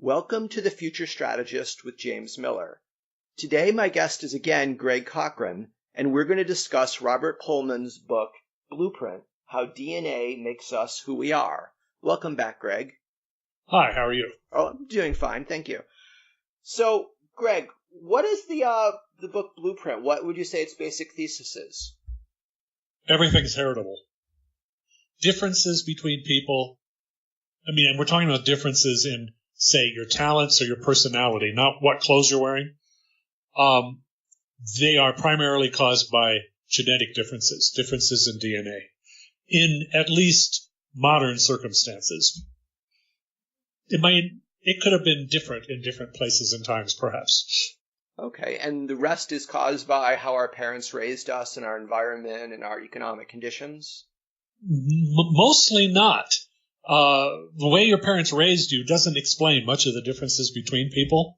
Welcome to The Future Strategist with James Miller. Today my guest is again Greg Cochran, and we're going to discuss Robert Pullman's book, Blueprint, How DNA Makes Us Who We Are. Welcome back, Greg. Hi, how are you? Oh, I'm doing fine, thank you. So, Greg, what is the book Blueprint? What would you say its basic thesis is? Everything's heritable. Differences between people, and we're talking about differences in, say, your talents or your personality, not what clothes you're wearing. They are primarily caused by genetic differences in DNA, in at least modern circumstances. It could have been different in different places and times, perhaps. Okay, and the rest is caused by how our parents raised us and our environment and our economic conditions? Mostly not. The way your parents raised you doesn't explain much of the differences between people.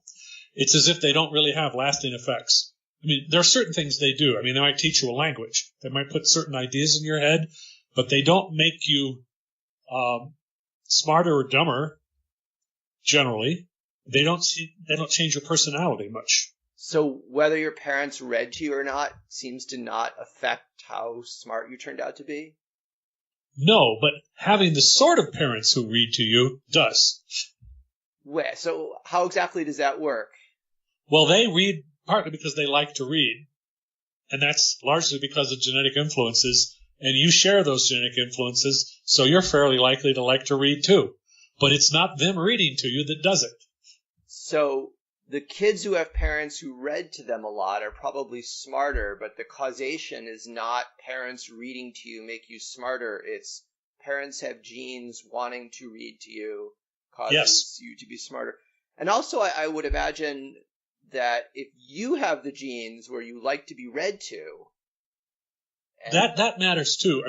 It's as if they don't really have lasting effects. There are certain things they do. They might teach you a language. They might put certain ideas in your head, but they don't make you smarter or dumber, generally. They don't change your personality much. So whether your parents read to you or not seems to not affect how smart you turned out to be? No, but having the sort of parents who read to you does. So how exactly does that work? Well, they read partly because they like to read, and that's largely because of genetic influences, and you share those genetic influences, so you're fairly likely to like to read too. But it's not them reading to you that does it. So the kids who have parents who read to them a lot are probably smarter, but the causation is not parents reading to you make you smarter. It's parents have genes wanting to read to you causes you to be smarter. And also I would imagine that if you have the genes where you like to be read to... That matters too.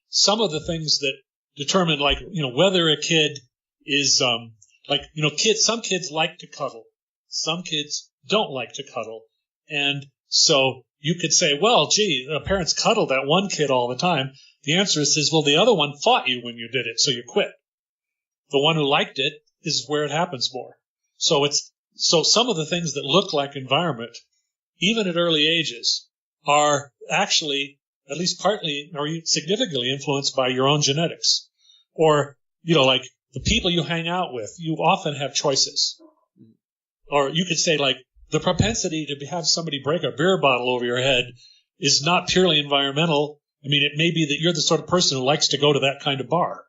Some of the things that determine, whether a kid is, some kids like to cuddle. Some kids don't like to cuddle. And so you could say, well, gee, the parents cuddle that one kid all the time. The answer is, well, the other one fought you when you did it, so you quit. The one who liked it is where it happens more. So some of the things that look like environment, even at early ages, are actually at least partly or significantly influenced by your own genetics. Or, like the people you hang out with, you often have choices. Or you could say, the propensity to have somebody break a beer bottle over your head is not purely environmental. It may be that you're the sort of person who likes to go to that kind of bar.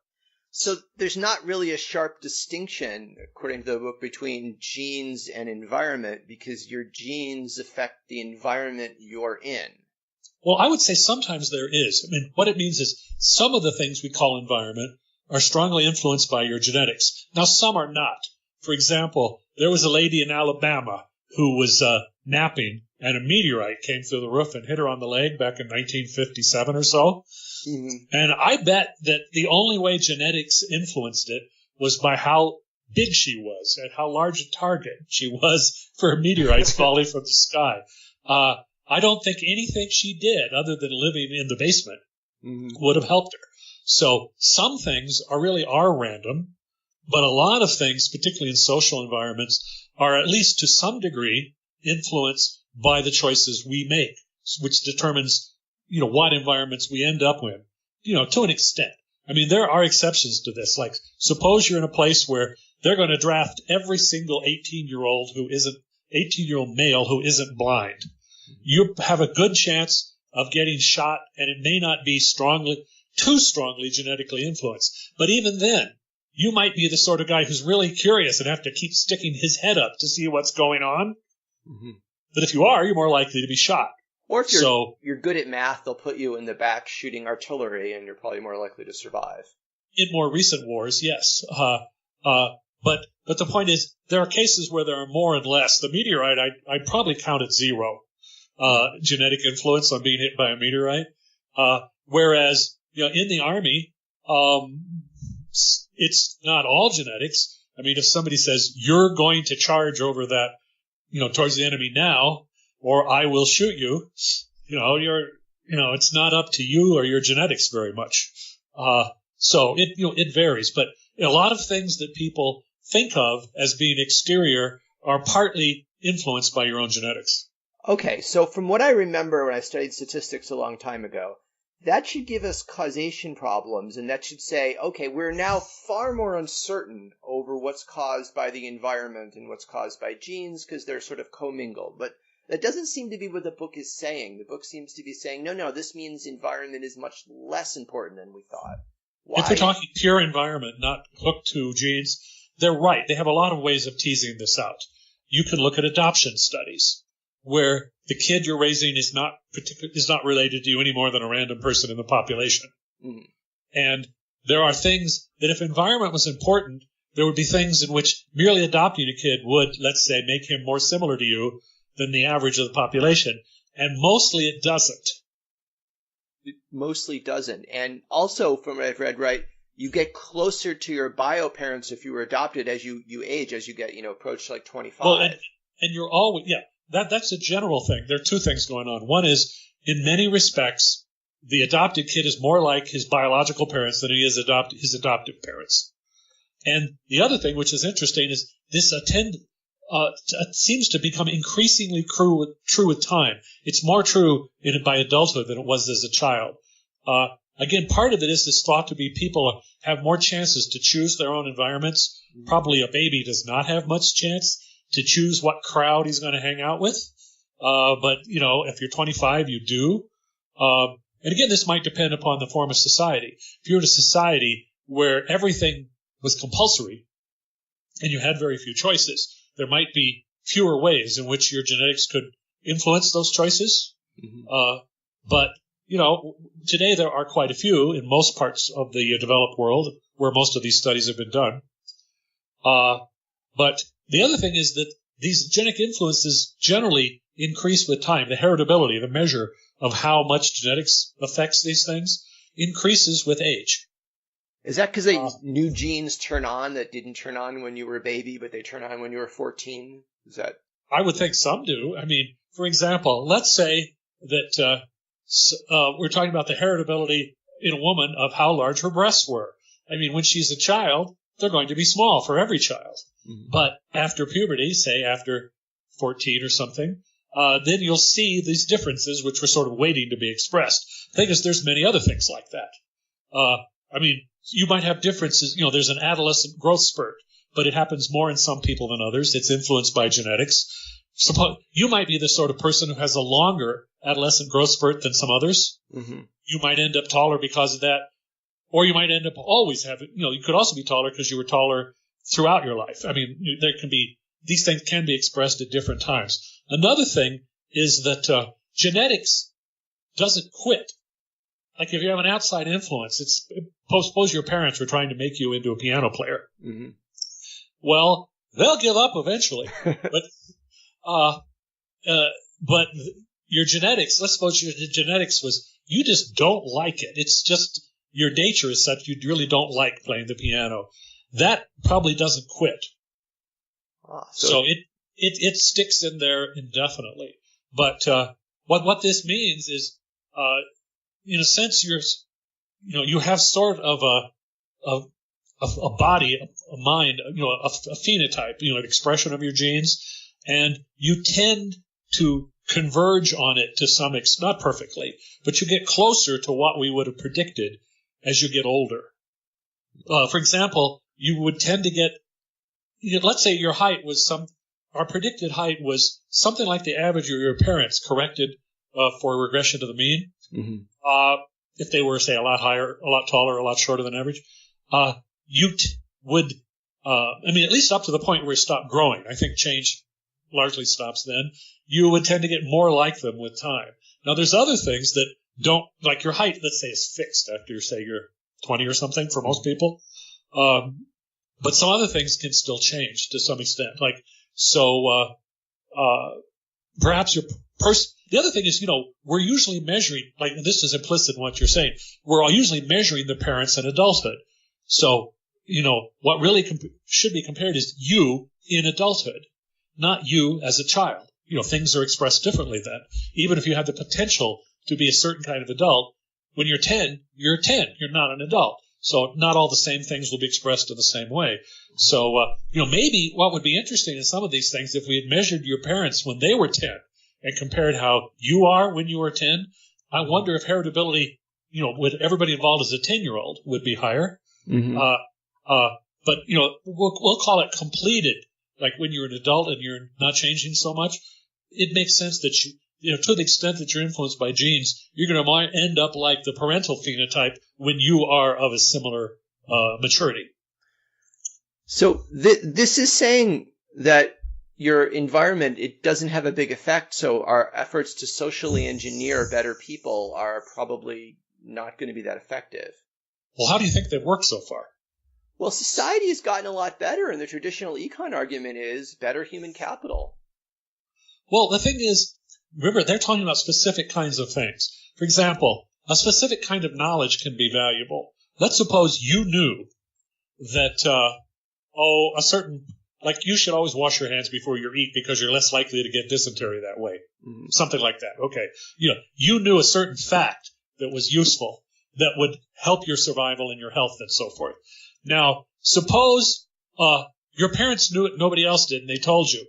So there's not really a sharp distinction, according to the book, between genes and environment because your genes affect the environment you're in. Well, I would say sometimes there is. What it means is some of the things we call environment are strongly influenced by your genetics. Now, some are not. For example, there was a lady in Alabama who was napping, and a meteorite came through the roof and hit her on the leg back in 1957 or so. Mm-hmm. And I bet that the only way genetics influenced it was by how big she was and how large a target she was for meteorites falling from the sky. I don't think anything she did other than living in the basement would have helped her. So some things are random. But a lot of things, particularly in social environments, are at least to some degree influenced by the choices we make, which determines, what environments we end up in, to an extent. There are exceptions to this. Like, suppose you're in a place where they're going to draft every single 18-year-old male who isn't blind. You have a good chance of getting shot, and it may not be too strongly genetically influenced. But even then, you might be the sort of guy who's really curious and have to keep sticking his head up to see what's going on. Mm-hmm. But if you are, you're more likely to be shot. Or if you're good at math, they'll put you in the back shooting artillery, and you're probably more likely to survive. In more recent wars, yes. But the point is, there are cases where there are more and less. The meteorite, I'd probably count at 0 genetic influence on being hit by a meteorite. Whereas, in the Army, it's not all genetics. If somebody says, you're going to charge over that, towards the enemy now, or I will shoot you, it's not up to you or your genetics very much. So it varies. But a lot of things that people think of as being exterior are partly influenced by your own genetics. Okay, so from what I remember when I studied statistics a long time ago, that should give us causation problems, and that should say, okay, we're now far more uncertain over what's caused by the environment and what's caused by genes because they're sort of commingled. But that doesn't seem to be what the book is saying. The book seems to be saying, no, this means environment is much less important than we thought. Why? If we're talking pure environment, not hooked to genes, they're right. They have a lot of ways of teasing this out. You can look at adoption studies, where the kid you're raising is not related to you any more than a random person in the population. Mm-hmm. And there are things that if environment was important, there would be things in which merely adopting a kid would, let's say, make him more similar to you than the average of the population. And mostly it doesn't. It mostly doesn't. And also, from what I've read, right, you get closer to your bio parents if you were adopted as you age, as you get, approach like 25. Well, and you're always, yeah. That's a general thing. There are two things going on. One is, in many respects, the adopted kid is more like his biological parents than he is his adoptive parents. And the other thing, which is interesting, is this seems to become increasingly true with time. It's more true by adulthood than it was as a child. Again, part of it is this thought to be people have more chances to choose their own environments. Probably a baby does not have much chance to choose what crowd he's going to hang out with. But, if you're 25, you do. And again, this might depend upon the form of society. If you're in a society where everything was compulsory and you had very few choices, there might be fewer ways in which your genetics could influence those choices. Mm-hmm. But today there are quite a few in most parts of the developed world where most of these studies have been done. But the other thing is that these genetic influences generally increase with time. The heritability, the measure of how much genetics affects these things, increases with age. Is that because new genes turn on that didn't turn on when you were a baby, but they turn on when you were 14? Is that? I would think some do. I mean, for example, let's say that we're talking about the heritability in a woman of how large her breasts were. I mean, when she's a child, they're going to be small for every child. Mm-hmm. But after puberty, say after 14 or something, then you'll see these differences which were sort of waiting to be expressed. The thing is, there's many other things like that. I mean, you might have differences. There's an adolescent growth spurt, but it happens more in some people than others. It's influenced by genetics. Suppose you might be the sort of person who has a longer adolescent growth spurt than some others. Mm-hmm. You might end up taller because of that. Or you might end up always having, you could also be taller because you were taller throughout your life. I mean, these things can be expressed at different times. Another thing is that genetics doesn't quit. Like if you have an outside influence, suppose your parents were trying to make you into a piano player. Mm-hmm. Well, they'll give up eventually. But your genetics, let's suppose your genetics was, you just don't like it. It's just, your nature is such you really don't like playing the piano. That probably doesn't quit. So it sticks in there indefinitely. But what this means is, in a sense, you have sort of a body, a mind, a phenotype, an expression of your genes, and you tend to converge on it to some extent, not perfectly, but you get closer to what we would have predicted as you get older. For example, you would tend to get, let's say your height was our predicted height was something like the average of your parents corrected for regression to the mean. Mm-hmm. If they were, say, a lot higher, a lot taller, a lot shorter than average, you would, at least up to the point where you stop growing. I think change largely stops then. You would tend to get more like them with time. Now, there's other things that don't, like your height, let's say, is fixed after, say, you're 20 or something for most people. But some other things can still change to some extent. Like, so, perhaps your the other thing is, we're usually measuring, like this is implicit in what you're saying, we're all usually measuring the parents in adulthood. So, what really should be compared is you in adulthood, not you as a child. Things are expressed differently then. Even if you have the potential to be a certain kind of adult, when you're 10, you're 10. You're not an adult. So not all the same things will be expressed in the same way. So, maybe what would be interesting in some of these things, if we had measured your parents when they were 10 and compared how you are when you were 10, I wonder if heritability, with everybody involved as a 10-year-old would be higher. Mm-hmm. But, we'll call it completed. Like when you're an adult and you're not changing so much, it makes sense that to the extent that you're influenced by genes, you're going to end up like the parental phenotype when you are of a similar maturity. So this is saying that your environment, it doesn't have a big effect. So our efforts to socially engineer better people are probably not going to be that effective. Well, how do you think they've worked so far? Well, society has gotten a lot better, and the traditional econ argument is better human capital. Well, the thing is, remember, they're talking about specific kinds of things. For example, a specific kind of knowledge can be valuable. Let's suppose you knew that, a certain, like you should always wash your hands before you eat because you're less likely to get dysentery that way. Mm-hmm. Something like that. Okay. You knew a certain fact that was useful, that would help your survival and your health and so forth. Now, suppose your parents knew it, nobody else did, and they told you.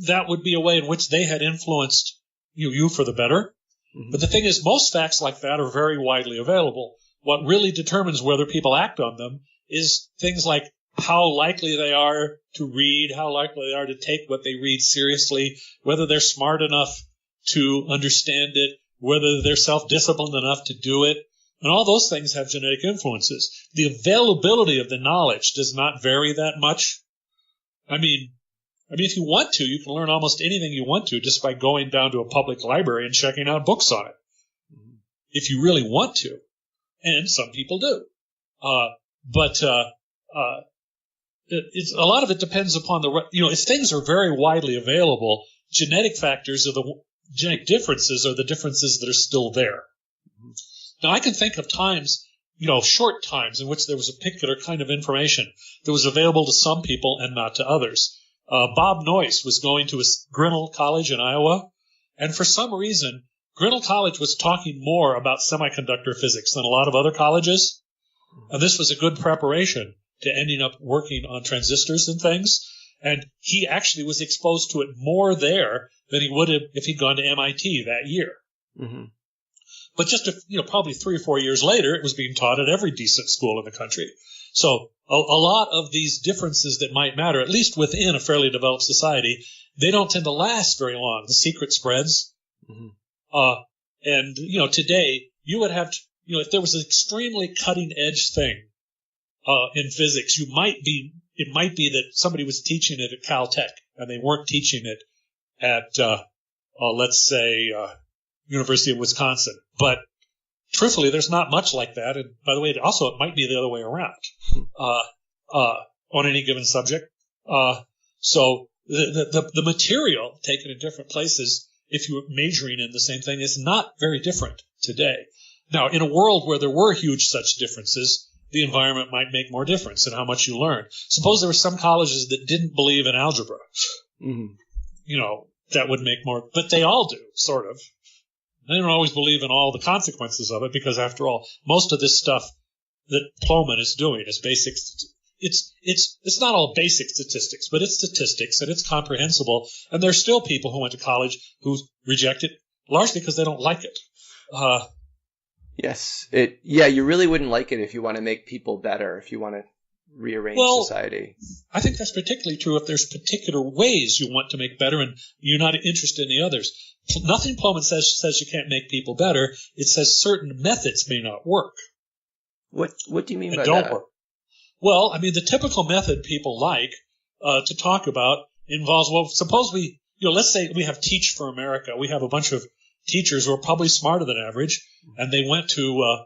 That would be a way in which they had influenced you for the better. Mm-hmm. But the thing is, most facts like that are very widely available. What really determines whether people act on them is things like how likely they are to read, how likely they are to take what they read seriously, whether they're smart enough to understand it, whether they're self-disciplined enough to do it. And all those things have genetic influences. The availability of the knowledge does not vary that much. I mean, if you want to, you can learn almost anything you want to just by going down to a public library and checking out books on it. If you really want to. And some people do. But a lot of it depends upon if things are very widely available, genetic differences are the differences that are still there. Now, I can think of times, short times in which there was a particular kind of information that was available to some people and not to others. Bob Noyce was going to Grinnell College in Iowa, and for some reason, Grinnell College was talking more about semiconductor physics than a lot of other colleges. And this was a good preparation to ending up working on transistors and things. And he actually was exposed to it more there than he would have if he'd gone to MIT that year. Mm-hmm. But just probably 3 or 4 years later, it was being taught at every decent school in the country. So a lot of these differences that might matter, at least within a fairly developed society, they don't tend to last very long. The secret spreads. Mm-hmm. Today you would have to, if there was an extremely cutting edge thing in physics, it might be that somebody was teaching it at Caltech and they weren't teaching it at, let's say, University of Wisconsin. But truthfully, there's not much like that. And by the way, also it might be the other way around on any given subject. So the material taken in different places, if you're majoring in the same thing, is not very different today. Now, in a world where there were huge such differences, the environment might make more difference in how much you learn. Suppose there were some colleges that didn't believe in algebra. Mm-hmm. That would make more, but they all do, sort of. They don't always believe in all the consequences of it because, after all, most of this stuff that Plowman is doing is basic. It's not all basic statistics, but it's statistics and it's comprehensible. And there's still people who went to college who reject it largely because they don't like it. Yes. You really wouldn't like it if you want to make people better, if you want to rearrange society. I think that's particularly true if there's particular ways you want to make better and you're not interested in the others. Nothing Plowman says you can't make people better. It says certain methods may not work. What do you mean by don't that? Work. Well, the typical method people like to talk about involves, suppose let's say we have Teach for America. We have a bunch of teachers who are probably smarter than average, and they went to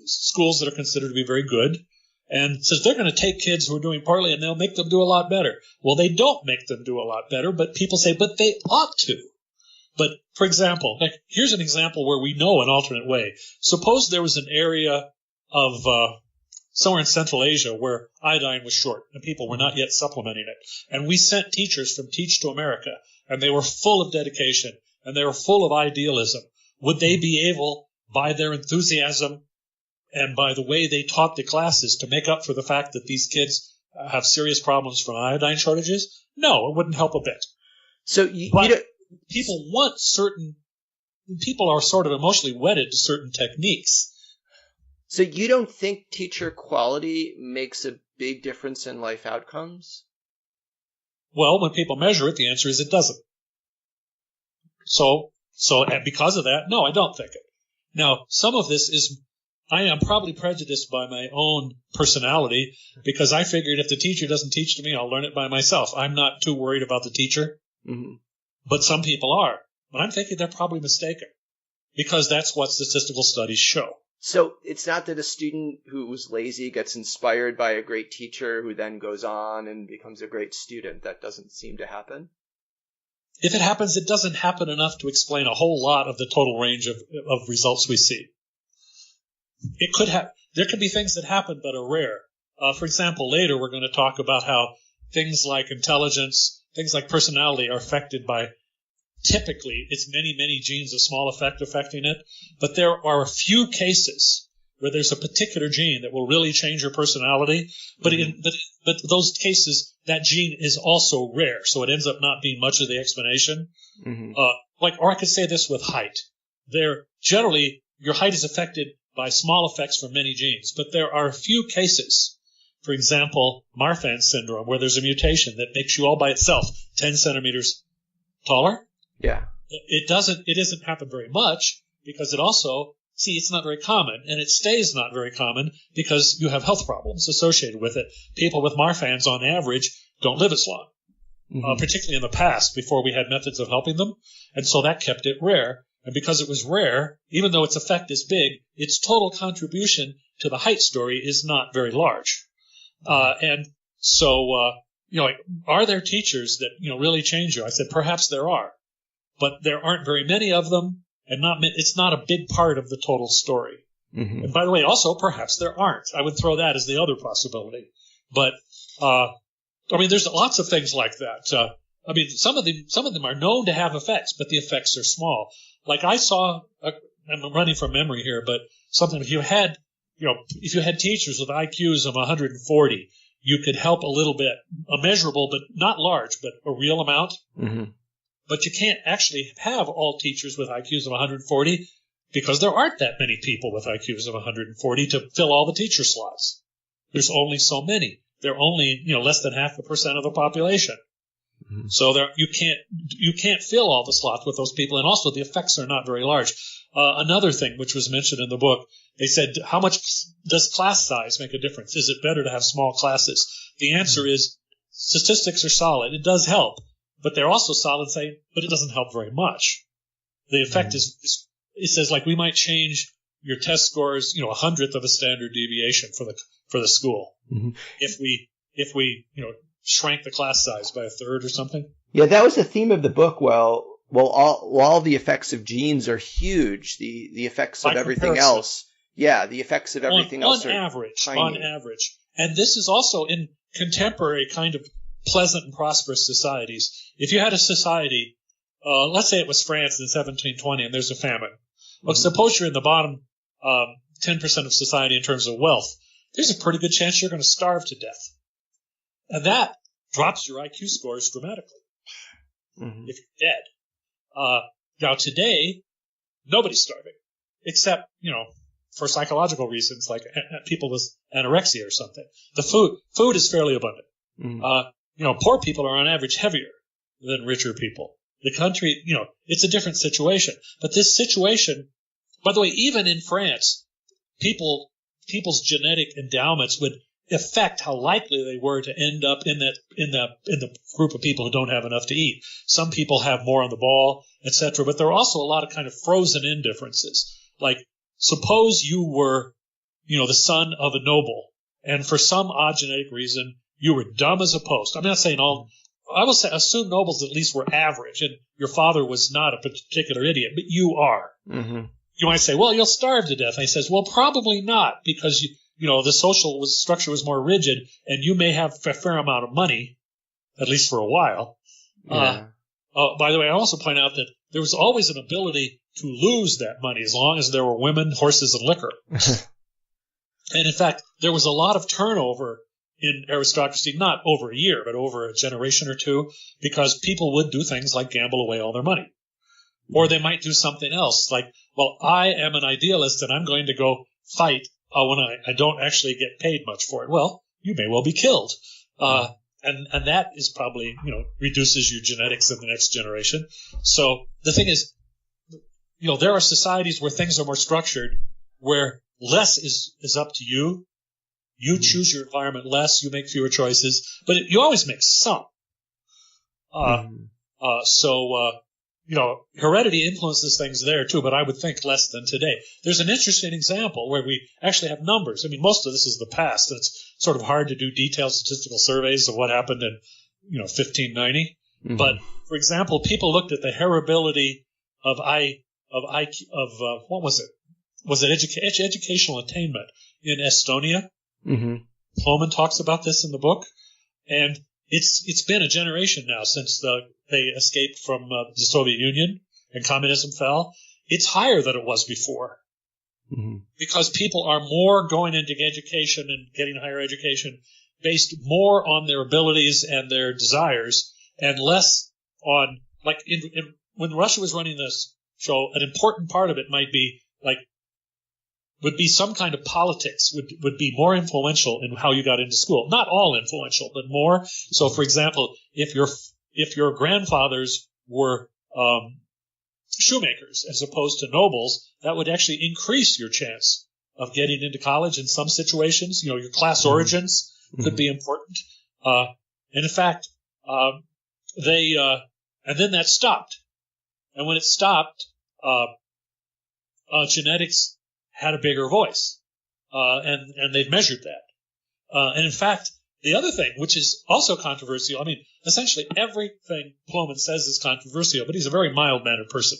schools that are considered to be very good, and says they're going to take kids who are doing poorly and they'll make them do a lot better. Well, they don't make them do a lot better, but people say, but they ought to. But, for example, here's an example where we know an alternate way. Suppose there was an area of somewhere in Central Asia where iodine was short and people were not yet supplementing it. And we sent teachers from Teach to America, and they were full of dedication and they were full of idealism. Would they be able, by their enthusiasm and by the way they taught the classes to make up for the fact that these kids have serious problems from iodine shortages? No, it wouldn't help a bit. So people are sort of emotionally wedded to certain techniques. So you don't think teacher quality makes a big difference in life outcomes? Well, when people measure it, the answer is it doesn't. So because of that, no, I don't think it. Now, some of this is, I am probably prejudiced by my own personality, because I figured if the teacher doesn't teach to me, I'll learn it by myself. I'm not too worried about the teacher, but some people are. But I'm thinking they're probably mistaken, because that's what statistical studies show. So it's not that a student who's lazy gets inspired by a great teacher who then goes on and becomes a great student. That doesn't seem to happen. If it happens, it doesn't happen enough to explain a whole lot of the total range of results we see. There could be things that happen but are rare. For example, later we're going to talk about how things like intelligence, things like personality are affected by, typically, it's many, many genes, a small effect affecting it. But there are a few cases where there's a particular gene that will really change your personality. But but those cases, that gene is also rare, so it ends up not being much of the explanation. Or I could say this with height. Generally, your height is affected by small effects from many genes, but there are a few cases, for example, Marfan syndrome, where there's a mutation that makes you all by itself 10 centimeters taller. Yeah. It doesn't happen very much, because it also, it's not very common, and it stays not very common because you have health problems associated with it. People with Marfan's, on average, don't live as long, particularly in the past, before we had methods of helping them, and so that kept it rare. And because it was rare, even though its effect is big, its total contribution to the height story is not very large. And so, are there teachers that, really change you? I said, perhaps there are, but there aren't very many of them, and it's not a big part of the total story. And by the way, also, perhaps there aren't. I would throw that as the other possibility. But, there's lots of things like that. Some of them are known to have effects, but the effects are small. Like I saw, I'm running from memory here, but something, if you had teachers with IQs of 140, you could help a little bit, a measurable, but not large, but a real amount. But you can't actually have all teachers with IQs of 140, because there aren't that many people with IQs of 140 to fill all the teacher slots. There's only so many. They're only, less than 0.5% of the population. So you can't fill all the slots with those people, and also the effects are not very large. Another thing which was mentioned in the book, they said, how much does class size make a difference? Is it better to have small classes? The answer is statistics are solid. It does help, but they're also solid saying, but it doesn't help very much. The effect is, it says, like, we might change your test scores, 1/100th of a standard deviation for the school. If we shrank the class size by 1/3 or something. Yeah, that was the theme of the book. Well, all the effects of genes are huge. The effects of everything else. Yeah, the effects of everything else are tiny. On average. And this is also in contemporary kind of pleasant and prosperous societies. If you had a society, let's say it was France in 1720 and there's a famine. Well, suppose you're in the bottom 10% of society in terms of wealth. There's a pretty good chance you're going to starve to death. And that drops your IQ scores dramatically if you're dead. Now, today, nobody's starving, except, for psychological reasons, like people with anorexia or something. The food is fairly abundant. Poor people are on average heavier than richer people. The country, it's a different situation. But this situation, by the way, even in France, people's genetic endowments would affect how likely they were to end up in the group of people who don't have enough to eat. Some people have more on the ball, etc. But there are also a lot of kind of frozen-in differences. Like, suppose you were, the son of a noble, and for some odd genetic reason, you were dumb as a post. I'm not saying all. I will say assume nobles at least were average, and your father was not a particular idiot, but you are. You might say, well, you'll starve to death. And he says, well, probably not, because the social structure was more rigid, and you may have a fair amount of money, at least for a while. By the way, I also point out that there was always an ability to lose that money as long as there were women, horses, and liquor. And in fact, there was a lot of turnover in aristocracy, not over a year, but over a generation or two, because people would do things like gamble away all their money. Or they might do something else, like, well, I am an idealist and I'm going to go fight when I don't actually get paid much for it. Well, you may well be killed. And that is probably, reduces your genetics in the next generation. So the thing is, there are societies where things are more structured, where less is up to you. You choose your environment less, you make fewer choices, but you always make some. Heredity influences things there too, but I would think less than today. There's an interesting example where we actually have numbers. I mean, most of this is the past, and it's sort of hard to do detailed statistical surveys of what happened in, 1590. Mm-hmm. But, for example, people looked at the heritability of what was it? Was it educational attainment in Estonia? Mm-hmm. Pullman talks about this in the book, and it's been a generation now since they escaped from the Soviet Union and communism fell. It's higher than it was before, because people are more going into education and getting higher education based more on their abilities and their desires, and less on, like, when Russia was running this show, an important part of it would be some kind of politics, would be more influential in how you got into school. Not all influential, but more. So, for example, if your grandfathers were shoemakers as opposed to nobles, that would actually increase your chance of getting into college in some situations. Your class origins could be important. And in fact, and then that stopped. And when it stopped, genetics had a bigger voice, and they've measured that. And in fact, the other thing, which is also controversial, I mean, essentially everything Pullman says is controversial, but he's a very mild-mannered person.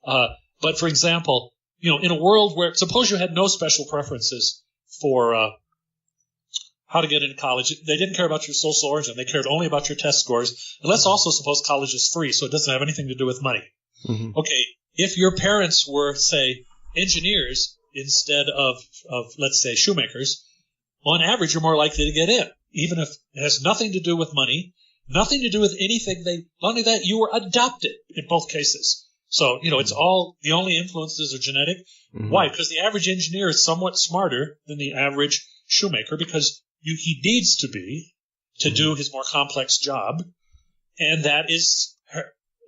But for example, in a world where, suppose you had no special preferences for how to get into college, they didn't care about your social origin, they cared only about your test scores. And let's also suppose college is free, so it doesn't have anything to do with money. Mm-hmm. Okay, if your parents were, say, engineers instead of, let's say, shoemakers, on average, you're more likely to get in, even if it has nothing to do with money, nothing to do with anything. Not only that, you were adopted in both cases. So, it's all, the only influences are genetic. Mm-hmm. Why? Because the average engineer is somewhat smarter than the average shoemaker, because he needs to be to do his more complex job, and that is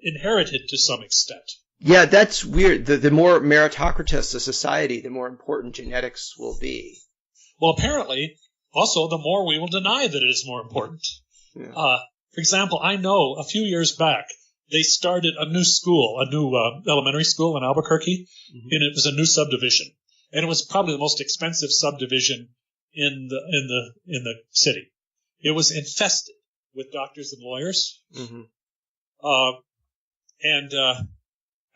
inherited to some extent. Yeah, that's weird. The more meritocratous a society, the more important genetics will be. Well, apparently, also, the more we will deny that it is more important. Yeah. For example, I know a few years back, they started a new school, a new elementary school in Albuquerque, and it was a new subdivision. And it was probably the most expensive subdivision in the city. It was infested with doctors and lawyers. Mm-hmm.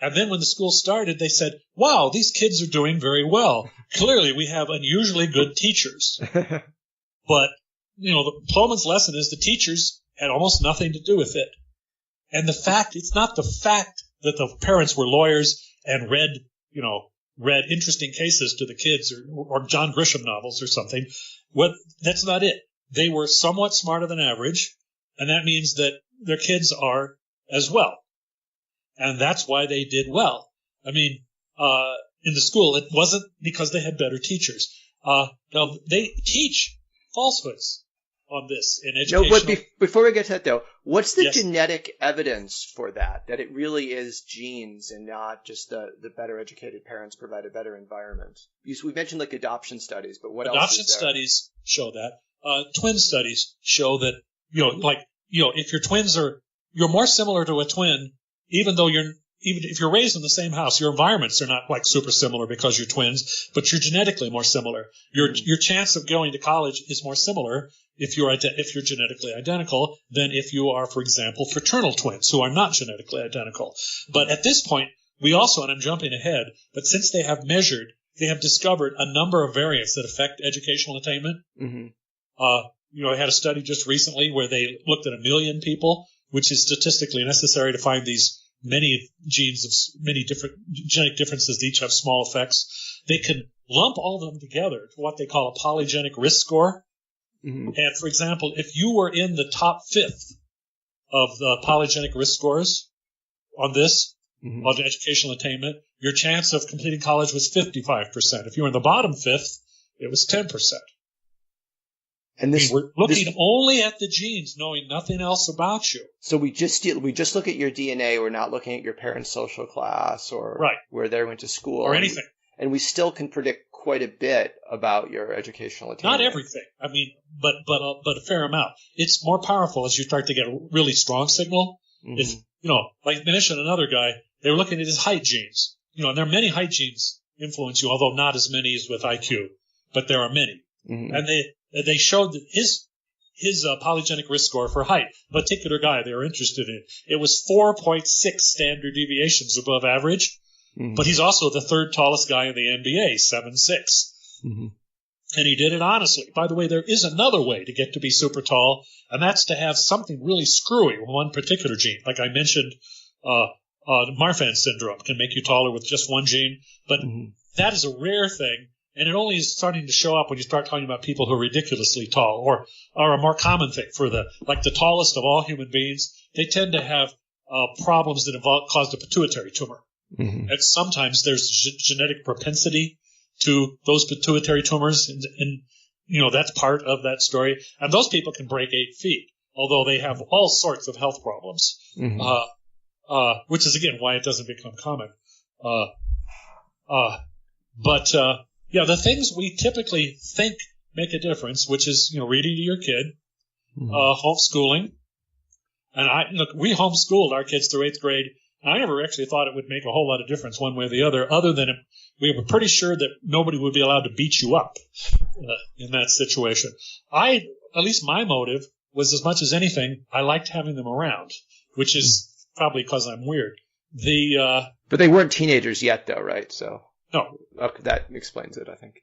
And then when the school started, they said, wow, these kids are doing very well. Clearly, we have unusually good teachers. But, Pullman's lesson is the teachers had almost nothing to do with it. And it's not the fact that the parents were lawyers and read interesting cases to the kids or John Grisham novels or something. That's not it. They were somewhat smarter than average, and that means that their kids are as well. And that's why they did well. I mean, in the school, it wasn't because they had better teachers. Now, they teach falsehoods on this in education. No, but before we get to that, though, what's the genetic evidence for that it really is genes and not just the better educated parents provide a better environment? We mentioned like adoption studies, but what else is there? Adoption studies show that. Twin studies show that, if your twins you're more similar to a twin, even if you're raised in the same house, your environments are not like super similar because you're twins, but you're genetically more similar. Your chance of going to college is more similar if you're genetically identical than if you are, for example, fraternal twins who are not genetically identical. But at this point, we also, and I'm jumping ahead, but since they have discovered a number of variants that affect educational attainment. Mm-hmm. I had a study just recently where they looked at 1 million people, which is statistically necessary to find these many genes of many different genetic differences that each have small effects. They can lump all of them together to what they call a polygenic risk score. Mm-hmm. And for example, if you were in the top fifth of the polygenic risk scores on this, Mm-hmm. on educational attainment, your chance of completing college was 55%. If you were in the bottom fifth, it was 10%. And we're looking only at the genes, knowing nothing else about you. So we just look at your DNA. We're not looking at your parents' social class or where they went to school or anything. And we still can predict quite a bit about your educational attainment. Not everything. I mean, but a fair amount. It's more powerful as you start to get a really strong signal. Mm-hmm. If like I mentioned another guy, they were looking at his height genes. And there are many height genes influence you, although not as many as with IQ, but there are many. Mm-hmm. And they showed that his polygenic risk score for height, a particular guy they were interested in, it was 4.6 standard deviations above average. Mm-hmm. But he's also the third tallest guy in the NBA, 7'6". Mm-hmm. And he did it honestly. By the way, there is another way to get to be super tall, and that's to have something really screwy with one particular gene. Like I mentioned, Marfan syndrome can make you taller with just one gene, but mm-hmm. that is a rare thing, and it only is starting to show up when you start talking about people who are ridiculously tall, or a more common thing for the tallest of all human beings. They tend to have problems that cause a pituitary tumor. Mm-hmm. And sometimes there's genetic propensity to those pituitary tumors, and that's part of that story. And those people can break 8 feet, although they have all sorts of health problems, mm-hmm. Which is, again, why it doesn't become common. The things we typically think make a difference, which is, reading to your kid, mm-hmm. Homeschooling. And we homeschooled our kids through 8th grade. I never actually thought it would make a whole lot of difference one way or the other than we were pretty sure that nobody would be allowed to beat you up in that situation. At least my motive was, as much as anything, I liked having them around, which is probably because I'm weird. But they weren't teenagers yet, though, right? So no. Okay, that explains it, I think.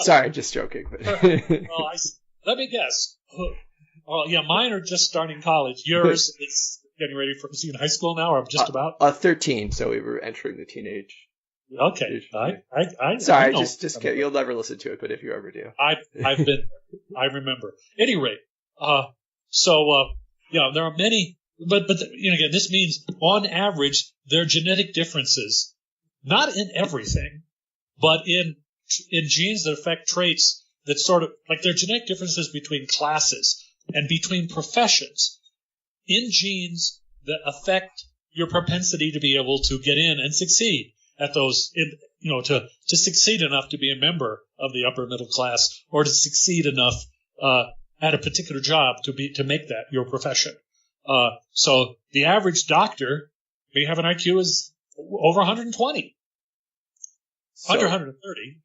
Sorry, just joking. But well, let me guess. Mine are just starting college. Yours is getting ready for, is he in high school now, or just about? 13, so we were entering the teenage. Okay. Sorry, just kidding. You'll never listen to it, but if you ever do. I've been, I remember. At any rate, there are many, but again, this means on average, there are genetic differences, not in everything, but in genes that affect traits that sort of, like there are genetic differences between classes and between professions in genes that affect your propensity to be able to get in and succeed at those, to succeed enough to be a member of the upper middle class, or to succeed enough at a particular job to make that your profession. So the average doctor may have an IQ is over 120, under 130.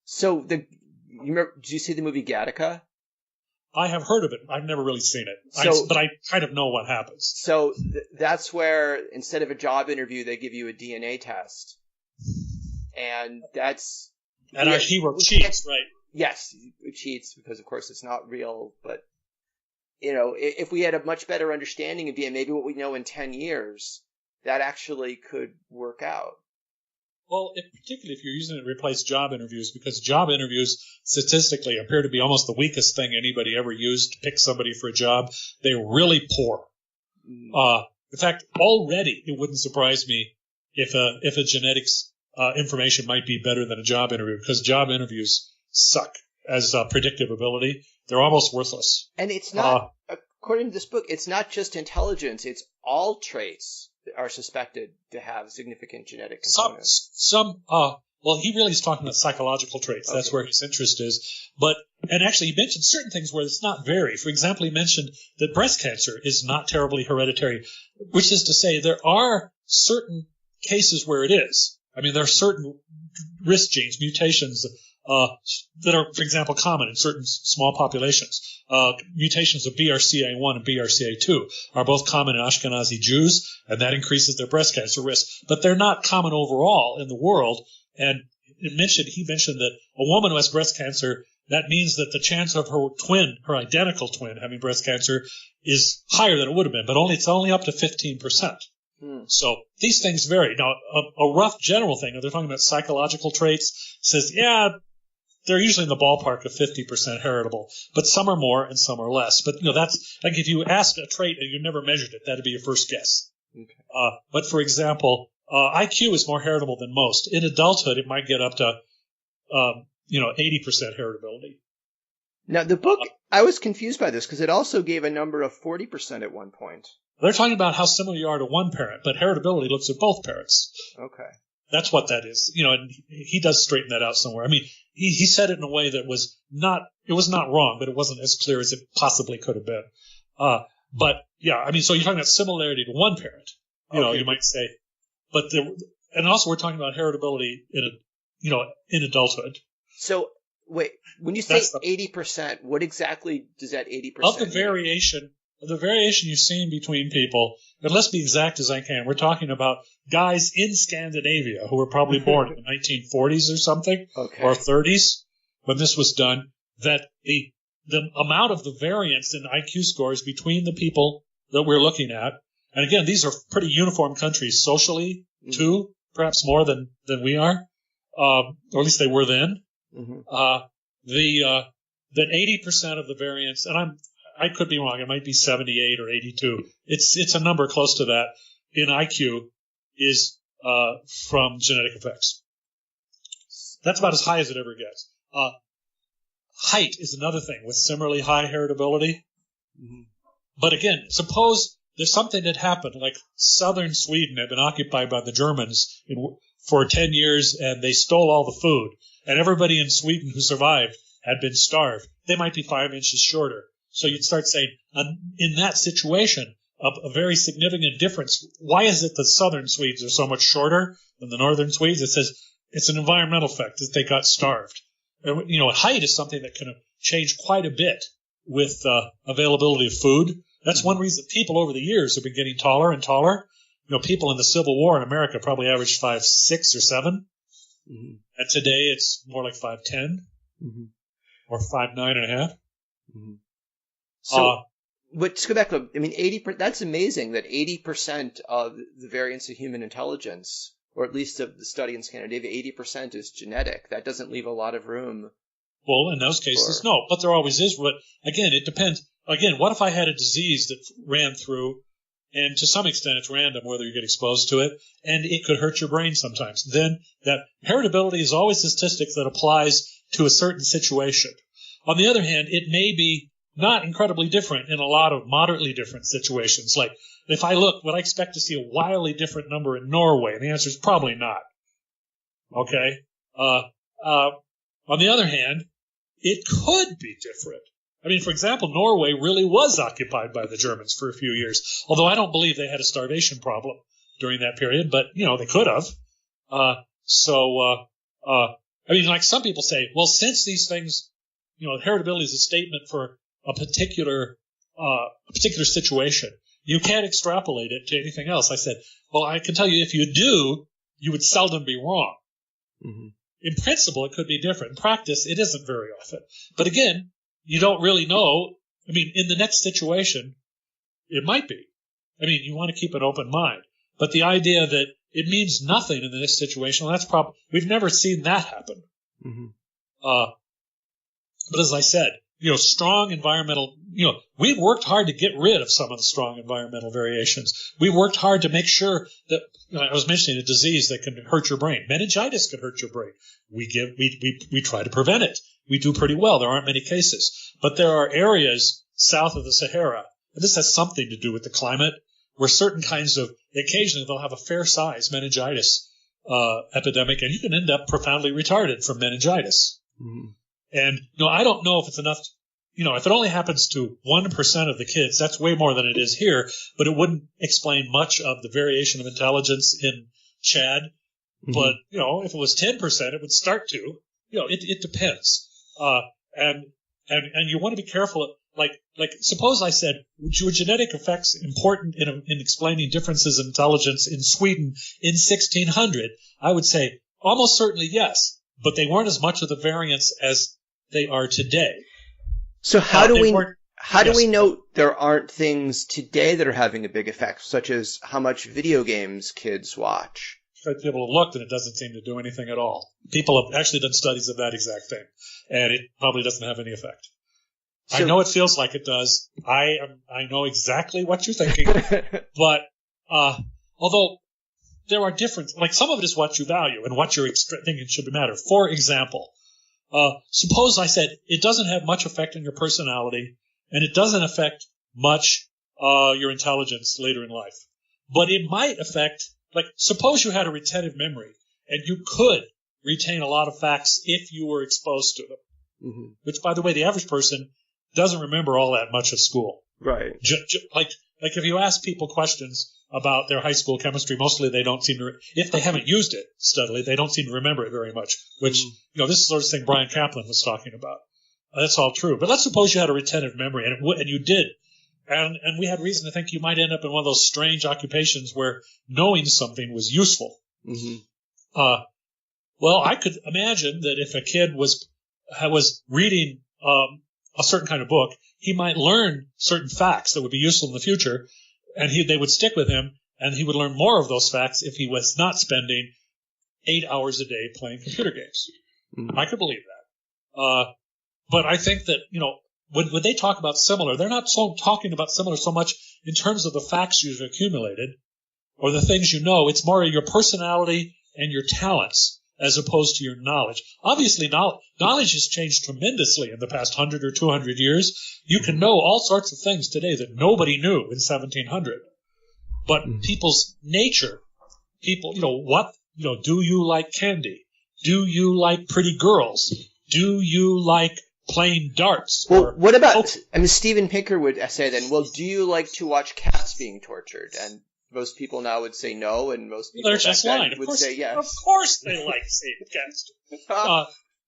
So did you see the movie Gattaca? I have heard of it. I've never really seen it, but I kind of know what happens. So that's where, instead of a job interview, they give you a DNA test. And that's... And our hero cheats, right? Yes, it cheats because, of course, it's not real. But, if we had a much better understanding of DNA, maybe what we know in 10 years, that actually could work out. Well, particularly if you're using it to replace job interviews, because job interviews statistically appear to be almost the weakest thing anybody ever used to pick somebody for a job. They're really poor. In fact, already it wouldn't surprise me if a genetics information might be better than a job interview, because job interviews suck as predictive ability. They're almost worthless. And it's not, according to this book, it's not just intelligence. It's all traits are suspected to have significant genetic components. Well, he really is talking about psychological traits. Okay. That's where his interest is. And actually, he mentioned certain things where it's not very. For example, he mentioned that breast cancer is not terribly hereditary, which is to say there are certain cases where it is. I mean, there are certain risk genes, mutations that are, for example, common in certain small populations. Mutations of BRCA1 and BRCA2 are both common in Ashkenazi Jews, and that increases their breast cancer risk. But they're not common overall in the world. And he mentioned that a woman who has breast cancer that means that the chance of her identical twin, having breast cancer is higher than it would have been, but it's only up to 15%. So these things vary. Now, a rough general thing, they're talking about psychological traits, says, they're usually in the ballpark of 50% heritable, but some are more and some are less. But, that's like if you asked a trait and you never measured it, that'd be your first guess. Okay. But for example, IQ is more heritable than most. In adulthood, it might get up to, 80% heritability. Now, the book, I was confused by this because it also gave a number of 40% at one point. They're talking about how similar you are to one parent, but heritability looks at both parents. Okay. That's what that is. And he does straighten that out somewhere. I mean, he said it in a way that was not wrong, but it wasn't as clear as it possibly could have been. But yeah, I mean, so you're talking about similarity to one parent, you might say, but and also we're talking about heritability in adulthood. So wait, when you say 80%, what exactly does that 80% of the variation? The variation you've seen between people, and let's be exact as I can, we're talking about guys in Scandinavia who were probably born in the 1940s or something, or 30s, when this was done, that the amount of the variance in IQ scores between the people that we're looking at, and again, these are pretty uniform countries socially, too, perhaps more than we are, or at least they were then, that 80% of the variance, and I could be wrong. It might be 78 or 82. It's a number close to that in IQ is from genetic effects. That's about as high as it ever gets. Height is another thing with similarly high heritability. But again, suppose there's something that happened, like southern Sweden had been occupied by the Germans for 10 years, and they stole all the food, and everybody in Sweden who survived had been starved. They might be 5 inches shorter. So you'd start saying, in that situation, a very significant difference. Why is it the southern Swedes are so much shorter than the northern Swedes? It says it's an environmental effect that they got starved. Height is something that can change quite a bit with availability of food. That's one reason people over the years have been getting taller and taller. People in the Civil War in America probably averaged 5'6" or 7. And today it's more like 5'10" or 5'9.5". So, let's go back to, 80%, that's amazing that 80% of the variance of human intelligence, or at least of the study in Scandinavia, 80% is genetic. That doesn't leave a lot of room. Well, in those cases, no, but there always is. But again, it depends. Again, what if I had a disease that ran through, and to some extent it's random whether you get exposed to it, and it could hurt your brain sometimes? Then that heritability is always a statistic that applies to a certain situation. On the other hand, it may be not incredibly different in a lot of moderately different situations. Like, if I look, would I expect to see a wildly different number in Norway? And the answer is probably not. Okay? On the other hand, it could be different. I mean, for example, Norway really was occupied by the Germans for a few years, although I don't believe they had a starvation problem during that period, but, they could have. Like some people say, well, since these things, heritability is a statement for a particular situation. You can't extrapolate it to anything else. I said, well, I can tell you if you do, you would seldom be wrong. In principle, it could be different. In practice, it isn't very often. But again, you don't really know. I mean, in the next situation, it might be. I mean, you want to keep an open mind. But the idea that it means nothing in the next situation, well, that's we've never seen that happen. But as I said, strong environmental, we've worked hard to get rid of some of the strong environmental variations. We worked hard to make sure that, I was mentioning a disease that can hurt your brain. Meningitis can hurt your brain. We try to prevent it. We do pretty well. There aren't many cases. But there are areas south of the Sahara, and this has something to do with the climate, where certain kinds of, occasionally they'll have a fair size meningitis epidemic, and you can end up profoundly retarded from meningitis. And, I don't know if it's enough, if it only happens to 1% of the kids, that's way more than it is here, but it wouldn't explain much of the variation of intelligence in Chad. But, if it was 10%, it would start to, it depends. And you want to be careful, like suppose I said, were genetic effects important in explaining differences in intelligence in Sweden in 1600? I would say almost certainly yes, but they weren't as much of the variance as they are today. So how do we know there aren't things today that are having a big effect, such as how much video games kids watch? People have looked, and it doesn't seem to do anything at all. People have actually done studies of that exact thing, and it probably doesn't have any effect. So, I know it feels like it does. I know exactly what you're thinking, but although there are different, like some of it is what you value and what you're thinking should matter. For example, suppose I said it doesn't have much effect on your personality, and it doesn't affect much your intelligence later in life, but it might affect. Like, suppose you had a retentive memory, and you could retain a lot of facts if you were exposed to them. Mm-hmm. Which, by the way, the average person doesn't remember all that much of school. Right. Like if you ask people questions about their high school chemistry, mostly they don't seem to, if they haven't used it steadily, they don't seem to remember it very much. Which, this is the sort of thing Brian Kaplan was talking about. That's all true. But let's suppose you had a retentive memory, and you did. And we had reason to think you might end up in one of those strange occupations where knowing something was useful. Mm-hmm. Well, I could imagine that if a kid was reading a certain kind of book, he might learn certain facts that would be useful in the future, and they would stick with him, and he would learn more of those facts if he was not spending 8 hours a day playing computer games. Mm-hmm. I could believe that. But I think that, when they talk about similar, they're not talking about similar so much in terms of the facts you've accumulated or the things you know. It's more your personality and your talents as opposed to your knowledge. Obviously, knowledge has changed tremendously in the past 100 or 200 years. You can know all sorts of things today that nobody knew in 1700. But people's nature, do you like candy? Do you like pretty girls? Do you like playing darts? Well, what about, Steven Pinker would say then, well, do you like to watch cats being tortured? And most people now would say no, and most people would say yes. Of course they like seeing cats.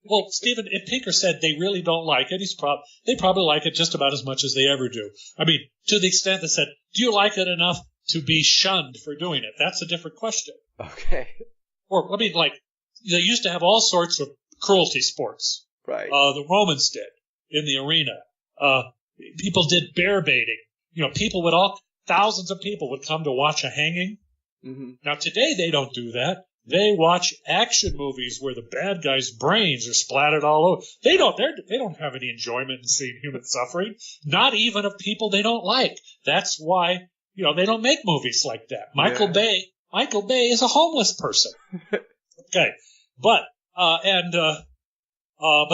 Well, Steven Pinker said they really don't like it. They probably like it just about as much as they ever do. I mean, to the extent that said, do you like it enough to be shunned for doing it? That's a different question. Okay. Or, they used to have all sorts of cruelty sports. Right. The Romans did in the arena. People did bear baiting. Thousands of people would come to watch a hanging. Mm-hmm. Now today they don't do that. They watch action movies where the bad guy's brains are splattered all over. They don't have any enjoyment in seeing human suffering, not even of people they don't like. That's why, they don't make movies like that. Michael Bay is a homeless person. Okay. But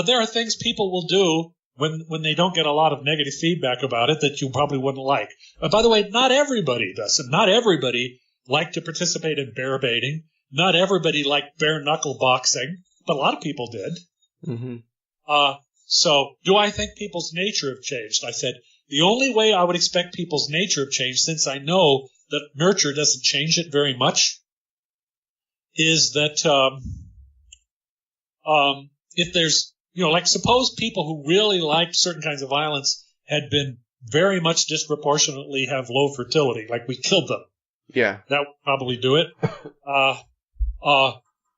there are things people will do when they don't get a lot of negative feedback about it that you probably wouldn't like. By the way, not everybody does it. Not everybody liked to participate in bear baiting. Not everybody liked bare knuckle boxing, but a lot of people did. Mm-hmm. So do I think people's nature have changed? I said, the only way I would expect people's nature have changed, since I know that nurture doesn't change it very much, is that if there's, suppose people who really liked certain kinds of violence had been very much disproportionately have low fertility, like we killed them. Yeah. That would probably do it.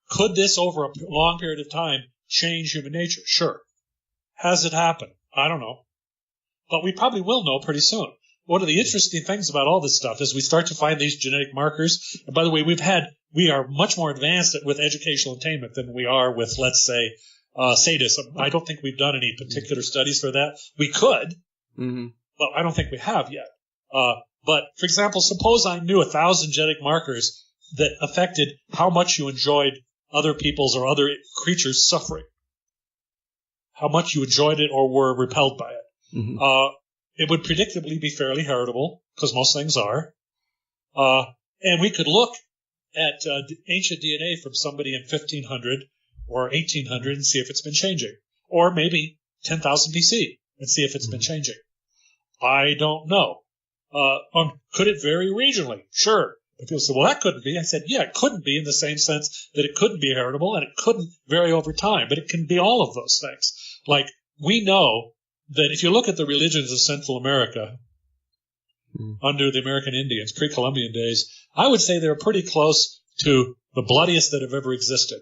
Could this over a long period of time change human nature? Sure. Has it happened? I don't know. But we probably will know pretty soon. One of the interesting things about all this stuff is we start to find these genetic markers. And by the way, we are much more advanced with educational attainment than we are with, let's say, sadism. I don't think we've done any particular studies for that. We could, but I don't think we have yet. But, for example, suppose I knew 1,000 genetic markers that affected how much you enjoyed other people's or other creatures' suffering, how much you enjoyed it or were repelled by it. Mm-hmm. It would predictably be fairly heritable, because most things are. And we could look at ancient DNA from somebody in 1500 or 1800 and see if it's been changing. Or maybe 10,000 BC and see if it's been changing. I don't know. Could it vary regionally? Sure. But people say, well, that couldn't be. I said, yeah, it couldn't be in the same sense that it couldn't be heritable and it couldn't vary over time, but it can be all of those things. Like, we know that if you look at the religions of Central America under the American Indians, pre-Columbian days, I would say they're pretty close to the bloodiest that have ever existed.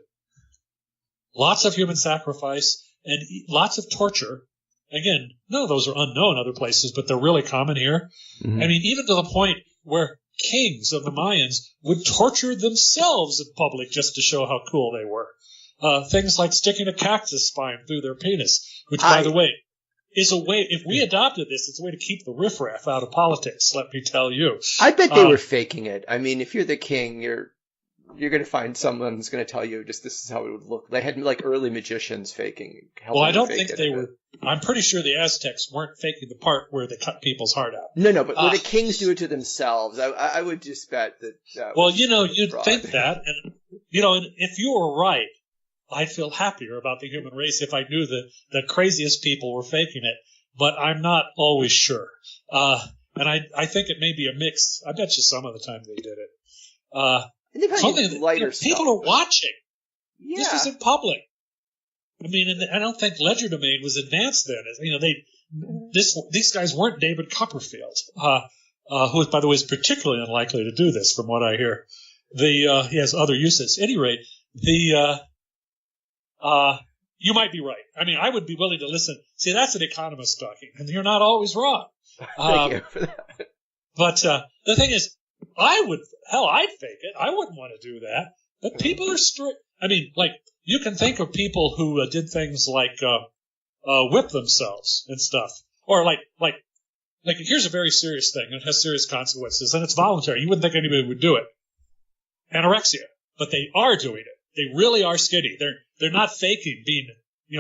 Lots of human sacrifice and lots of torture. Again, none of those are unknown other places, but they're really common here. Mm-hmm. I mean, even to the point where kings of the Mayans would torture themselves in public just to show how cool they were. Things like sticking a cactus spine through their penis, which, by the way, is a way, if we adopted this, it's a way to keep the riffraff out of politics, let me tell you. I bet they were faking it. I mean, if you're the king, you're going to find someone who's going to tell you just this is how it would look. They had like early magicians faking. Well, I don't think they were. I'm pretty sure the Aztecs weren't faking the part where they cut people's heart out. No, but would the kings do it to themselves? I would just bet that. Well, you'd think that, and if you were right, I'd feel happier about the human race if I knew that the craziest people were faking it, but I'm not always sure. And I think it may be a mix. I bet you some of the time they did it. And they've had lighter stuff. People are watching. Yeah. This was in public. I mean, and I don't think legerdemain was advanced then. These guys weren't David Copperfield, who, by the way, is particularly unlikely to do this, from what I hear. He has other uses. At any rate, you might be right. I mean, I would be willing to listen. See, that's an economist talking, and you're not always wrong. Thank you for that. But the thing is, I'd fake it. I wouldn't want to do that. But people are strict. I mean, like, you can think of people who did things like whip themselves and stuff. Or like, here's a very serious thing. It has serious consequences, and it's voluntary. You wouldn't think anybody would do it. Anorexia. But they are doing it. They really are skinny. They're not faking being,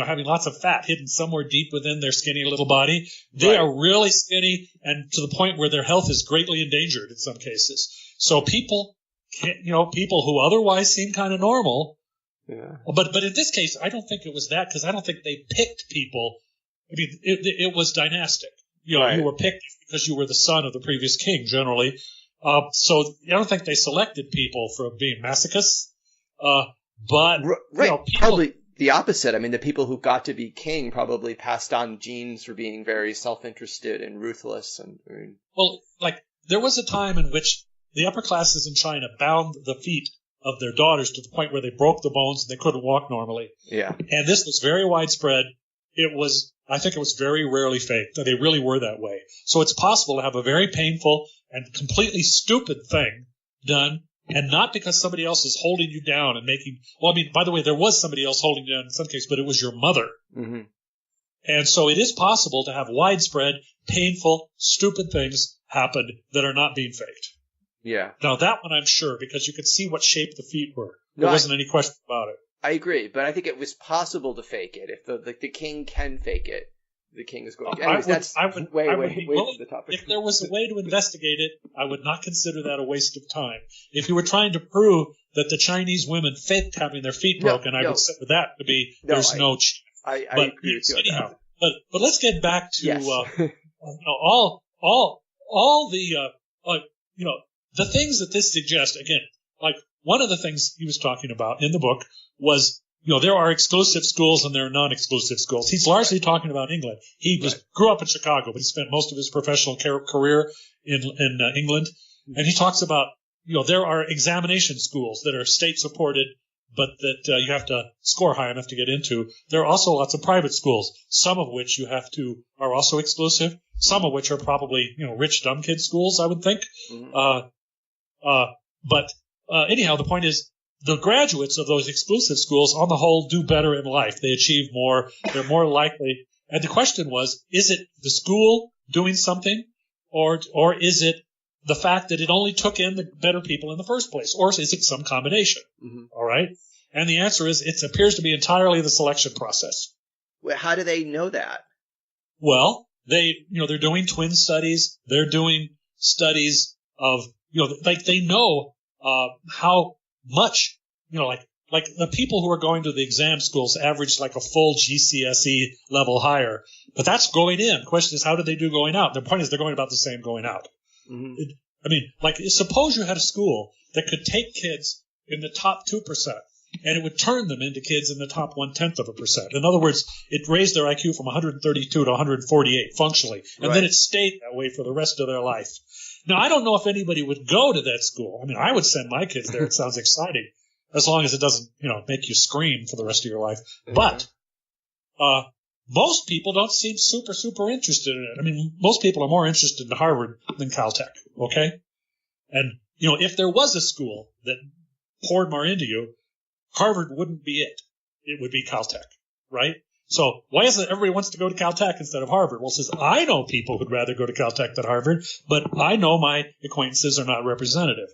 having lots of fat hidden somewhere deep within their skinny little body. They are really skinny, and to the point where their health is greatly endangered in some cases. So people who otherwise seem kind of normal. Yeah. But in this case, I don't think it was that, because I don't think they picked people. I mean, it was dynastic. You were picked because you were the son of the previous king, generally. So I don't think they selected people for being masochists. But probably the opposite. I mean, the people who got to be king probably passed on genes for being very self-interested and ruthless. Well, like, there was a time in which the upper classes in China bound the feet of their daughters to the point where they broke the bones and they couldn't walk normally. Yeah. And this was very widespread. I think it was very rarely faked. They really were that way. So it's possible to have a very painful and completely stupid thing done, and not because somebody else is holding you down and making... Well, I mean, by the way, there was somebody else holding you down in some case, but it was your mother. Mm-hmm. And so it is possible to have widespread, painful, stupid things happen that are not being faked. Yeah. Now, that one I'm sure, because you could see what shape the feet were. There wasn't any question about it. I agree, but I think it was possible to fake it. If the king can fake it, the king is going to... Anyways, I would be willing, the topic. If there was a way to investigate it, I would not consider that a waste of time. If you were trying to prove that the Chinese women faked having their feet broken, I would say that to be there's no chance. I agree with you anyhow, but let's get back to all the things that this suggests. Again, like, one of the things he was talking about in the book was, there are exclusive schools and there are non-exclusive schools. He's largely talking about England. He grew up in Chicago, but he spent most of his professional career in England. And he talks about, there are examination schools that are state-supported, but that you have to score high enough to get into. There are also lots of private schools, some of which are also exclusive, some of which are probably, rich dumb kid schools, I would think. Mm-hmm. But anyhow, the point is, the graduates of those exclusive schools, on the whole, do better in life. They achieve more. They're more likely. And the question was, is it the school doing something, or is it the fact that it only took in the better people in the first place, or is it some combination? Mm-hmm. All right. And the answer is, it appears to be entirely the selection process. Well, how do they know that? Well, they're doing twin studies. They're doing studies of, they know how much, like the people who are going to the exam schools average like a full GCSE level higher, but that's going in. The question is, how do they do going out? The point is, they're going about the same going out. Mm-hmm. Suppose you had a school that could take kids in the top 2%, and it would turn them into kids in the top 0.1%. In other words, it raised their IQ from 132 to 148 functionally, and then it stayed that way for the rest of their life. Now, I don't know if anybody would go to that school. I mean, I would send my kids there. It sounds exciting, as long as it doesn't, make you scream for the rest of your life. Mm-hmm. But most people don't seem super, super interested in it. I mean, most people are more interested in Harvard than Caltech, okay? And, if there was a school that poured more into you, Harvard wouldn't be it. It would be Caltech, right? So why is it everybody wants to go to Caltech instead of Harvard? Well, it says, I know people who'd rather go to Caltech than Harvard, but I know my acquaintances are not representative.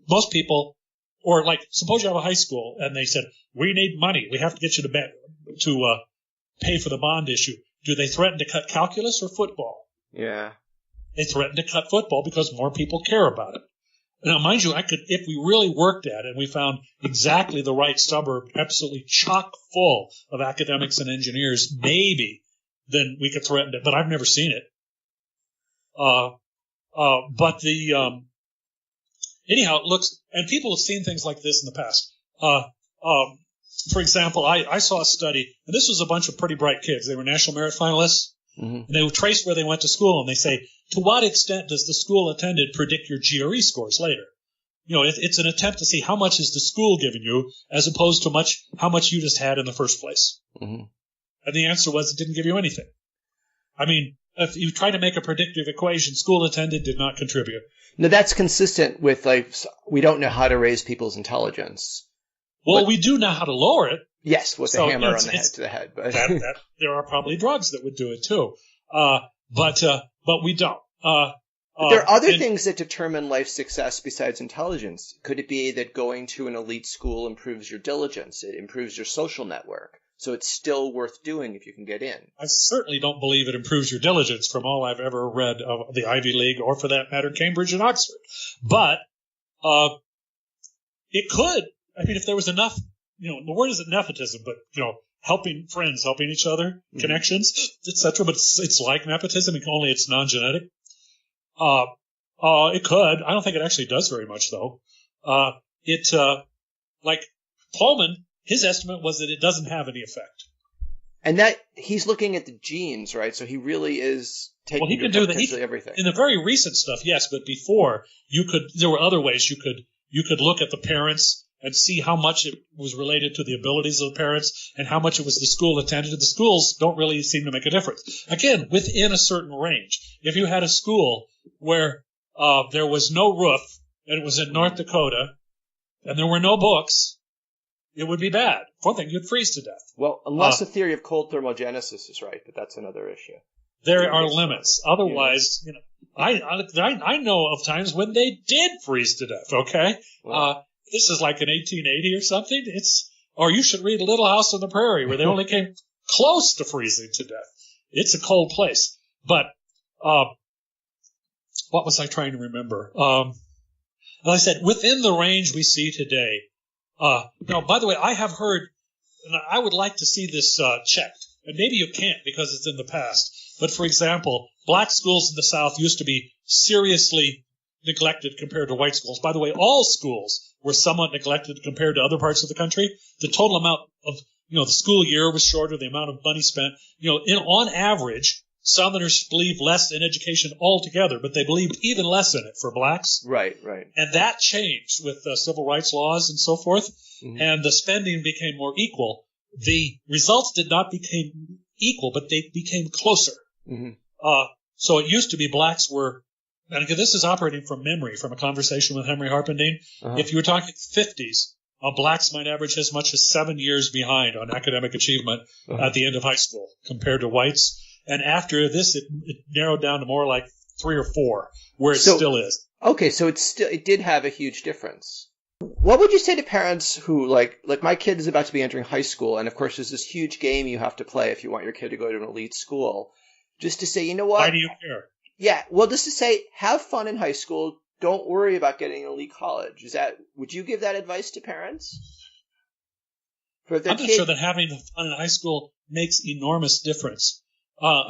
Most people, or like, suppose you have a high school and they said, we need money. We have to get you to pay for the bond issue. Do they threaten to cut calculus or football? Yeah. They threaten to cut football because more people care about it. Now, mind you, if we really worked at it and we found exactly the right suburb, absolutely chock full of academics and engineers, maybe, then we could threaten it. But I've never seen it. Anyhow, it looks, and people have seen things like this in the past. For example, I saw a study, and this was a bunch of pretty bright kids. They were national merit finalists. Mm-hmm. And they would trace where they went to school, and they say, to what extent does the school attended predict your GRE scores later? It's an attempt to see how much is the school giving you as opposed to how much you just had in the first place. Mm-hmm. And the answer was it didn't give you anything. I mean, if you try to make a predictive equation, school attended did not contribute. No, that's consistent with, we don't know how to raise people's intelligence. Well, we do know how to lower it. Yes, with a hammer on the head. But there are probably drugs that would do it too. But we don't. But there are other things that determine life success besides intelligence. Could it be that going to an elite school improves your diligence? It improves your social network. So it's still worth doing if you can get in. I certainly don't believe it improves your diligence from all I've ever read of the Ivy League or, for that matter, Cambridge and Oxford. But it could. I mean, if there was enough, the word isn't nepotism, but, helping friends, helping each other, mm-hmm. connections, etc. But it's like nepotism, only it's non-genetic. It could. I don't think it actually does very much, though. Like Pullman, his estimate was that it doesn't have any effect. And that he's looking at the genes, right? So he really is taking potentially everything. In the very recent stuff, yes, but before there were other ways you could look at the parents and see how much it was related to the abilities of the parents and how much it was the school attended. The schools don't really seem to make a difference. Again, within a certain range. If you had a school where there was no roof and it was in North Dakota and there were no books, it would be bad. For one thing, you'd freeze to death. Well, unless the theory of cold thermogenesis is right, but that's another issue. There are limits. Otherwise, I know of times when they did freeze to death, okay? Wow. This is like in 1880 or something. Or you should read Little House on the Prairie, where they only came close to freezing to death. It's a cold place. But what was I trying to remember? As I said, within the range we see today. Now, by the way, I have heard, and I would like to see this checked. And maybe you can't because it's in the past. But for example, black schools in the South used to be seriously neglected compared to white schools. By the way, all schools were somewhat neglected compared to other parts of the country. The total amount of, the school year was shorter, the amount of money spent. On average, Southerners believed less in education altogether, but they believed even less in it for blacks. Right. And that changed with civil rights laws and so forth, mm-hmm. and the spending became more equal. The results did not become equal, but they became closer. Mm-hmm. So it used to be blacks were, and again, this is operating from memory, from a conversation with Henry Harpendine. Uh-huh. If you were talking 50s, blacks might average as much as 7 years behind on academic achievement uh-huh. at the end of high school compared to whites. And after this, it narrowed down to more like 3 or 4, where it still is. Okay, so it did have a huge difference. What would you say to parents who, like my kid is about to be entering high school, and of course there's this huge game you have to play if you want your kid to go to an elite school, just to say, you know what? Why do you care? Yeah, well, just to say, have fun in high school. Don't worry about getting an elite college. Would you give that advice to parents? I'm not sure that having fun in high school makes enormous difference. To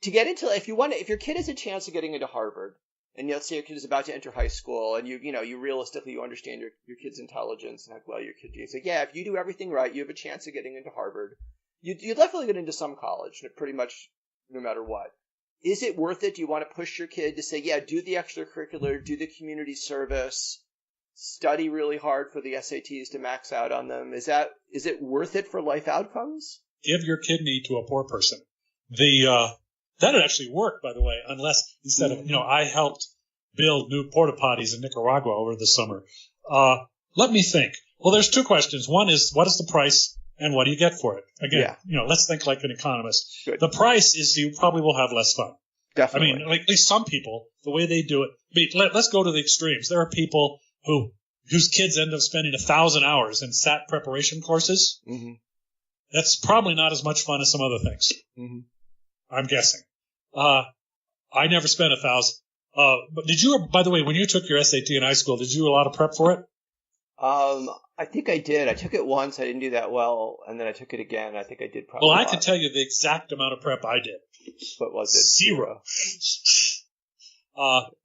get into, if your kid has a chance of getting into Harvard, and let's say your kid is about to enter high school, and you realistically understand your kid's intelligence and how well your kid does. So yeah, if you do everything right, you have a chance of getting into Harvard. You definitely get into some college, pretty much no matter what. Is it worth it? Do you want to push your kid to say, yeah, do the extracurricular, do the community service, study really hard for the SATs to max out on them? Is it worth it for life outcomes? Give your kidney to a poor person. That would actually work, by the way, unless instead of, I helped build new porta potties in Nicaragua over the summer. Let me think. Well, there's two questions. One is, what is the price and what do you get for it? Again, let's think like an economist. Good. The price is you probably will have less fun. Definitely. I mean, like, at least some people, the way they do it. Let's go to the extremes. There are people whose kids end up spending 1,000 hours in SAT preparation courses. Mm-hmm. That's probably not as much fun as some other things. Mm-hmm. I'm guessing. I never spent 1,000. But did you, by the way, when you took your SAT in high school, did you do a lot of prep for it? I think I did. I took it once. I didn't do that well, and then I took it again. I think I did probably. Well, I can tell you the exact amount of prep I did. What was it? 0.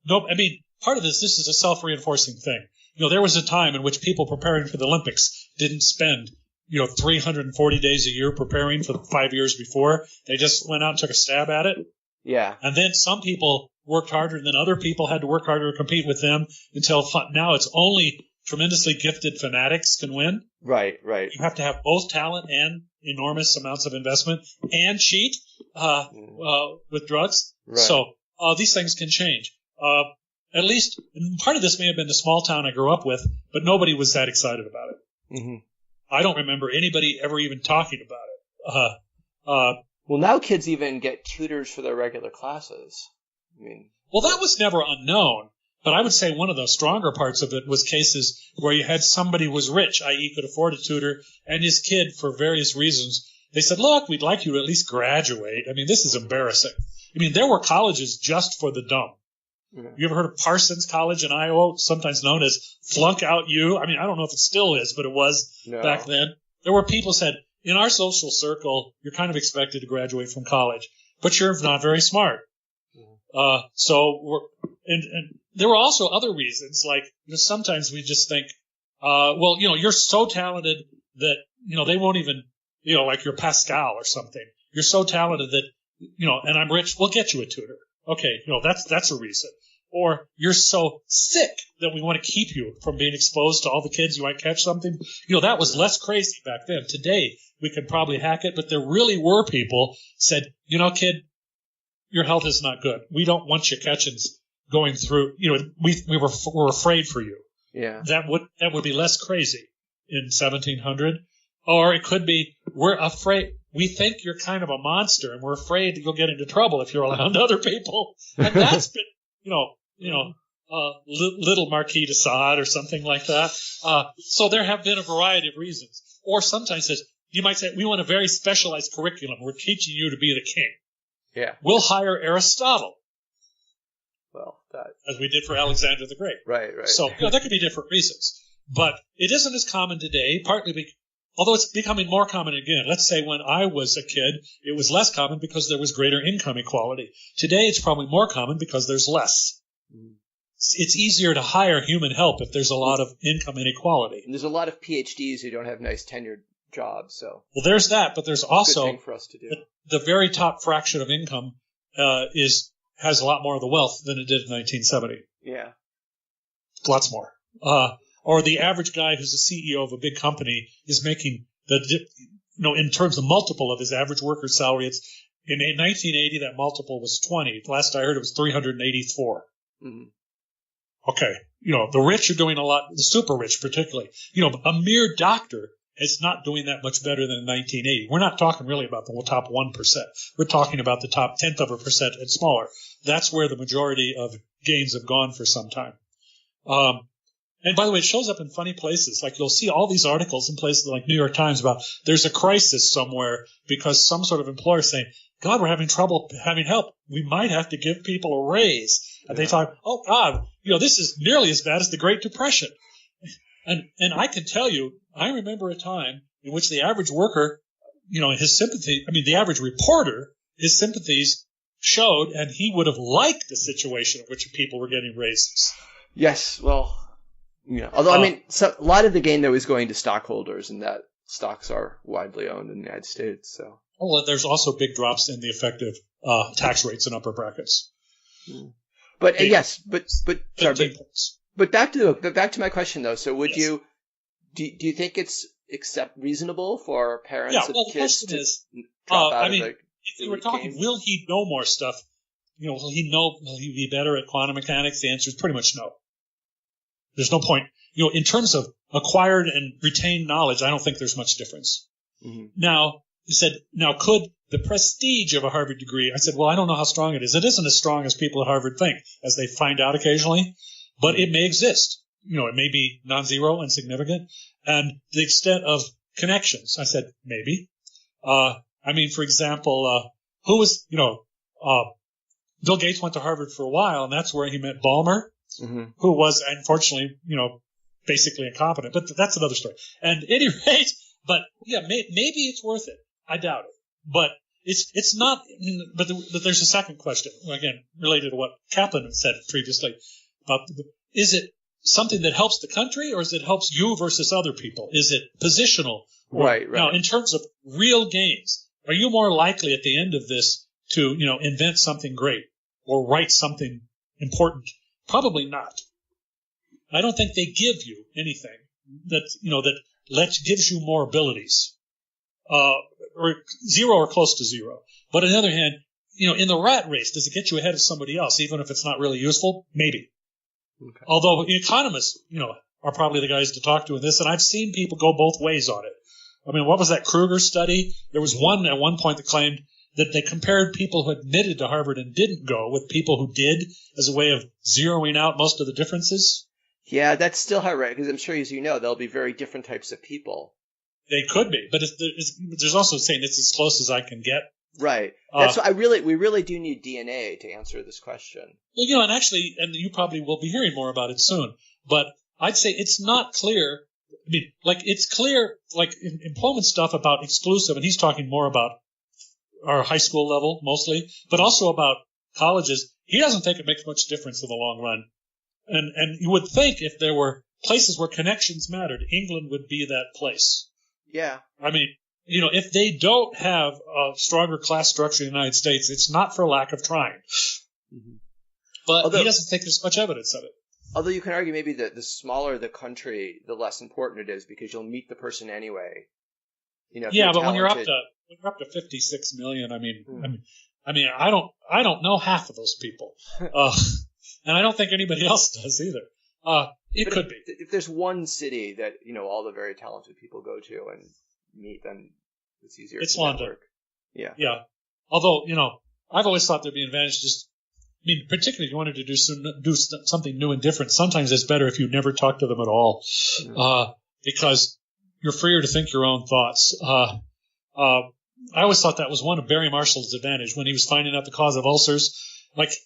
No, I mean, part of this is a self-reinforcing thing. There was a time in which people preparing for the Olympics didn't spend 340 days a year preparing for the 5 years before. They just went out and took a stab at it. Yeah. And then some people worked harder, and then other people had to work harder to compete with them until now it's only tremendously gifted fanatics can win. Right. You have to have both talent and enormous amounts of investment and cheat with drugs. Right. So these things can change. At least part of this may have been the small town I grew up with, but nobody was that excited about it. Mm-hmm. I don't remember anybody ever even talking about it. Well, now kids even get tutors for their regular classes. Well, that was never unknown, but I would say one of the stronger parts of it was cases where you had somebody who was rich, i.e. could afford a tutor, and his kid, for various reasons, they said, look, we'd like you to at least graduate. This is embarrassing. There were colleges just for the dumb. Mm-hmm. You ever heard of Parsons College in Iowa, sometimes known as Flunk Out U? I don't know if it still is, but it was back then. There were people who said, in our social circle, you're kind of expected to graduate from college, but you're not very smart. And there were also other reasons, like sometimes we just think, you're so talented that they won't even, like you're Pascal or something. You're so talented that and I'm rich. We'll get you a tutor. Okay, that's a reason. Or you're so sick that we want to keep you from being exposed to all the kids. You might catch something. That was less crazy back then. Today we could probably hack it, but there really were people said, kid, your health is not good. We don't want you catching going through. We're afraid for you. Yeah. That would be less crazy in 1700. Or it could be, we're afraid. We think you're kind of a monster, and we're afraid that you'll get into trouble if you're around other people. And that's been, little Marquis de Sade or something like that. So there have been a variety of reasons. Or sometimes you might say, we want a very specialized curriculum. We're teaching you to be the king. Yeah. We'll hire Aristotle. Well, as we did for Alexander the Great. Right. So there could be different reasons. But it isn't as common today, partly although it's becoming more common again. Let's say when I was a kid, it was less common because there was greater income equality. Today, it's probably more common because there's less. Mm. It's easier to hire human help if there's a lot of income inequality. And there's a lot of PhDs who don't have nice tenured jobs. So well, there's that, but there's also good thing for us to do. The very top fraction of income has a lot more of the wealth than it did in 1970. Yeah, lots more. Or the average guy who's the CEO of a big company is making in terms of multiple of his average worker's salary. It's in 1980 that multiple was 20. Last I heard it was 384. Mm-hmm. Okay, the rich are doing a lot. The super rich, particularly. A mere doctor is not doing that much better than in 1980. We're not talking really about the top 1%. We're talking about the top 0.1% and smaller. That's where the majority of gains have gone for some time. And by the way, it shows up in funny places. Like you'll see all these articles in places like New York Times about there's a crisis somewhere because some sort of employer is saying, God, we're having trouble having help. We might have to give people a raise. And they talk, oh, God, this is nearly as bad as the Great Depression. And I can tell you, I remember a time in which the average worker, his sympathy, the average reporter, his sympathies showed, and he would have liked the situation in which people were getting raises. Yes, well, although, a lot of the gain, though, is going to stockholders, and that stocks are widely owned in the United States, so. Well, there's also big drops in the effective tax rates in upper brackets. But, yes, but But back to my question though. So would Yes. do you think it's reasonable for Yeah. parents of Well, the kids question to is, drop out I of mean, the if you were elite talking, game? will he know more stuff? Will he be better at quantum mechanics? The answer is pretty much no. There's no point. In terms of acquired and retained knowledge, I don't think there's much difference. Mm-hmm. Now, he said, could the prestige of a Harvard degree? I said, well, I don't know how strong it is. It isn't as strong as people at Harvard think, as they find out occasionally, but it may exist. It may be non-zero and significant. And the extent of connections, I said, maybe. For example, who was, Bill Gates went to Harvard for a while, and that's where he met Ballmer, who was, unfortunately, basically incompetent. But that's another story. And at any rate, but yeah, maybe it's worth it. I doubt it. But it's not. But there's a second question, again, related to what Kaplan said previously. Is it something that helps the country, or is it helps you versus other people? Is it positional? Right. Now, in terms of real gains, are you more likely at the end of this to, invent something great or write something important? Probably not. I don't think they give you anything that gives you more abilities, or zero or close to zero. But on the other hand, in the rat race, does it get you ahead of somebody else, even if it's not really useful? Maybe. Okay. Although economists, are probably the guys to talk to in this, and I've seen people go both ways on it. What was that Kruger study? There was one at one point that claimed that they compared people who admitted to Harvard and didn't go with people who did as a way of zeroing out most of the differences. Yeah, that's still hard, right? Because I'm sure, as you know, there'll be very different types of people. They could be, but there's also saying it's as close as I can get. Right. That's what we really do need DNA to answer this question. Well, and actually, and you probably will be hearing more about it soon, but I'd say it's not clear. It's clear, in employment stuff about exclusive, and he's talking more about our high school level mostly, but also about colleges. He doesn't think it makes much difference in the long run. And you would think if there were places where connections mattered, England would be that place. Yeah. If they don't have a stronger class structure in the United States, it's not for lack of trying. Mm-hmm. But he doesn't think there's much evidence of it. Although you can argue maybe that the smaller the country, the less important it is, because you'll meet the person anyway. But when you're up to 56 million, I don't know half of those people, and I don't think anybody else does either. It could be. If there's one city that all the very talented people go to and meet, then it's easier. It's to London. Network. Yeah. Yeah. Although I've always thought there'd be an advantage. Particularly if you wanted to do something new and different, sometimes it's better if you never talk to them at all, because you're freer to think your own thoughts. I always thought that was one of Barry Marshall's advantage when he was finding out the cause of ulcers.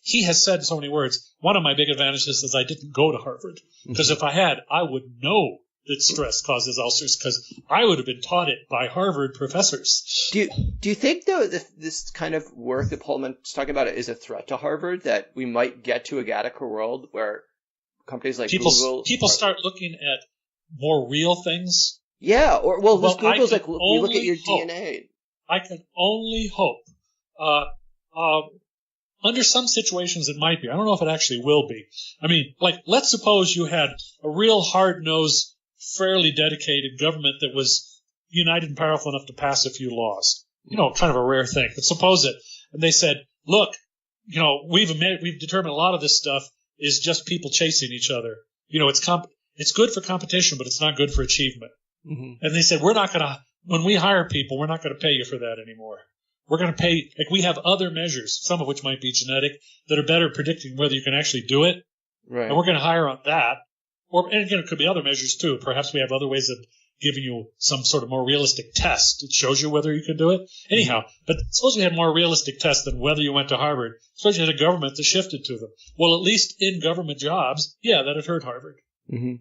He has said in so many words, one of my big advantages is I didn't go to Harvard, because if I had, I would know that stress causes ulcers, because I would have been taught it by Harvard professors. Do you think, though, this kind of work that Pullman's talking about is a threat to Harvard, that we might get to a Gattaca world where companies like Google... People start looking at more real things? Yeah, Google's like, we look at your DNA. I can only hope. Under some situations it might be. I don't know if it actually will be. Let's suppose you had a real hard-nosed, fairly dedicated government that was united and powerful enough to pass a few laws. Kind of a rare thing. But suppose it. And they said, look, we've determined a lot of this stuff is just people chasing each other. It's good for competition, but it's not good for achievement. Mm-hmm. And they said, when we hire people, we're not going to pay you for that anymore. We're going to pay, we have other measures, some of which might be genetic, that are better at predicting whether you can actually do it. Right. And we're going to hire on that. And again, it could be other measures too. Perhaps we have other ways of giving you some sort of more realistic test. It shows you whether you can do it. Anyhow, but suppose we had more realistic tests than whether you went to Harvard. Suppose you had a government that shifted to them. Well, at least in government jobs, that'd hurt Harvard. Mm-hmm.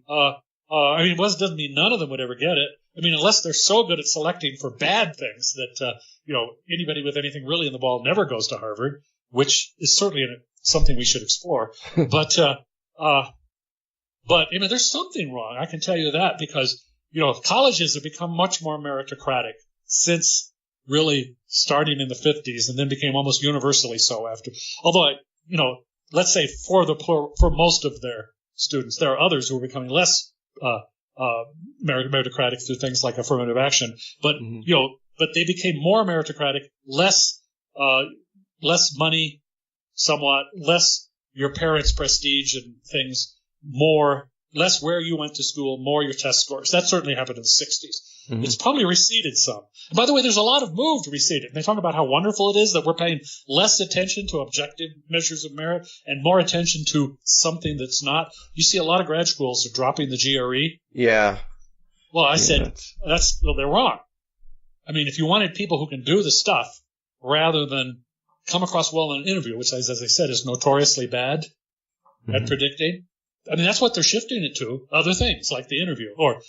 It doesn't mean none of them would ever get it. Unless they're so good at selecting for bad things that, anybody with anything really in the ball never goes to Harvard, which is certainly something we should explore. But there's something wrong. I can tell you that because, colleges have become much more meritocratic since really starting in the 50s and then became almost universally so after. Although, let's say for most of their students. There are others who are becoming less meritocratic through things like affirmative action, but but they became more meritocratic, less money, somewhat less your parents' prestige and things, less where you went to school, more your test scores. That certainly happened in the 60s. Mm-hmm. It's probably receded some. And by the way, there's a lot of move to recede it. They talk about how wonderful it is that we're paying less attention to objective measures of merit and more attention to something that's not. You see a lot of grad schools are dropping the GRE. Yeah. Well, I said, they're wrong. I mean, if you wanted people who can do the stuff rather than come across well in an interview, which, as I said, is notoriously bad at predicting, I mean, that's what they're shifting it to, other things like the interview. Or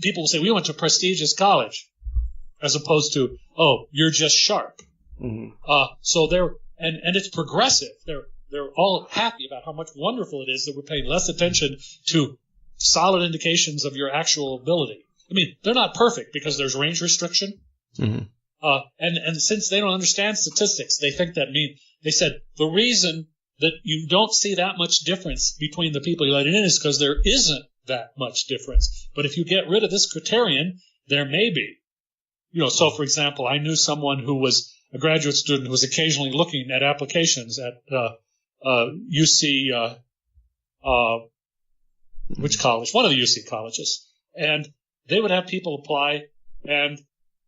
people will say, we went to a prestigious college, as opposed to, oh, you're just sharp. Mm-hmm. So and it's progressive. They're all happy about how much wonderful it is that we're paying less attention to solid indications of your actual ability. I mean, they're not perfect because there's range restriction. Mm-hmm. And since they don't understand statistics, they think they said the reason that you don't see that much difference between the people you let in is because there isn't that much difference. But if you get rid of this criterion, there may be. So for example, I knew someone who was a graduate student who was occasionally looking at applications at UC, which college? One of the UC colleges. And they would have people apply, and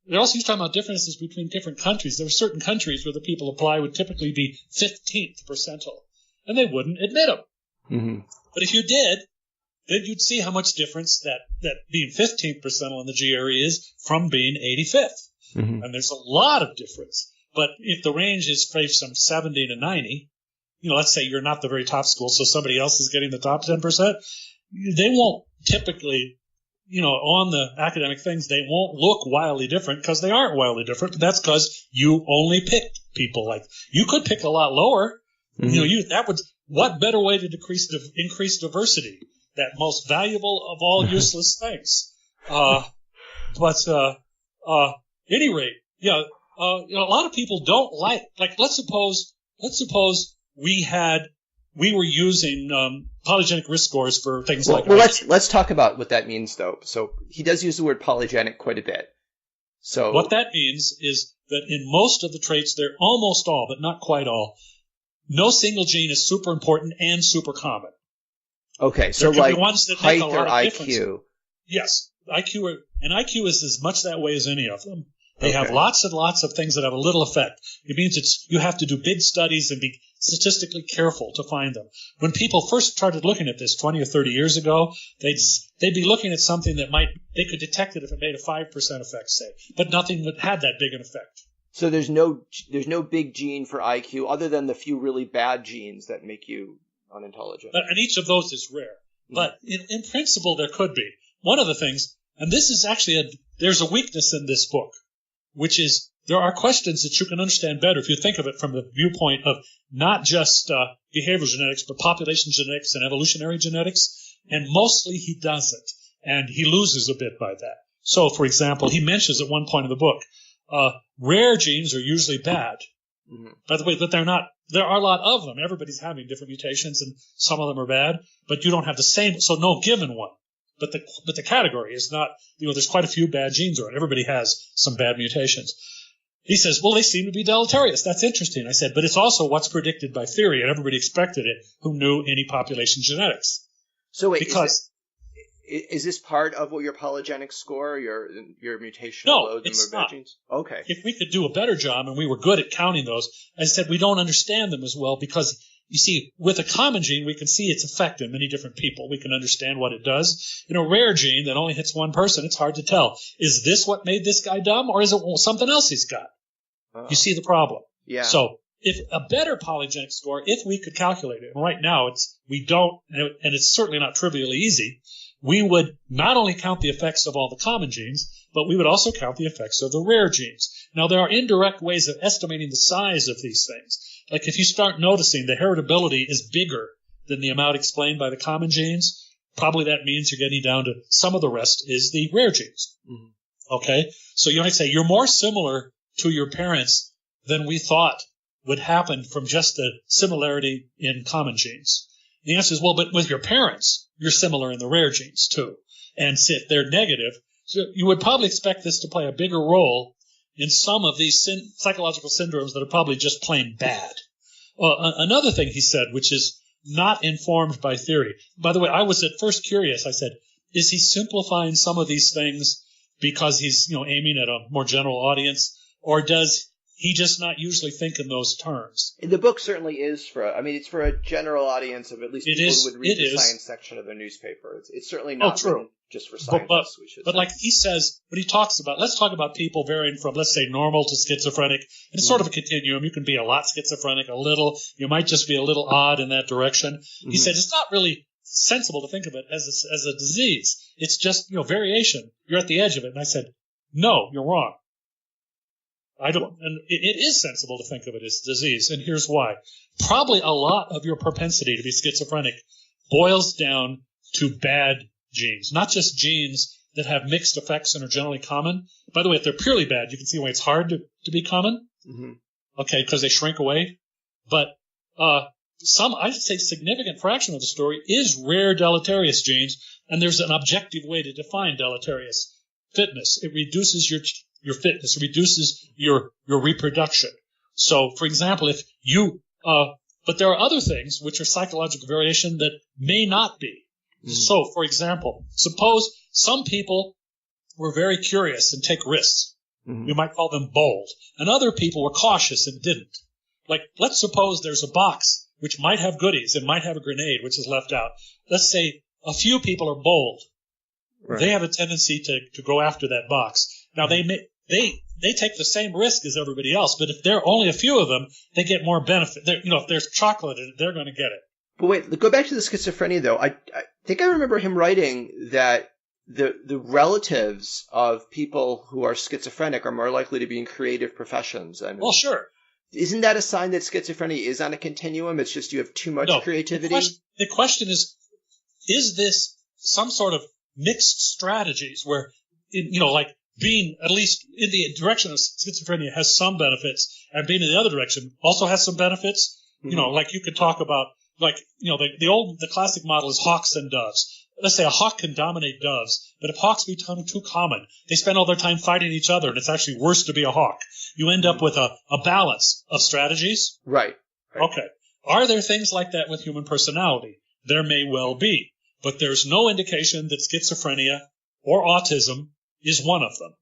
they also used to talk about differences between different countries. There were certain countries where the people apply would typically be 15th percentile, and they wouldn't admit them. Mm-hmm. But if you did, then you'd see how much difference that being 15th percentile in the GRE is from being 85th. Mm-hmm. And there's a lot of difference. But if the range is from 70 to 90, let's say you're not the very top school, so somebody else is getting the top 10%, they won't typically, on the academic things, they won't look wildly different because they aren't wildly different. But that's because you only picked people like you could pick a lot lower. Mm-hmm. What better way to increase diversity? That most valuable of all useless things. Any rate, a lot of people don't like let's suppose we were using polygenic risk scores for things like. Well, let's talk about what that means, though. So he does use the word polygenic quite a bit. So what that means is that in most of the traits, they're almost all, but not quite all. No single gene is super important and super common. Okay, so like ones that height make a lot or of IQ. Difference. Yes, IQ is as much that way as any of them. They have lots and lots of things that have a little effect. It means you have to do big studies and be statistically careful to find them. When people first started looking at this 20 or 30 years ago, they'd be looking at something that they could detect it if it made a 5% effect, say, but nothing would have that big an effect. So there's no big gene for IQ other than the few really bad genes that make you unintelligent. And each of those is rare. Mm-hmm. But in principle, there could be. One of the things, and this is actually there's a weakness in this book, which is there are questions that you can understand better if you think of it from the viewpoint of not just behavioral genetics, but population genetics and evolutionary genetics. And mostly he doesn't. And he loses a bit by that. So, for example, he mentions at one point in the book, rare genes are usually bad. Mm-hmm. By the way, but they're not. There are a lot of them. Everybody's having different mutations, and some of them are bad. But you don't have the same. So no given one. But the category is not. There's quite a few bad genes around. Everybody has some bad mutations. He says, well, they seem to be deleterious. That's interesting. I said, but it's also what's predicted by theory, and everybody expected it who knew any population genetics. So wait, is this part of what your polygenic score, your mutational load and bad genes? Okay. If we could do a better job and we were good at counting those, I said we don't understand them as well because, you see, with a common gene, we can see its effect in many different people. We can understand what it does. In a rare gene that only hits one person, it's hard to tell. Is this what made this guy dumb, or is it something else he's got? You see the problem. Yeah. So if a better polygenic score, if we could calculate it, and right now we don't, and it's certainly not trivially easy, we would not only count the effects of all the common genes, but we would also count the effects of the rare genes. Now, there are indirect ways of estimating the size of these things. Like if you start noticing the heritability is bigger than the amount explained by the common genes, probably that means you're getting down to some of the rest is the rare genes. Mm-hmm. Okay? So you might say you're more similar to your parents than we thought would happen from just the similarity in common genes. The answer is, well, but with your parents, you're similar in the rare genes too. And if they're negative, so you would probably expect this to play a bigger role in some of these psychological syndromes that are probably just plain bad. Well, another thing he said, which is not informed by theory. By the way, I was at first curious. I said, is he simplifying some of these things because he's, aiming at a more general audience, or does he just not usually think in those terms? The book certainly is it's for a general audience of at least people who would read the science section of a newspaper. It's certainly not true. Just for scientists. But like he says, when he talks about, let's talk about people varying from, let's say, normal to schizophrenic. And it's sort of a continuum. You can be a lot schizophrenic, a little. You might just be a little odd in that direction. Mm-hmm. He said it's not really sensible to think of it as a disease. It's just, variation. You're at the edge of it. And I said, no, you're wrong. I don't, and it is sensible to think of it as disease. And here's why. Probably a lot of your propensity to be schizophrenic boils down to bad genes, not just genes that have mixed effects and are generally common. By the way, if they're purely bad, you can see why it's hard to be common. Mm-hmm. Okay, because they shrink away. But I'd say significant fraction of the story is rare deleterious genes, and there's an objective way to define deleterious fitness. It reduces your fitness, it reduces your reproduction. So, for example, if you but there are other things which are psychological variation that may not be. So, for example, suppose some people were very curious and take risks. Mm-hmm. You might call them bold. And other people were cautious and didn't. Like, let's suppose there's a box which might have goodies and might have a grenade which is left out. Let's say a few people are bold. Right. They have a tendency to go after that box. Now, they take the same risk as everybody else, but if there are only a few of them, they get more benefit. If there's chocolate in it, they're going to get it. But wait, go back to the schizophrenia, though. I think I remember him writing that the relatives of people who are schizophrenic are more likely to be in creative professions. Well, sure. Isn't that a sign that schizophrenia is on a continuum? It's just you have too much creativity? The question is this some sort of mixed strategies where, like being at least in the direction of schizophrenia has some benefits, and being in the other direction also has some benefits? Mm-hmm. Like you could talk about, the classic model is hawks and doves. Let's say a hawk can dominate doves, but if hawks become too common, they spend all their time fighting each other, and it's actually worse to be a hawk. You end up with a balance of strategies. Right. Okay. Are there things like that with human personality? There may well be, but there's no indication that schizophrenia or autism is one of them.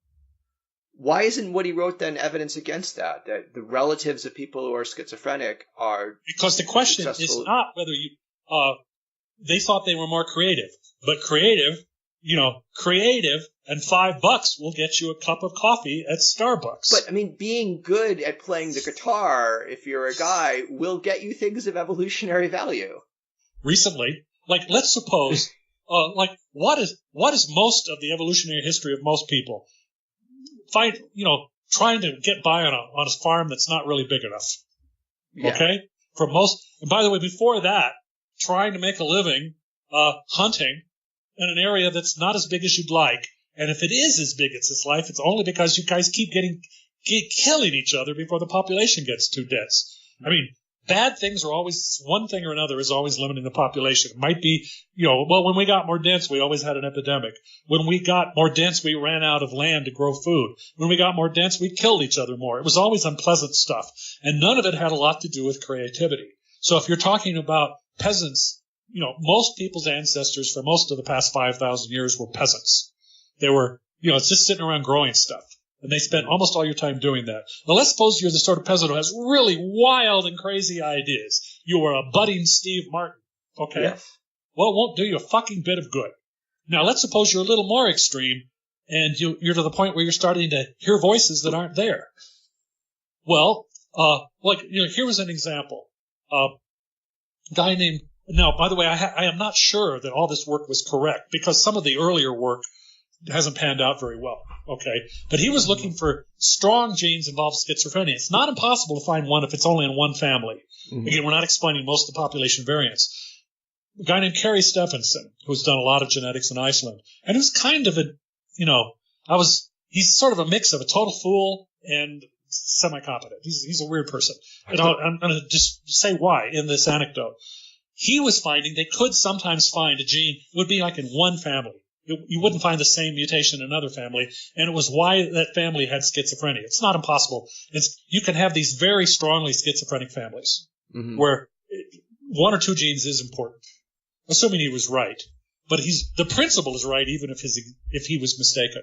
Why isn't what he wrote then evidence against that the relatives of people who are schizophrenic are Because the question is not whether they thought they were more creative, but creative and $5 will get you a cup of coffee at Starbucks. But being good at playing the guitar, if you're a guy, will get you things of evolutionary value. Recently, let's suppose, what is most of the evolutionary history of most people? Trying to get by on a farm that's not really big enough. Yeah. Okay? For most, and by the way, before that, trying to make a living, hunting in an area that's not as big as you'd like. And if it is as big as its life, it's only because you guys keep killing each other before the population gets too dense. Bad things are always, one thing or another is always limiting the population. It might be, when we got more dense, we always had an epidemic. When we got more dense, we ran out of land to grow food. When we got more dense, we killed each other more. It was always unpleasant stuff. And none of it had a lot to do with creativity. So if you're talking about peasants, most people's ancestors for most of the past 5,000 years were peasants. They were, it's just sitting around growing stuff. And they spend almost all your time doing that. Well, let's suppose you're the sort of peasant who has really wild and crazy ideas. You are a budding Steve Martin. Okay? Yes. Well, it won't do you a fucking bit of good. Now, let's suppose you're a little more extreme and you're to the point where you're starting to hear voices that aren't there. Well, here was an example. A guy named, now, by the way, I am not sure that all this work was correct because some of the earlier work hasn't panned out very well. Okay. But he was looking for strong genes involved schizophrenia. It's not impossible to find one if it's only in one family. Mm-hmm. Again, we're not explaining most of the population variance. A guy named Kerry Stephenson, who's done a lot of genetics in Iceland. And who's kind of he's sort of a mix of a total fool and semi-competent. He's a weird person. And I'm going to just say why in this anecdote. he was finding they could sometimes find a gene. It would be like in one family. You wouldn't find the same mutation in another family, and it was why that family had schizophrenia. It's not impossible. You can have these very strongly schizophrenic families where one or two genes is important, assuming he was right. But the principle is right, even if he was mistaken.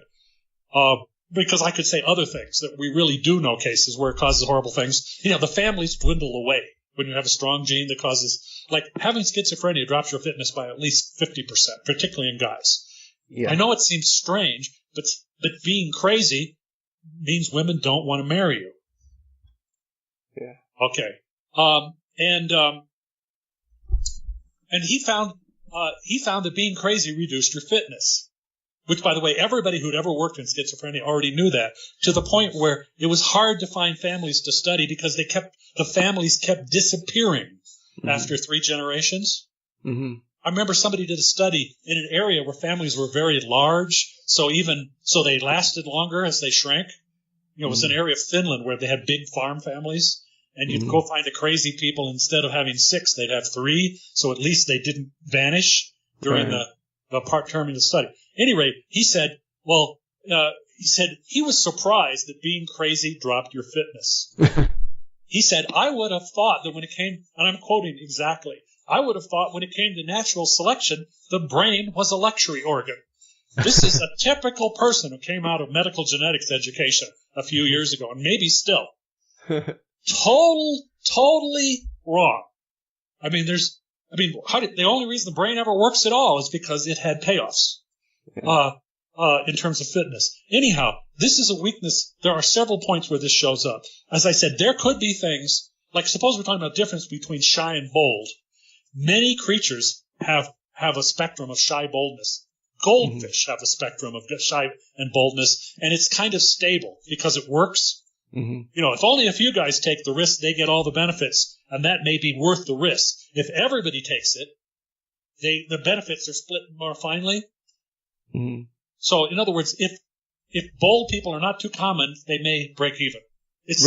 Because I could say other things that we really do know cases where it causes horrible things. The families dwindle away when you have a strong gene that causes, like having schizophrenia drops your fitness by at least 50%, particularly in guys. Yeah. I know it seems strange, but being crazy means women don't want to marry you. Yeah. Okay. And he found that being crazy reduced your fitness, which, by the way, everybody who'd ever worked in schizophrenia already knew that, to the point where it was hard to find families to study because the families kept disappearing after 3 generations. Mm-hmm. I remember somebody did a study in an area where families were very large, so they lasted longer as they shrank. It was an area of Finland where they had big farm families, and you'd go find the crazy people. Instead of having 6, they'd have 3, so at least they didn't vanish during the part term of the study. Anyway, he said he was surprised that being crazy dropped your fitness. He said, I would have thought that when it came, and I'm quoting exactly, I would have thought when it came to natural selection, the brain was a luxury organ. This is a typical person who came out of medical genetics education a few years ago, and maybe still. Totally wrong. The only reason the brain ever works at all is because it had payoffs in terms of fitness. Anyhow, this is a weakness. There are several points where this shows up. As I said, there could be things, like suppose we're talking about difference between shy and bold. Many creatures have a spectrum of shy boldness. Goldfish have a spectrum of shy and boldness, and it's kind of stable because it works. If only a few guys take the risk, they get all the benefits, and that may be worth the risk. If everybody takes it, the benefits are split more finely. So, in other words, if bold people are not too common, they may break even. It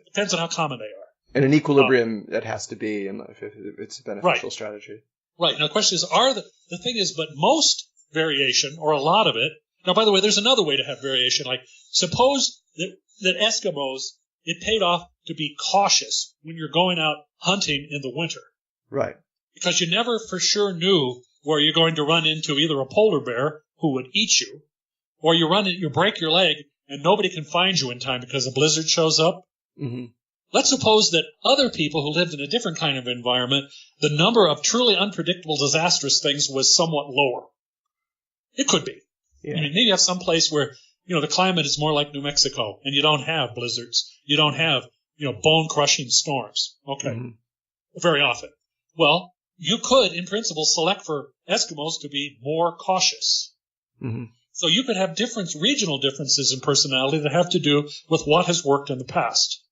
depends on how common they are. And an equilibrium that has to be, if it's a beneficial strategy. Right. Now, the question is, the thing is, but most variation, or a lot of it, now, by the way, there's another way to have variation. Like, suppose that Eskimos, it paid off to be cautious when you're going out hunting in the winter. Right. Because you never for sure knew where you're going to run into either a polar bear who would eat you, or you break your leg and nobody can find you in time because a blizzard shows up. Let's suppose that other people who lived in a different kind of environment, the number of truly unpredictable, disastrous things was somewhat lower. It could be. Yeah. Maybe you have some place where, the climate is more like New Mexico, and you don't have blizzards. You don't have, bone-crushing storms. Okay. Very often. Well, you could, in principle, select for Eskimos to be more cautious. So you could have regional differences in personality that have to do with what has worked in the past.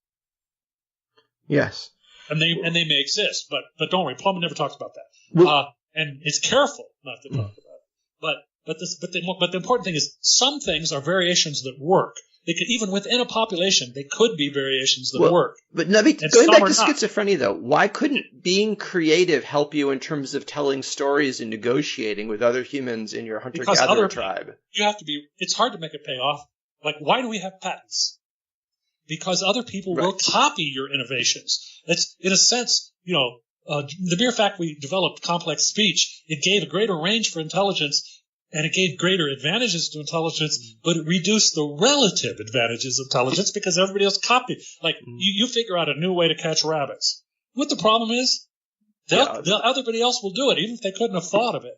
Yes. And they may exist, but don't worry, Plum never talks about that. And it's careful not to talk about it. But the important thing is some things are variations that work. They could, even within a population, they could be variations that work. But Nabi, going back to schizophrenia, though, why couldn't being creative help you in terms of telling stories and negotiating with other humans in your hunter-gatherer tribe? It's hard to make it pay off. Like, why do we have patents? Because other people will copy your innovations. It's, in a sense, the mere fact we developed complex speech, it gave a greater range for intelligence, and it gave greater advantages to intelligence, but it reduced the relative advantages of intelligence because everybody else copied. Like, you figure out a new way to catch rabbits. What the problem is, everybody else will do it, even if they couldn't have thought of it.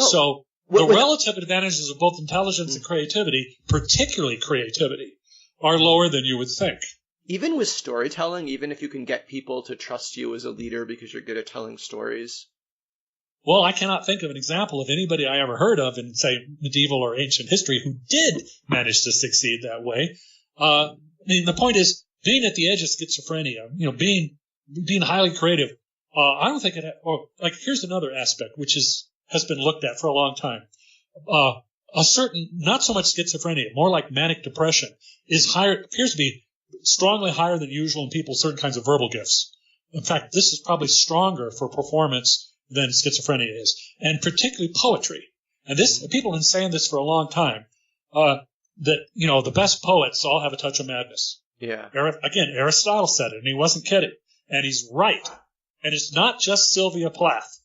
So the relative advantages of both intelligence and creativity, particularly creativity, are lower than you would think. Even with storytelling, even if you can get people to trust you as a leader because you're good at telling stories. Well, I cannot think of an example of anybody I ever heard of in, say, medieval or ancient history who did manage to succeed that way. The point is, being at the edge of schizophrenia, being highly creative, I don't think here's another aspect which has been looked at for a long time. A certain, not so much schizophrenia, more like manic depression, appears to be strongly higher than usual in people with certain kinds of verbal gifts. In fact, this is probably stronger for performance than schizophrenia is, and particularly poetry. And this, people have been saying this for a long time, that, the best poets all have a touch of madness. Yeah. Again, Aristotle said it, and he wasn't kidding. And he's right. And it's not just Sylvia Plath.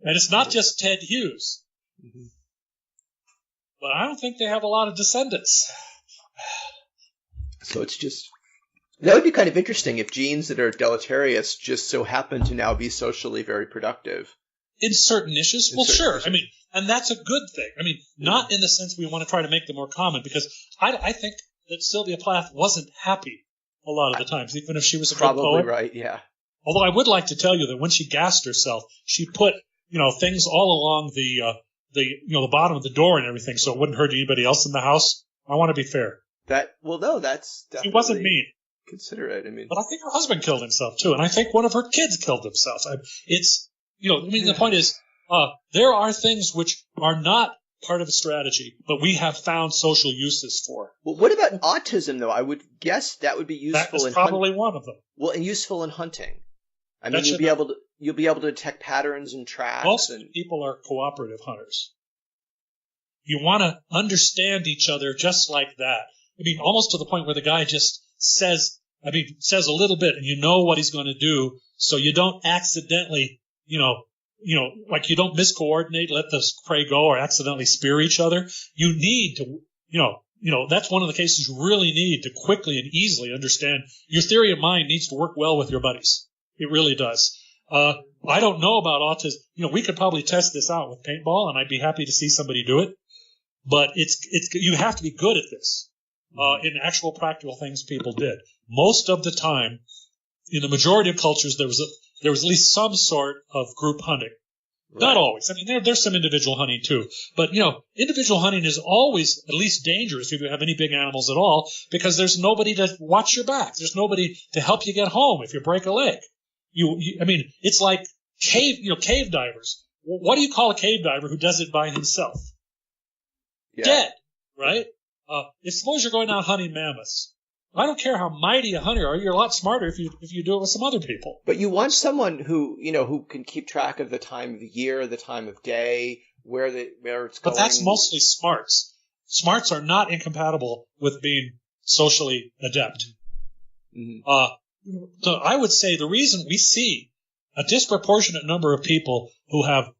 And it's not just Ted Hughes. Mm-hmm. But I don't think they have a lot of descendants. So it's just... That would be kind of interesting if genes that are deleterious just so happen to now be socially very productive. In certain niches? Well, sure. I mean, and that's a good thing. I mean, not in the sense we want to try to make them more common, because I think that Sylvia Plath wasn't happy a lot of the times, even if she was a good poet. Probably right, yeah. Although I would like to tell you that when she gassed herself, she put, things all along the bottom of the door and everything so it wouldn't hurt anybody else in the house. I want to be fair. That's definitely... She wasn't mean. Considerate, I mean. But I think her husband killed himself, too, and I think one of her kids killed himself. The point is, there are things which are not part of a strategy, but we have found social uses for. Well, what about autism, though? I would guess that would be useful. That is probably one of them. Well, and useful in hunting. I mean, you'll be able to detect patterns and tracks. Most people are cooperative hunters. You want to understand each other just like that. I mean, almost to the point where the guy just says a little bit, and you know what he's going to do, so you don't accidentally, like you don't miscoordinate, let the prey go, or accidentally spear each other. You need to, that's one of the cases you really need to quickly and easily understand. Your theory of mind needs to work well with your buddies. It really does. I don't know about autism. We could probably test this out with paintball, and I'd be happy to see somebody do it. But you have to be good at this. In actual practical things people did. Most of the time, in the majority of cultures, there was at least some sort of group hunting. Right. Not always. I mean, there's some individual hunting too. But, individual hunting is always at least dangerous if you have any big animals at all, because there's nobody to watch your back. There's nobody to help you get home if you break a leg. It's like cave divers. What do you call a cave diver who does it by himself? Yeah. Dead, right? Suppose you're going out hunting mammoths. I don't care how mighty a hunter you are. You're a lot smarter if you do it with some other people. But you want someone who can keep track of the time of the year, the time of day, where it's going. But that's mostly smarts. Smarts are not incompatible with being socially adept. Mm-hmm. So I would say the reason we see a disproportionate number of people who are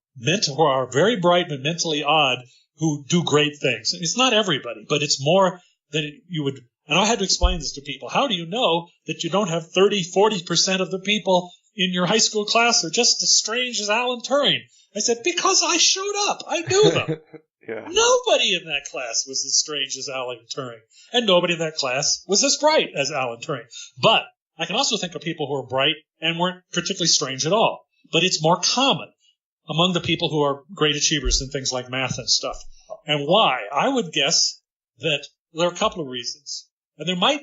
very bright but mentally odd, who do great things. It's not everybody, but it's more than you would. And I had to explain this to people. How do you know that you don't have 40% of the people in your high school class are just as strange as Alan Turing? I said, because I showed up. I knew them. Yeah. Nobody in that class was as strange as Alan Turing. And nobody in that class was as bright as Alan Turing. But I can also think of people who are bright and weren't particularly strange at all. But it's more common among the people who are great achievers in things like math and stuff. And why? I would guess that there are a couple of reasons. And there might,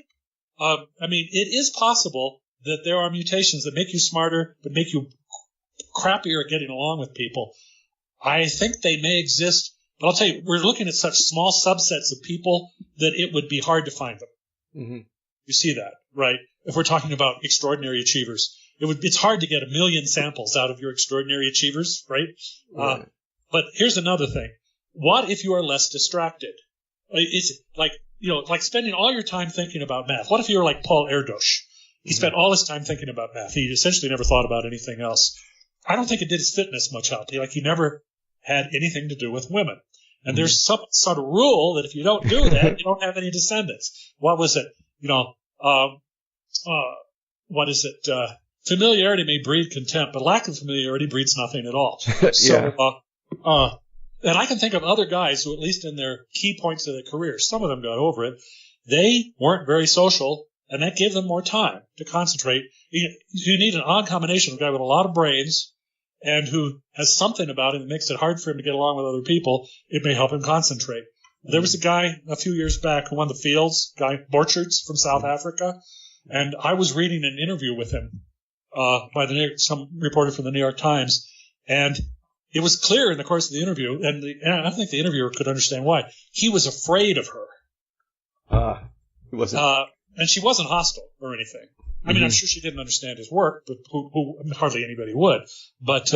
it is possible that there are mutations that make you smarter, but make you crappier at getting along with people. I think they may exist, but I'll tell you, we're looking at such small subsets of people that it would be hard to find them. Mm-hmm. You see that, right? If we're talking about extraordinary achievers, it's hard to get 1 million samples out of your extraordinary achievers, right? Right. But here's another thing. What if you are less distracted? It's like spending all your time thinking about math. What if you were like Paul Erdős? He spent all his time thinking about math. He essentially never thought about anything else. I don't think it did his fitness much help. He never had anything to do with women. And there's some sort of rule that if you don't do that, you don't have any descendants. What was it? What is it? Familiarity may breed contempt, but lack of familiarity breeds nothing at all. So, and I can think of other guys who, at least in their key points of their career, some of them got over it. They weren't very social, and that gave them more time to concentrate. You need an odd combination of a guy with a lot of brains and who has something about him that makes it hard for him to get along with other people. It may help him concentrate. There was a guy a few years back who won the Fields, Borcherds from South Africa, and I was reading an interview with him by some reporter from the New York Times, and it was clear in the course of the interview, and I think the interviewer could understand why, he was afraid of her. He wasn't. And she wasn't hostile or anything. I mean, I'm sure she didn't understand his work, but hardly anybody would. But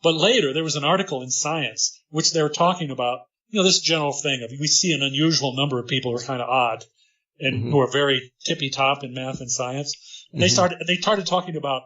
later there was an article in Science which they were talking about, this general thing of we see an unusual number of people who are kind of odd and who are very tippy top in math and science. And they started talking about,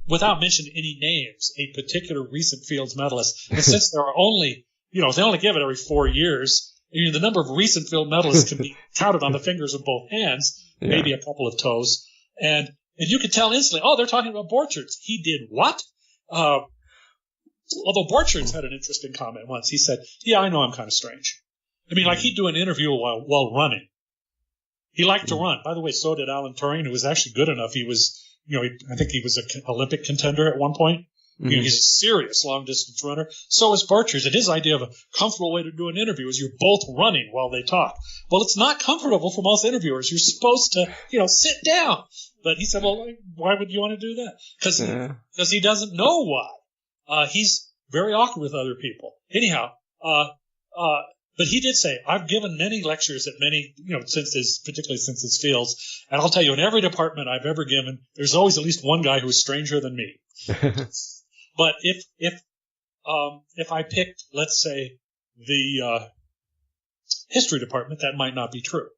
without mentioning any names, a particular recent Fields medalist. And since there are only, they only give it every 4 years, the number of recent Fields medalists can be counted on the fingers of both hands, maybe a couple of toes. And you could tell instantly, they're talking about Borchards. He did what? Although Borchards had an interesting comment once. He said, I know I'm kind of strange. I mean, like he'd do an interview while running. He liked to run. By the way, so did Alan Turing, who was actually good enough. He was, I think he was an Olympic contender at one point. He's a serious long-distance runner. So is Borchards. And his idea of a comfortable way to do an interview is you're both running while they talk. Well, it's not comfortable for most interviewers. You're supposed to, sit down. But he said, well, why would you want to do that? Because he doesn't know why. He's very awkward with other people. Anyhow, but he did say, I've given many lectures at many, particularly since his fields, and I'll tell you, in every department I've ever given, there's always at least one guy who's stranger than me. But if I picked, let's say, the history department, that might not be true.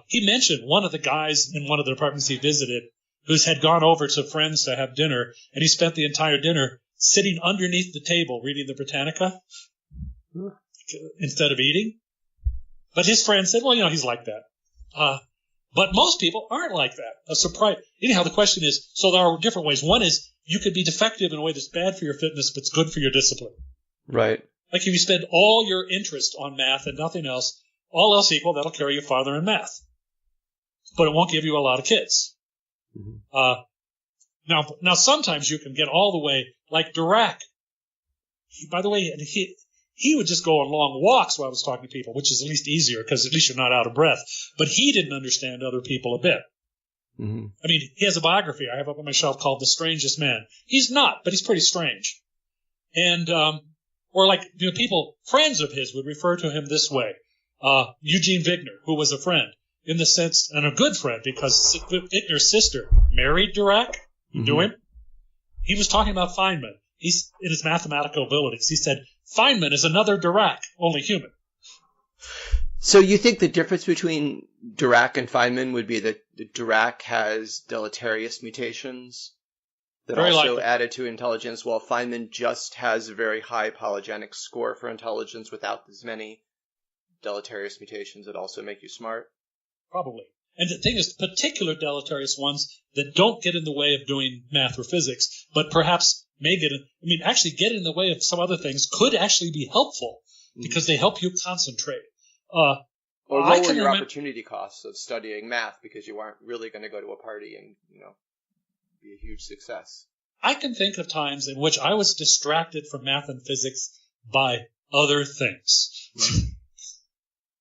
He mentioned one of the guys in one of the departments he visited who had gone over to friends to have dinner, and he spent the entire dinner sitting underneath the table reading the Britannica instead of eating. But his friend said, well, he's like that. But most people aren't like that. A surprise. Anyhow, the question is, so there are different ways. One is you could be defective in a way that's bad for your fitness, but it's good for your discipline. Right. Like if you spend all your interest on math and nothing else, all else equal, that'll carry you farther in math. But it won't give you a lot of kids. Now sometimes you can get all the way, like Dirac. By the way, he would just go on long walks while I was talking to people, which is at least easier because at least you're not out of breath. But he didn't understand other people a bit. I mean, he has a biography I have up on my shelf called The Strangest Man. He's not, but he's pretty strange. And, or like, people, friends of his would refer to him this way. Eugene Wigner, who was a friend, in the sense, and a good friend, because Wigner's sister married Dirac. You knew him? He was talking about Feynman. He's in his mathematical abilities. He said, Feynman is another Dirac, only human. So you think the difference between Dirac and Feynman would be that Dirac has deleterious mutations that Very also likely. added to intelligence, while Feynman just has a very high polygenic score for intelligence without as many deleterious mutations that also make you smart? Probably. And the thing is, particular deleterious ones that don't get in the way of doing math or physics, but perhaps may actually get in the way of some other things could actually be helpful because they help you concentrate. Or lower your opportunity costs of studying math because you aren't really going to go to a party and, be a huge success. I can think of times in which I was distracted from math and physics by other things.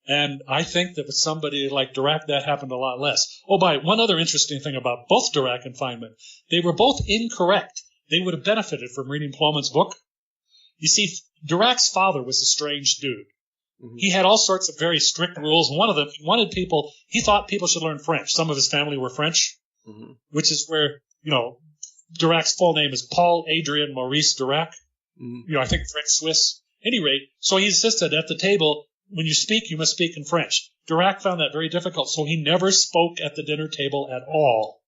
And I think that with somebody like Dirac, that happened a lot less. One other interesting thing about both Dirac and Feynman, they were both incorrect. They would have benefited from reading Plowman's book. You see, Dirac's father was a strange dude. He had all sorts of very strict rules. One of them, he thought people should learn French. Some of his family were French, which is where, Dirac's full name is Paul Adrien Maurice Dirac. I think French Swiss. At any rate, so he insisted at the table, when you speak, you must speak in French. Dirac found that very difficult, so he never spoke at the dinner table at all.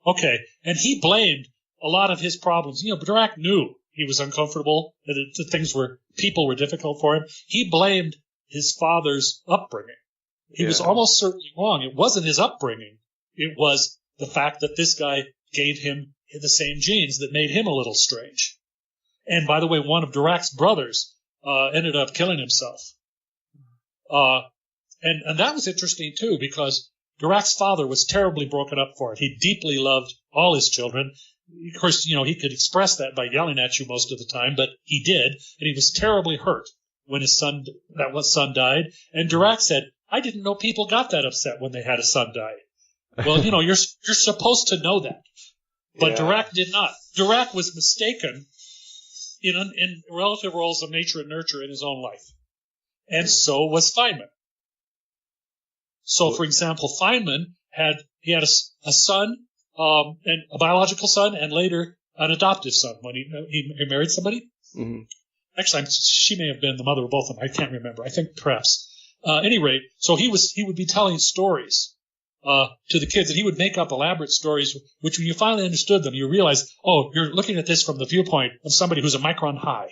Okay, and he blamed a lot of his problems. Dirac knew he was uncomfortable, that people were difficult for him. He blamed his father's upbringing. He was almost certainly wrong. It wasn't his upbringing. It was the fact that this guy gave him the same genes that made him a little strange. And by the way, one of Dirac's brothers ended up killing himself. And that was interesting too, because Dirac's father was terribly broken up for it. He deeply loved all his children. Of course, he could express that by yelling at you most of the time, but he did, and he was terribly hurt when his son died. And Dirac said, I didn't know people got that upset when they had a son die. Well, you're supposed to know that. But Dirac did not. Dirac was mistaken in relative roles of nature and nurture in his own life. And so was Feynman. So, for example, Feynman had a son, and a biological son, and later an adoptive son when he married somebody. Mm-hmm. Actually, she may have been the mother of both of them. I can't remember. I think perhaps. Any rate, so he would be telling stories to the kids, and he would make up elaborate stories, which when you finally understood them, you realize, oh, you're looking at this from the viewpoint of somebody who's a micron high,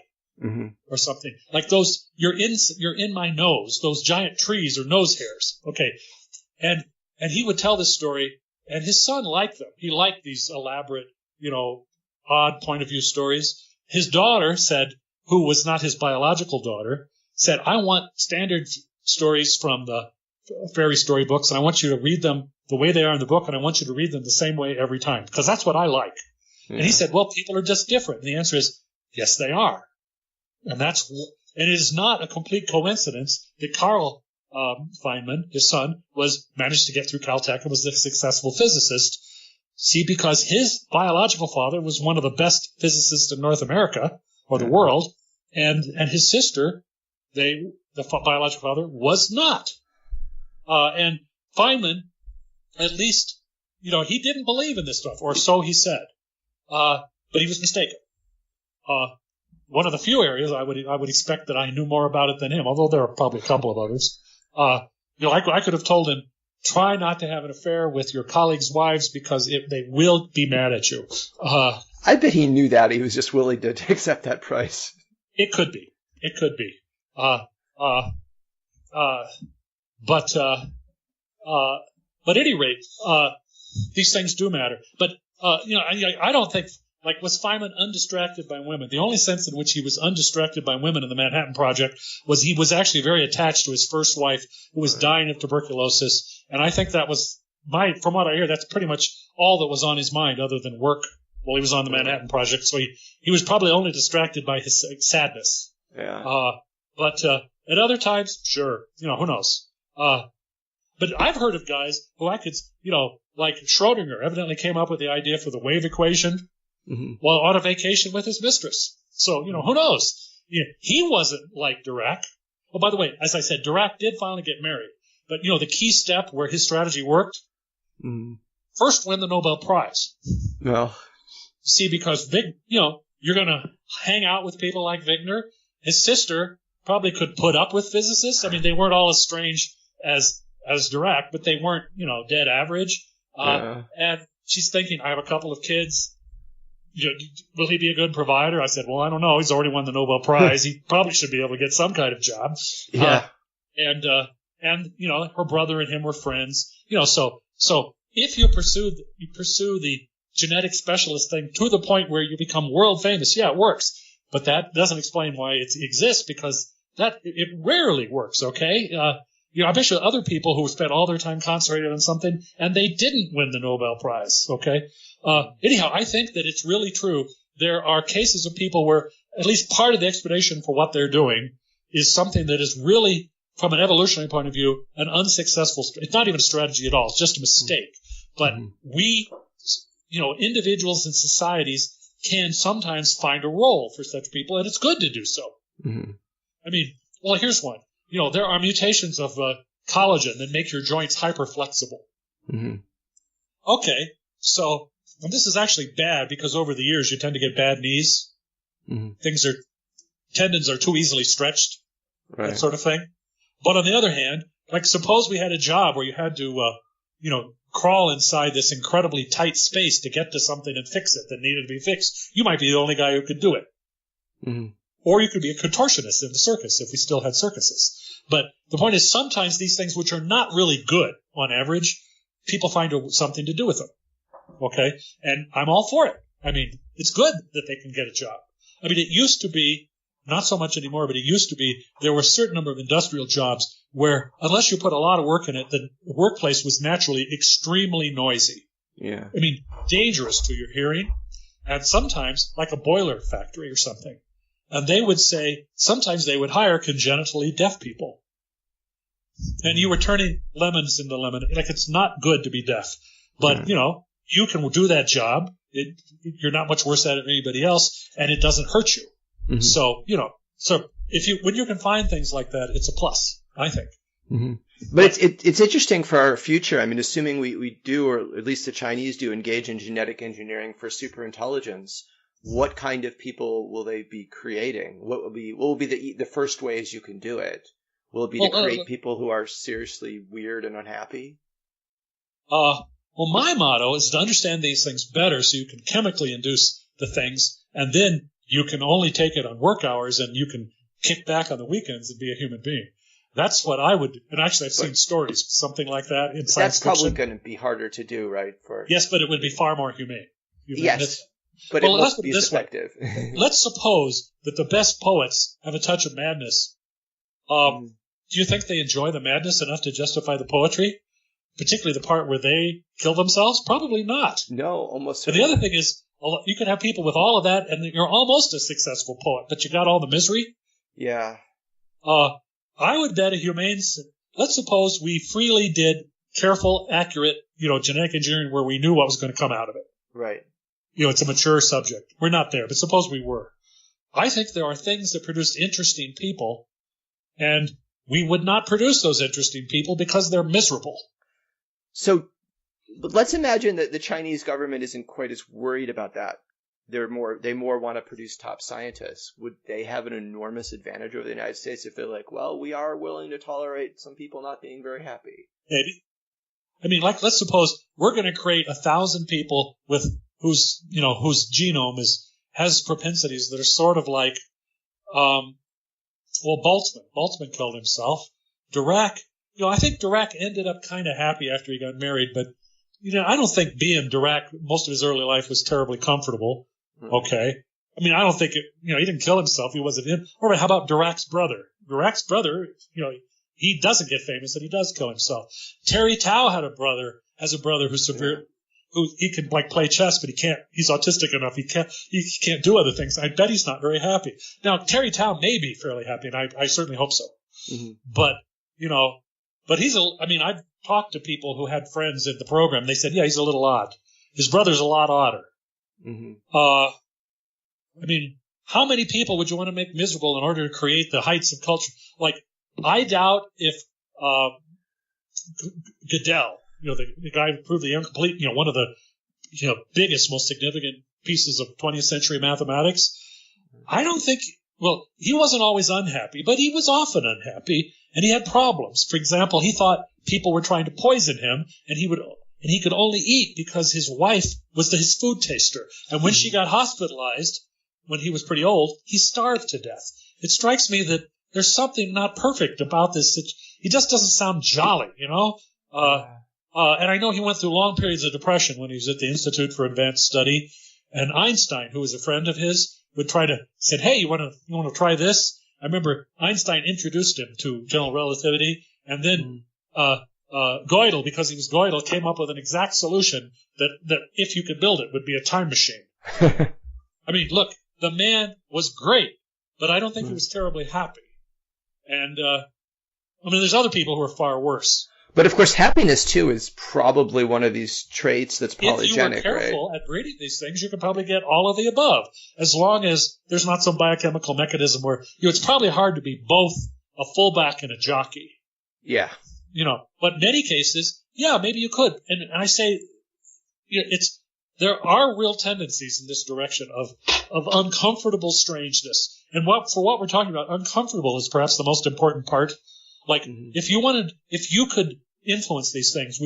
or something like those. You're in my nose. Those giant trees are nose hairs. Okay, and he would tell this story, and his son liked them. He liked these elaborate, odd point of view stories. His daughter said, who was not his biological daughter, said, I want standard stories from the fairy story books, and I want you to read them the way they are in the book, and I want you to read them the same way every time, because that's what I like. Yeah. And he said, well, people are just different. And the answer is, yes, they are. And it is not a complete coincidence that Carl Feynman, his son, managed to get through Caltech and was a successful physicist. See, because his biological father was one of the best physicists in North America, or the world, and his sister, the biological father, was not. And Feynman, at least, he didn't believe in this stuff, or so he said. But he was mistaken. One of the few areas I would expect that I knew more about it than him, although there are probably a couple of others. I could have told him, try not to have an affair with your colleagues' wives because they will be mad at you. I bet he knew that. He was just willing to accept that price. It could be. But at any rate, these things do matter. But, I don't think, was Feynman undistracted by women? The only sense in which he was undistracted by women in the Manhattan Project was he was actually very attached to his first wife, who was dying of tuberculosis. And I think that was from what I hear, that's pretty much all that was on his mind other than work while he was on the Manhattan Project. So he was probably only distracted by his sadness. Yeah. But at other times, sure, who knows? But I've heard of guys who like Schrodinger evidently came up with the idea for the wave equation while on a vacation with his mistress. So, who knows? He wasn't like Dirac. Oh, by the way, as I said, Dirac did finally get married. But, the key step where his strategy worked, first win the Nobel Prize. Well, see, because you're going to hang out with people like Wigner. His sister probably could put up with physicists. I mean, they weren't all as strange as Dirac, but they weren't, dead average. And she's thinking, I have a couple of kids. Will he be a good provider? I said, well, I don't know. He's already won the Nobel Prize. He probably should be able to get some kind of job. Yeah. And her brother and him were friends. So if you pursue the genetic specialist thing to the point where you become world famous, yeah, it works. But that doesn't explain why it exists, because it rarely works, okay? I bet you other people who spent all their time concentrated on something and they didn't win the Nobel Prize, okay? Anyhow, I think that it's really true. There are cases of people where at least part of the explanation for what they're doing is something that is really, from an evolutionary point of view, an unsuccessful. It's not even a strategy at all. It's just a mistake. But we, individuals and societies can sometimes find a role for such people, and it's good to do so. I mean, well, here's one. There are mutations of collagen that make your joints hyperflexible. Okay, so and this is actually bad because over the years you tend to get bad knees. Tendons are too easily stretched, right. That sort of thing. But on the other hand, suppose we had a job where you had to, crawl inside this incredibly tight space to get to something and fix it that needed to be fixed. You might be the only guy who could do it. Or you could be a contortionist in the circus if we still had circuses. But the point is, sometimes these things which are not really good on average, people find something to do with them. Okay? And I'm all for it. I mean, it's good that they can get a job. I mean, it used to be, not so much anymore, but it used to be, there were a certain number of industrial jobs where, unless you put a lot of work in it, the workplace was naturally extremely noisy. Yeah. I mean, dangerous to your hearing. And sometimes, like a boiler factory or something. And they would say, sometimes they would hire congenitally deaf people. And you were turning lemons into lemonade. It's not good to be deaf. But, you can do that job. You're not much worse at it than anybody else, and it doesn't hurt you. So, when you can find things like that, it's a plus, I think. But it's interesting for our future. I mean, assuming we do, or at least the Chinese do, engage in genetic engineering for superintelligence, what kind of people will they be creating? What will be the first ways you can do it? Will it be to create people who are seriously weird and unhappy? Well, my motto is to understand these things better so you can chemically induce the things, and then you can only take it on work hours and you can kick back on the weekends and be a human being. That's what I would, and actually I've seen stories, something like that in science fiction. That's probably going to be harder to do, right? Yes, but it would be far more humane. Yes, but it won't be as effective. Let's suppose that the best poets have a touch of madness. Do you think they enjoy the madness enough to justify the poetry? Particularly the part where they kill themselves? Probably not. No, almost. But the other thing is, you can have people with all of that, and you're almost a successful poet, but you got all the misery. Yeah. I would bet a humane. Let's suppose we freely did careful, accurate, genetic engineering where we knew what was going to come out of it. Right. It's a mature subject. We're not there, but suppose we were. I think there are things that produced interesting people, and we would not produce those interesting people because they're miserable. So, but let's imagine that the Chinese government isn't quite as worried about that. They more want to produce top scientists. Would they have an enormous advantage over the United States if they're like, well, we are willing to tolerate some people not being very happy? Maybe. I mean, let's suppose we're going to create 1,000 people whose genome has propensities that are sort of like, Boltzmann. Boltzmann killed himself. Dirac, I think Dirac ended up kind of happy after he got married, but I don't think being Dirac most of his early life was terribly comfortable. Okay. I mean, I don't think he didn't kill himself. He wasn't in. Or how about Dirac's brother? Dirac's brother, he doesn't get famous and he does kill himself. Terry Tao has a brother who's severe, who he can play chess, but he's autistic enough. He can't do other things. I bet he's not very happy. Now, Terry Tao may be fairly happy, and I certainly hope so. Mm-hmm. But I've talked to people who had friends in the program. They said, yeah, he's a little odd. His brother's a lot odder. Mm-hmm. How many people would you want to make miserable in order to create the heights of culture? I doubt if Gödel, the guy who proved the incomplete, one of the biggest, most significant pieces of 20th century mathematics, I don't think, he wasn't always unhappy, but he was often unhappy, and he had problems. For example, he thought people were trying to poison him, and he could only eat because his wife was his food taster. And when she got hospitalized, when he was pretty old, he starved to death. It strikes me that there's something not perfect about this. He just doesn't sound jolly, and I know he went through long periods of depression when he was at the Institute for Advanced Study. And Einstein, who was a friend of his, said, hey, you want to try this? I remember Einstein introduced him to general relativity, and then Gödel, because he was Gödel, came up with an exact solution that if you could build it would be a time machine. Look, the man was great, but I don't think he was terribly happy. And there's other people who are far worse. But of course, happiness too is probably one of these traits that's polygenic, right? If you were careful at breeding these things, you could probably get all of the above, as long as there's not some biochemical mechanism where it's probably hard to be both a fullback and a jockey. Yeah. But in many cases, yeah, maybe you could. And I say, there are real tendencies in this direction of uncomfortable strangeness. And for what we're talking about, uncomfortable is perhaps the most important part. If you could influence these things,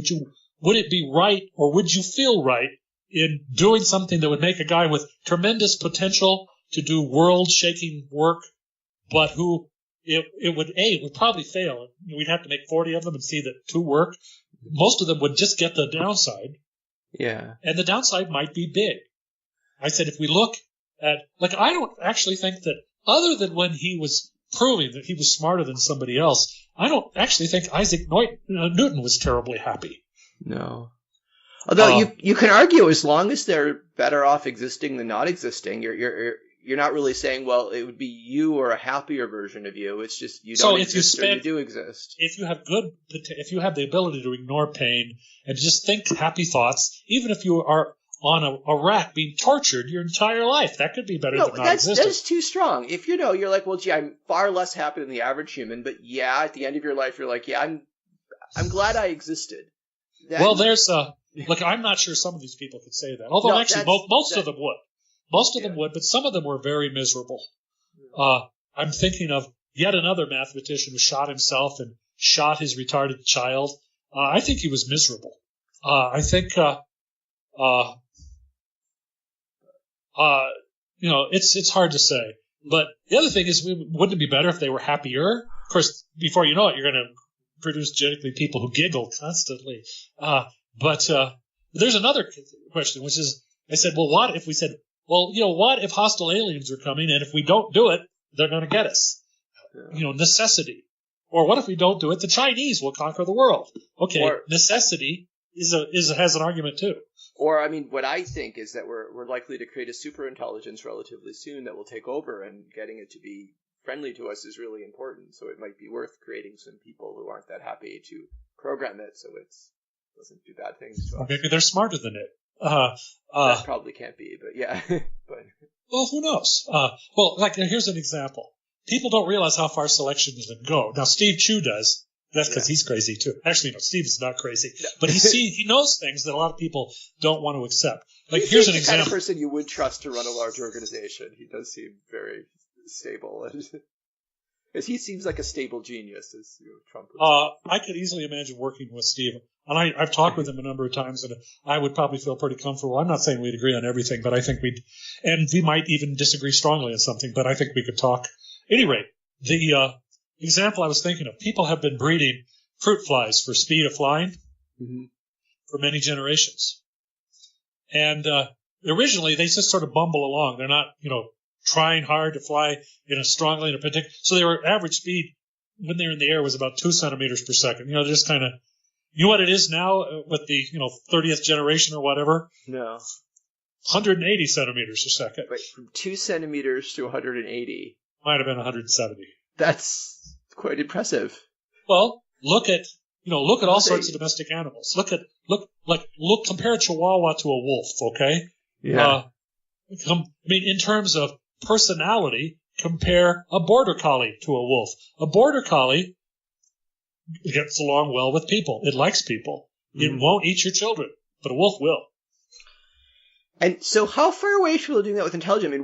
would it be right, or would you feel right in doing something that would make a guy with tremendous potential to do world-shaking work, but who it would probably fail. We'd have to make 40 of them and see that 2 work. Most of them would just get the downside. Yeah. And the downside might be big. I said, if we look at, I don't actually think that, other than when he was proving that he was smarter than somebody else, I don't actually think Isaac Newton was terribly happy. No. Although you can argue, as long as they're better off existing than not existing, you're not really saying, well, it would be you or a happier version of you. It's just you don't exist or you do exist. If you have the ability to ignore pain and just think happy thoughts, even if you are on a rack being tortured your entire life, that could be better than not existing. That's too strong. If you're like, well, gee, I'm far less happy than the average human, but yeah, at the end of your life, you're like, yeah, I'm glad I existed. Well, there's look, I'm not sure some of these people could say that. Although actually most of them would. Most of them would, but some of them were very miserable. I'm thinking of yet another mathematician who shot himself and shot his retarded child. I think he was miserable. I think it's hard to say. But the other thing is, wouldn't it be better if they were happier? Of course, before you know it, you're going to produce genetically people who giggle constantly. But there's another question, which is, I said, well, what if we said, well, what if hostile aliens are coming, and if we don't do it, they're going to get us? Necessity. Or what if we don't do it? The Chinese will conquer the world. Okay, necessity has an argument too. Or, I mean, what I think is that we're likely to create a superintelligence relatively soon that will take over, and getting it to be friendly to us is really important. So it might be worth creating some people who aren't that happy to program it so it doesn't do bad things to us. Maybe they're smarter than it. That probably can't be, but yeah. Well, who knows? Here's an example. People don't realize how far selection can go. Now, Steve Chu does. That's because he's crazy too. Actually, no, Steve is not crazy, but he knows things that a lot of people don't want to accept. Here's an example. The kind of person you would trust to run a large organization. He does seem very stable, as he seems like a stable genius, as Trump would say. I could easily imagine working with Steve, and I've talked with him a number of times, and I would probably feel pretty comfortable. I'm not saying we'd agree on everything, but I think we might even disagree strongly on something, but I think we could talk. At any rate, the example I was thinking of, people have been breeding fruit flies for speed of flying for many generations. And originally, they just sort of bumble along. They're not, trying hard to fly strongly in a particular. So their average speed when they're in the air was about 2 centimeters per second. They're just kind of, what it is now with the, 30th generation or whatever? No. 180 centimeters a second. Wait, from 2 centimeters to 180. Might have been 170. That's quite impressive. Well, look at all sorts of domestic animals. Compare a Chihuahua to a wolf, okay? Yeah. In terms of personality, compare a Border Collie to a wolf. A Border Collie gets along well with people. It likes people. It won't eat your children, but a wolf will. And so how far away are people doing that with intelligence?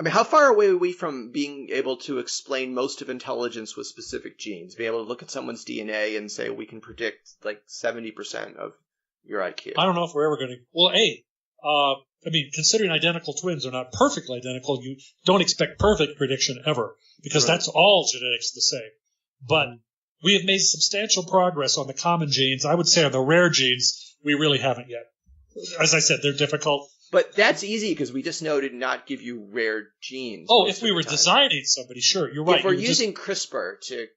How far away are we from being able to explain most of intelligence with specific genes? Being able to look at someone's DNA and say, we can predict 70% of your IQ. I don't know if we're ever going to. Well, considering identical twins are not perfectly identical, you don't expect perfect prediction ever, because that's all genetics the same. But we have made substantial progress on the common genes. I would say on the rare genes, we really haven't yet. As I said, they're difficult. But that's easy because we just know to not give you rare genes. Oh, if we were designing somebody, sure, you're right. If we're using CRISPR to,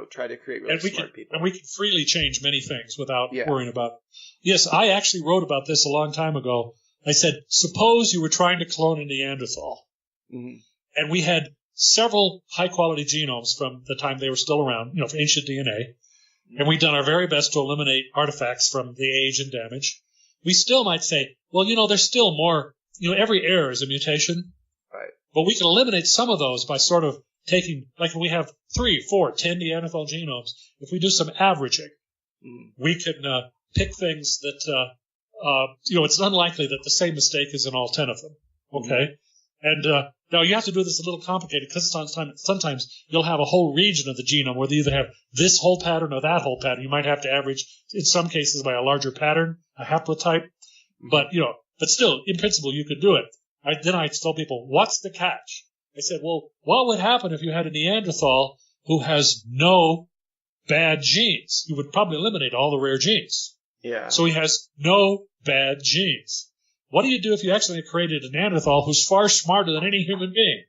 try to create really smart people. And we can freely change many things without worrying about it. Yes, I actually wrote about this a long time ago. I said, suppose you were trying to clone a Neanderthal. Mm-hmm. And we had several high-quality genomes from the time they were still around, for ancient DNA. Mm-hmm. And we'd done our very best to eliminate artifacts from the age and damage. We still might say, well, there's still more, every error is a mutation. Right. But we can eliminate some of those by sort of taking, we have 3, 4, 10 Neanderthal genomes. If we do some averaging, we can pick things that, it's unlikely that the same mistake is in all 10 of them. Okay? And now you have to do this a little complicated because sometimes you'll have a whole region of the genome where they either have this whole pattern or that whole pattern. You might have to average, in some cases, by a larger pattern, a haplotype. But still, in principle, you could do it. Then I tell people, what's the catch? I said, well, what would happen if you had a Neanderthal who has no bad genes? You would probably eliminate all the rare genes. Yeah. So he has no bad genes. What do you do if you actually created a Neanderthal who's far smarter than any human being?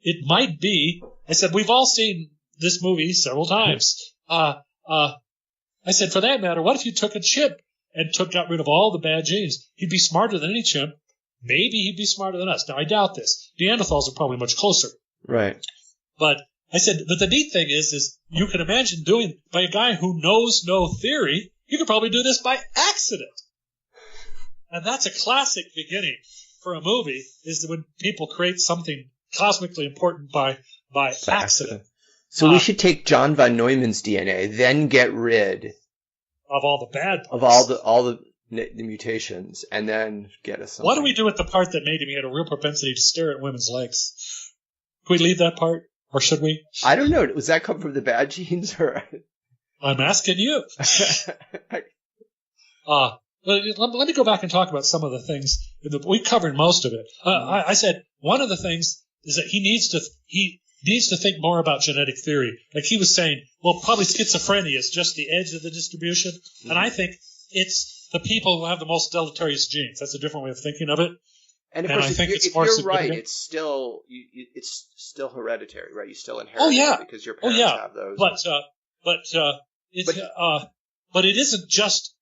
It might be, I said, we've all seen this movie several times. I said, for that matter, what if you took a chimp and got rid of all the bad genes? He'd be smarter than any chimp. Maybe he'd be smarter than us. Now, I doubt this. Neanderthals are probably much closer. Right. But I said, but the neat thing is you can imagine doing, by a guy who knows no theory, you could probably do this by accident. And that's a classic beginning for a movie, is when people create something cosmically important by accident. So we should take John von Neumann's DNA, then get rid of all the bad parts. Of all the mutations, and then get us something. What do we do with the part that made him had a real propensity to stare at women's legs? Can we leave that part, or should we? I don't know. Does that come from the bad genes, or? I'm asking you. Let me go back and talk about some of the things. We covered most of it. I said one of the things is that he needs to think more about genetic theory. Like he was saying, well, probably schizophrenia is just the edge of the distribution. And I think it's the people who have the most deleterious genes. That's a different way of thinking of it. And of course, I think if you're right, it's still hereditary, right? You still inherit it because your parents have those. But it isn't just,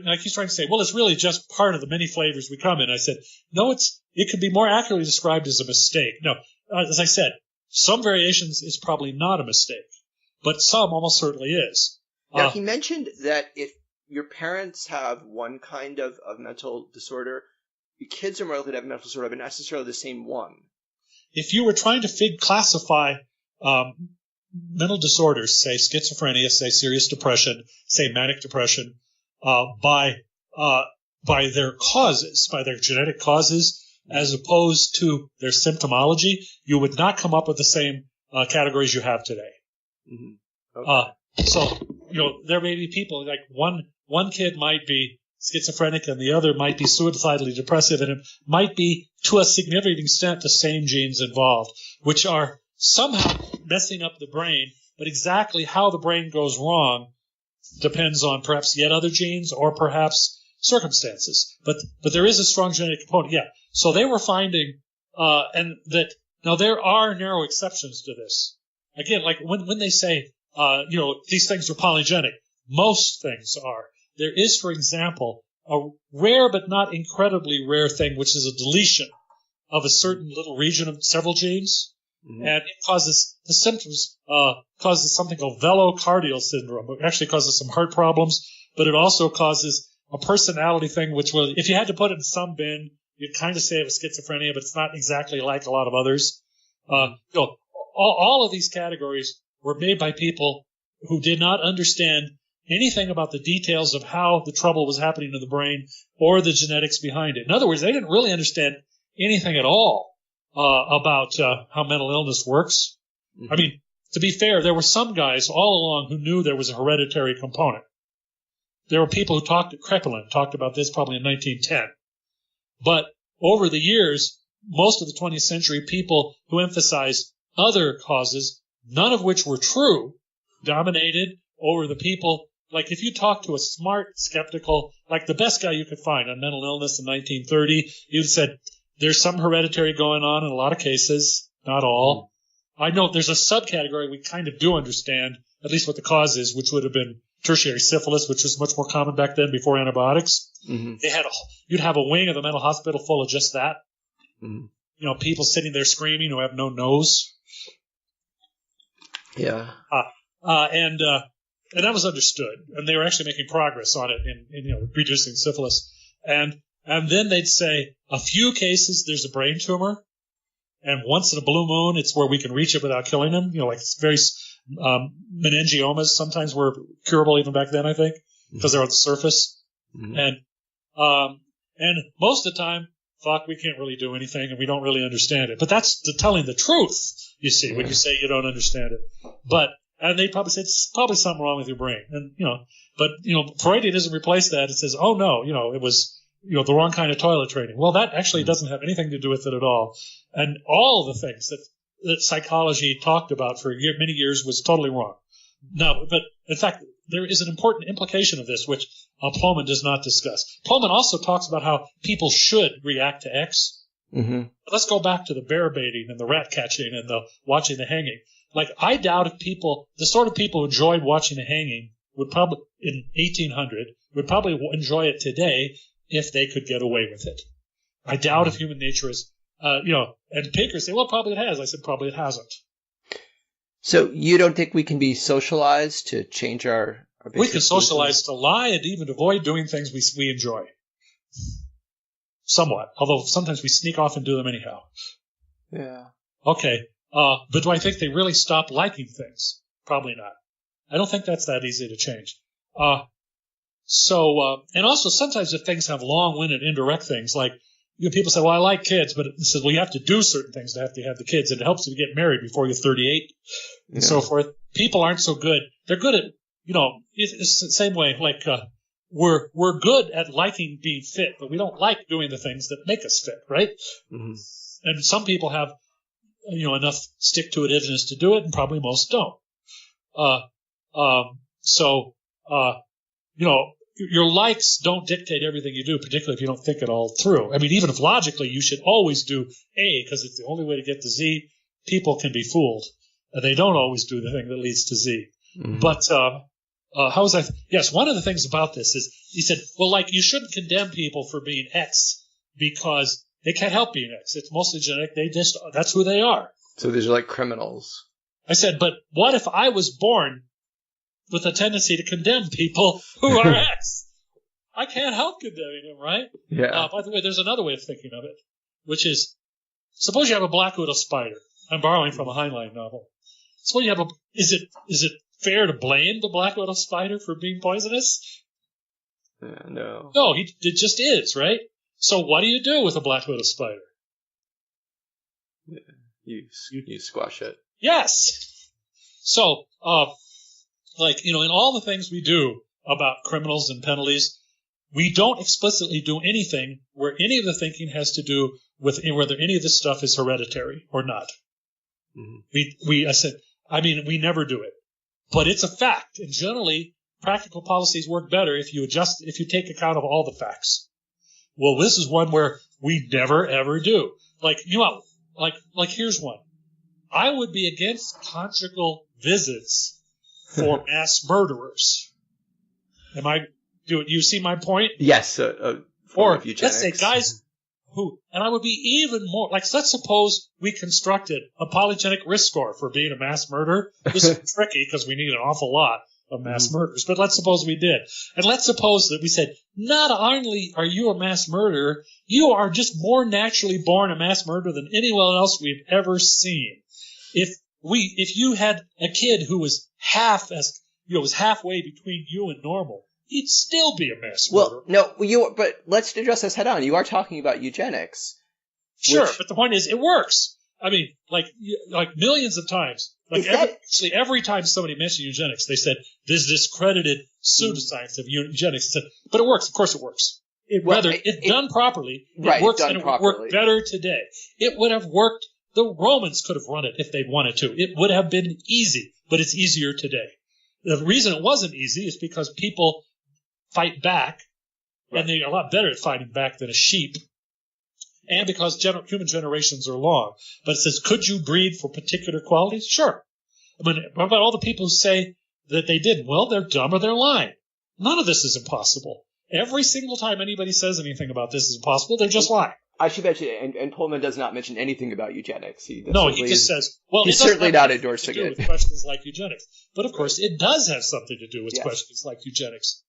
like he's trying to say, well, it's really just part of the many flavors we come in. I said, no, it could be more accurately described as a mistake. No, as I said, some variations is probably not a mistake, but some almost certainly is. Now, he mentioned that if your parents have one kind of mental disorder, your kids are more likely to have a mental disorder, but not necessarily the same one. If you were trying to classify mental disorders, say schizophrenia, say serious depression, say manic depression, by their causes, by their genetic causes, as opposed to their symptomology, you would not come up with the same categories you have today. Mm-hmm. Okay. So, there may be people like one kid might be schizophrenic and the other might be suicidally depressive, and it might be to a significant extent the same genes involved, which are somehow messing up the brain, but exactly how the brain goes wrong depends on perhaps yet other genes or perhaps circumstances. But there is a strong genetic component. Yeah. So they were finding, and that now there are narrow exceptions to this. Again, like when they say, these things are polygenic, most things are. There is, for example, a rare but not incredibly rare thing, which is a deletion of a certain little region of several genes. Mm-hmm. And it causes the symptoms, causes something called velocardial syndrome. It actually causes some heart problems, but it also causes a personality thing, which will, if you had to put it in some bin, you'd kind of say it was schizophrenia, but it's not exactly like a lot of others. All of these categories were made by people who did not understand anything about the details of how the trouble was happening in the brain or the genetics behind it. In other words, they didn't really understand anything at all about how mental illness works. Mm-hmm. I mean, to be fair, there were some guys all along who knew there was a hereditary component. There were people who Kraepelin talked about this probably in 1910. But over the years, most of the 20th century, people who emphasized other causes, none of which were true, dominated over the people. Like if you talk to a smart, skeptical, like the best guy you could find on mental illness in 1930, you'd said there's some hereditary going on in a lot of cases, not all. I know there's a subcategory we kind of do understand, at least what the cause is, which would have been tertiary syphilis, which was much more common back then before antibiotics. Mm-hmm. You'd have a wing of the mental hospital full of just that. Mm-hmm. People sitting there screaming who have no nose. Yeah. And that was understood, and they were actually making progress on it in reducing syphilis. And then they'd say a few cases there's a brain tumor, and once in a blue moon it's where we can reach it without killing them. Like very meningiomas sometimes were curable even back then, I think, because they're on the surface. Mm-hmm. And most of the time, we can't really do anything, and we don't really understand it. But that's telling the truth, you see, when you say you don't understand it. And they probably say it's probably something wrong with your brain. And, but Freudianism replaced that. It says, oh no, it was, the wrong kind of toilet training. Well, that actually doesn't have anything to do with it at all. And all the things that psychology talked about for many years was totally wrong. No, but in fact, there is an important implication of this, which Pullman does not discuss. Pullman also talks about how people should react to X. Mm-hmm. Let's go back to the bear baiting and the rat catching and the watching the hanging. Like, I doubt if the sort of people who enjoyed watching the hanging would probably, in 1800, would probably enjoy it today if they could get away with it. I doubt if human nature is, and Pinker say, well, probably it has. I said, probably it hasn't. So you don't think we can be socialized to change our basic We can socialize to lie and even avoid doing things we enjoy. Somewhat. Although sometimes we sneak off and do them anyhow. Yeah. Okay. But do I think they really stop liking things? Probably not. I don't think that's that easy to change. And also sometimes if things have long-winded indirect things, like people say, well, I like kids, but it says, well, you have to do certain things to have the kids, and it helps you to get married before you're 38 and so forth. People aren't so good. They're good at, it's the same way, like we're good at liking being fit, but we don't like doing the things that make us fit, right? Mm-hmm. And some people have, enough stick-to-itiveness to do it, and probably most don't. Your likes don't dictate everything you do, particularly if you don't think it all through. I mean, even if logically you should always do A because it's the only way to get to Z, people can be fooled. They don't always do the thing that leads to Z. Mm-hmm. But yes, one of the things about this is he said, well, like you shouldn't condemn people for being X because they can't help being X. It's mostly genetic. That's who they are. So these are like criminals. I said, but what if I was born with a tendency to condemn people who are X? I can't help condemning them, right? Yeah. By the way, there's another way of thinking of it, which is, suppose you have a black widow spider. I'm borrowing from a Heinlein novel. Suppose you have is it fair to blame the black widow spider for being poisonous? No. No, it just is, right? So what do you do with a black widow spider? Yeah. You squash it. Yes. So, in all the things we do about criminals and penalties, we don't explicitly do anything where any of the thinking has to do with whether any of this stuff is hereditary or not. Mm-hmm. We never do it. But it's a fact, and generally, practical policies work better if you take account of all the facts. Well, this is one where we never, ever do. Here's one. I would be against conjugal visits for mass murderers. Do you see my point? Yes. Or let's say guys and I would be even more, let's suppose we constructed a polygenic risk score for being a mass murderer. This is tricky because we need an awful lot of mass murders, but let's suppose we did. And let's suppose that we said, not only are you a mass murderer, you are just more naturally born a mass murderer than anyone else we've ever seen. If you had a kid who was was halfway between you and normal, he'd still be a mass murderer. Well, no, but let's address this head on. You are talking about eugenics. Sure, but the point is, it works. I mean, like millions of times. Actually, every time somebody mentioned eugenics, they said, there's discredited pseudoscience of eugenics. But it works. Of course it works. Done properly, it works, and it would work better today. It would have worked. The Romans could have run it if they'd wanted to. It would have been easy, but it's easier today. The reason it wasn't easy is because people fight back, and they're a lot better at fighting back than a sheep, and because human generations are long. But it says, could you breed for particular qualities? Sure. I mean, what about all the people who say that they didn't? Well, they're dumb or they're lying. None of this is impossible. Every single time anybody says anything about this is impossible, they're just lying. I should mention, and Pullman does not mention anything about eugenics. He just says, well, he's certainly not endorsing it. With questions like eugenics. But of course, it does have something to do with questions like eugenics.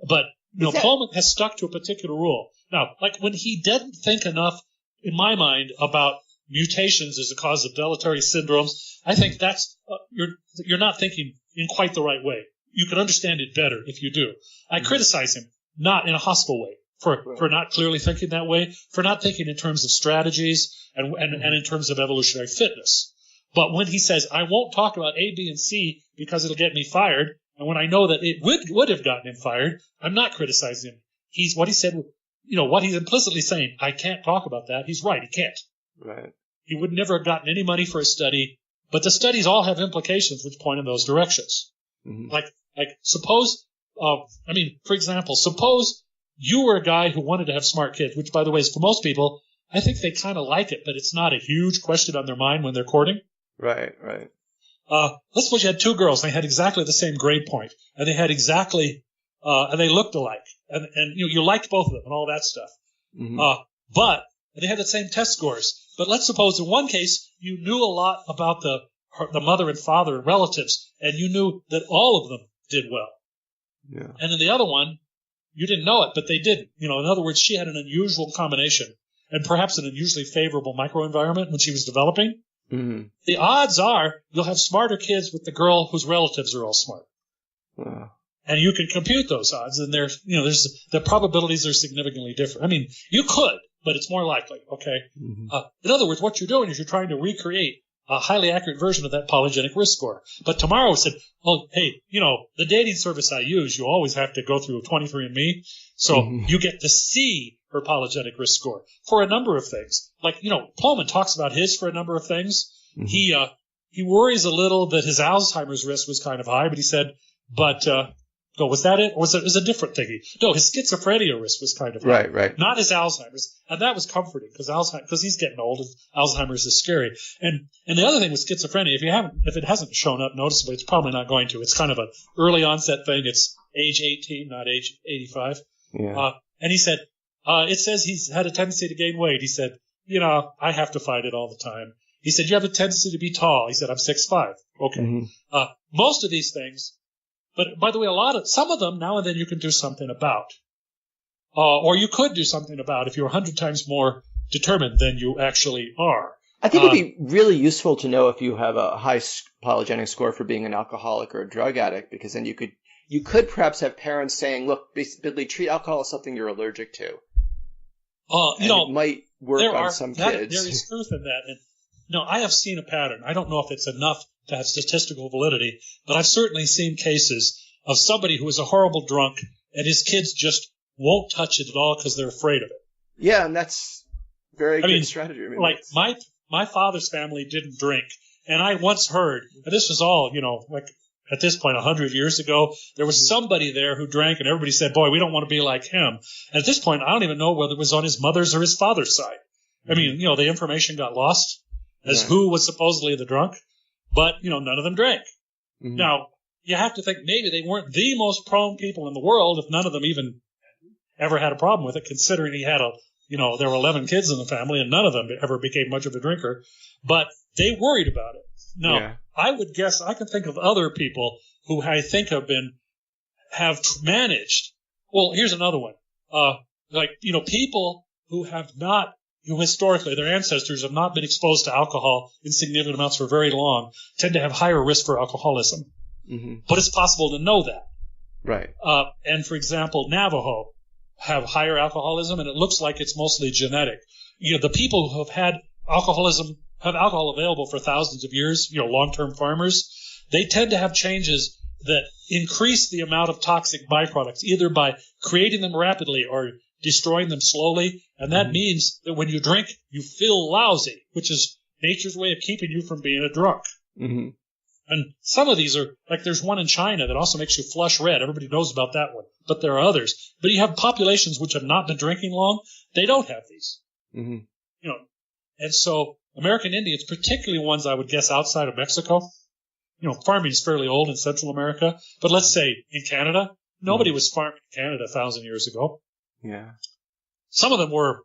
But, Pullman has stuck to a particular rule. Now, when he didn't think enough, in my mind, about mutations as a cause of deleterious syndromes, I think that's, you're not thinking in quite the right way. You can understand it better if you do. I criticize him, not in a hostile way, for not clearly thinking that way, for not thinking in terms of strategies and in terms of evolutionary fitness. But when he says, I won't talk about A, B, and C because it'll get me fired, and when I know that it would have gotten him fired, I'm not criticizing him. What he's implicitly saying, I can't talk about that. He's right, he can't. Right. He would never have gotten any money for a study, but the studies all have implications which point in those directions. Mm-hmm. Suppose, for example, suppose you were a guy who wanted to have smart kids, which, by the way, is for most people, I think they kind of like it, but it's not a huge question on their mind when they're courting. Right. Let's suppose you had two girls, and they had exactly the same grade point, and they had and they looked alike, and you liked both of them and all that stuff. Mm-hmm. But they had the same test scores. But let's suppose in one case you knew a lot about the mother and father and relatives, and you knew that all of them did well. Yeah. And in the other one, you didn't know it, but they didn't. In other words, she had an unusual combination, and perhaps an unusually favorable microenvironment when she was developing. Mm-hmm. The odds are you'll have smarter kids with the girl whose relatives are all smart. Wow. And you can compute those odds, and there's the probabilities are significantly different. I mean, you could, but it's more likely, okay? Mm-hmm. In other words, what you're doing is you're trying to recreate a highly accurate version of that polygenic risk score. But tomorrow said, oh, hey, the dating service I use, you always have to go through 23andMe, so you get to see her polygenic risk score for a number of things. Like, Pullman talks about his for a number of things. Mm-hmm. He worries a little that his Alzheimer's risk was kind of high, but he said, no, was that it? Or was it a different thing? No, his schizophrenia risk was kind of high. Right. Not his Alzheimer's. And that was comforting because he's getting old and Alzheimer's is scary. And the other thing with schizophrenia, if it hasn't shown up noticeably, it's probably not going to. It's kind of an early onset thing. It's age 18, not age 85. Yeah. And he said, it says he's had a tendency to gain weight. He said, I have to fight it all the time. He said, you have a tendency to be tall. He said, I'm 6'5". Okay. Mm-hmm. Most of these things, but by the way, some of them now and then you can do something about. Or you could do something about if you're 100 times more determined than you actually are. I think it'd be really useful to know if you have a high polygenic score for being an alcoholic or a drug addict, because then you could perhaps have parents saying, look, basically treat alcohol as something you're allergic to. It might work on some kids. There is truth in that. And, I have seen a pattern. I don't know if it's enough to have statistical validity, but I've certainly seen cases of somebody who is a horrible drunk and his kids just won't touch it at all because they're afraid of it. Yeah, and that's very good strategy. I mean, like my father's family didn't drink, and I once heard, and this was all, like at this point 100 years ago, there was somebody there who drank, and everybody said, boy, we don't want to be like him. And at this point, I don't even know whether it was on his mother's or his father's side. I mean, the information got lost as who was supposedly the drunk, but, none of them drank. Mm-hmm. Now, you have to think maybe they weren't the most prone people in the world if none of them even ever had a problem with it, considering he had there were 11 kids in the family and none of them ever became much of a drinker, but they worried about it. Now, I would guess I can think of other people who I think have managed. Well, here's another one. People who have not, historically their ancestors have not been exposed to alcohol in significant amounts for very long, tend to have higher risk for alcoholism. Mm-hmm. But it's possible to know that. Right. And for example, Navajo have higher alcoholism, and it looks like it's mostly genetic. The people who have had alcoholism, have alcohol available for thousands of years, long-term farmers, they tend to have changes that increase the amount of toxic byproducts, either by creating them rapidly or destroying them slowly. And that means that when you drink, you feel lousy, which is nature's way of keeping you from being a drunk. Mm-hmm. And some of these are, like there's one in China that also makes you flush red. Everybody knows about that one. But there are others. But you have populations which have not been drinking long. They don't have these. Mm-hmm. And so American Indians, particularly ones I would guess outside of Mexico, farming is fairly old in Central America. But let's say in Canada, nobody was farming in Canada 1,000 years ago. Yeah. Some of them were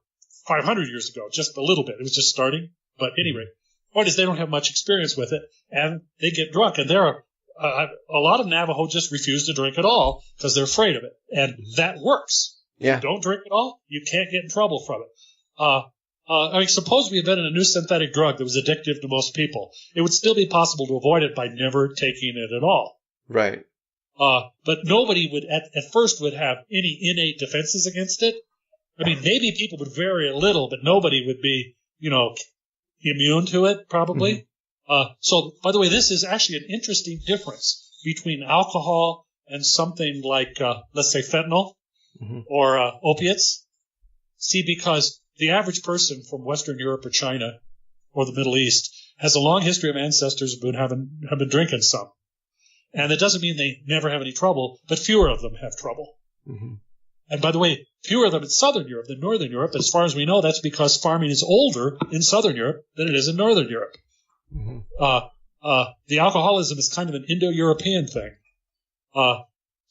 500 years ago, just a little bit. It was just starting. But anyway. Point is, they don't have much experience with it, and they get drunk. And there are a lot of Navajo just refuse to drink at all because they're afraid of it, and that works. Yeah. If you don't drink at all, you can't get in trouble from it. Suppose we invented a new synthetic drug that was addictive to most people. It would still be possible to avoid it by never taking it at all. Right. But nobody would at first would have any innate defenses against it. I mean, maybe people would vary a little, but nobody would be, immune to it, probably. Mm-hmm. So, by the way, this is actually an interesting difference between alcohol and something like, let's say, fentanyl or opiates. See, because the average person from Western Europe or China or the Middle East has a long history of ancestors who have been drinking some. And it doesn't mean they never have any trouble, but fewer of them have trouble. Mm-hmm. And by the way, fewer of them in Southern Europe than Northern Europe. As far as we know, that's because farming is older in Southern Europe than it is in Northern Europe. Mm-hmm. The alcoholism is kind of an Indo-European thing.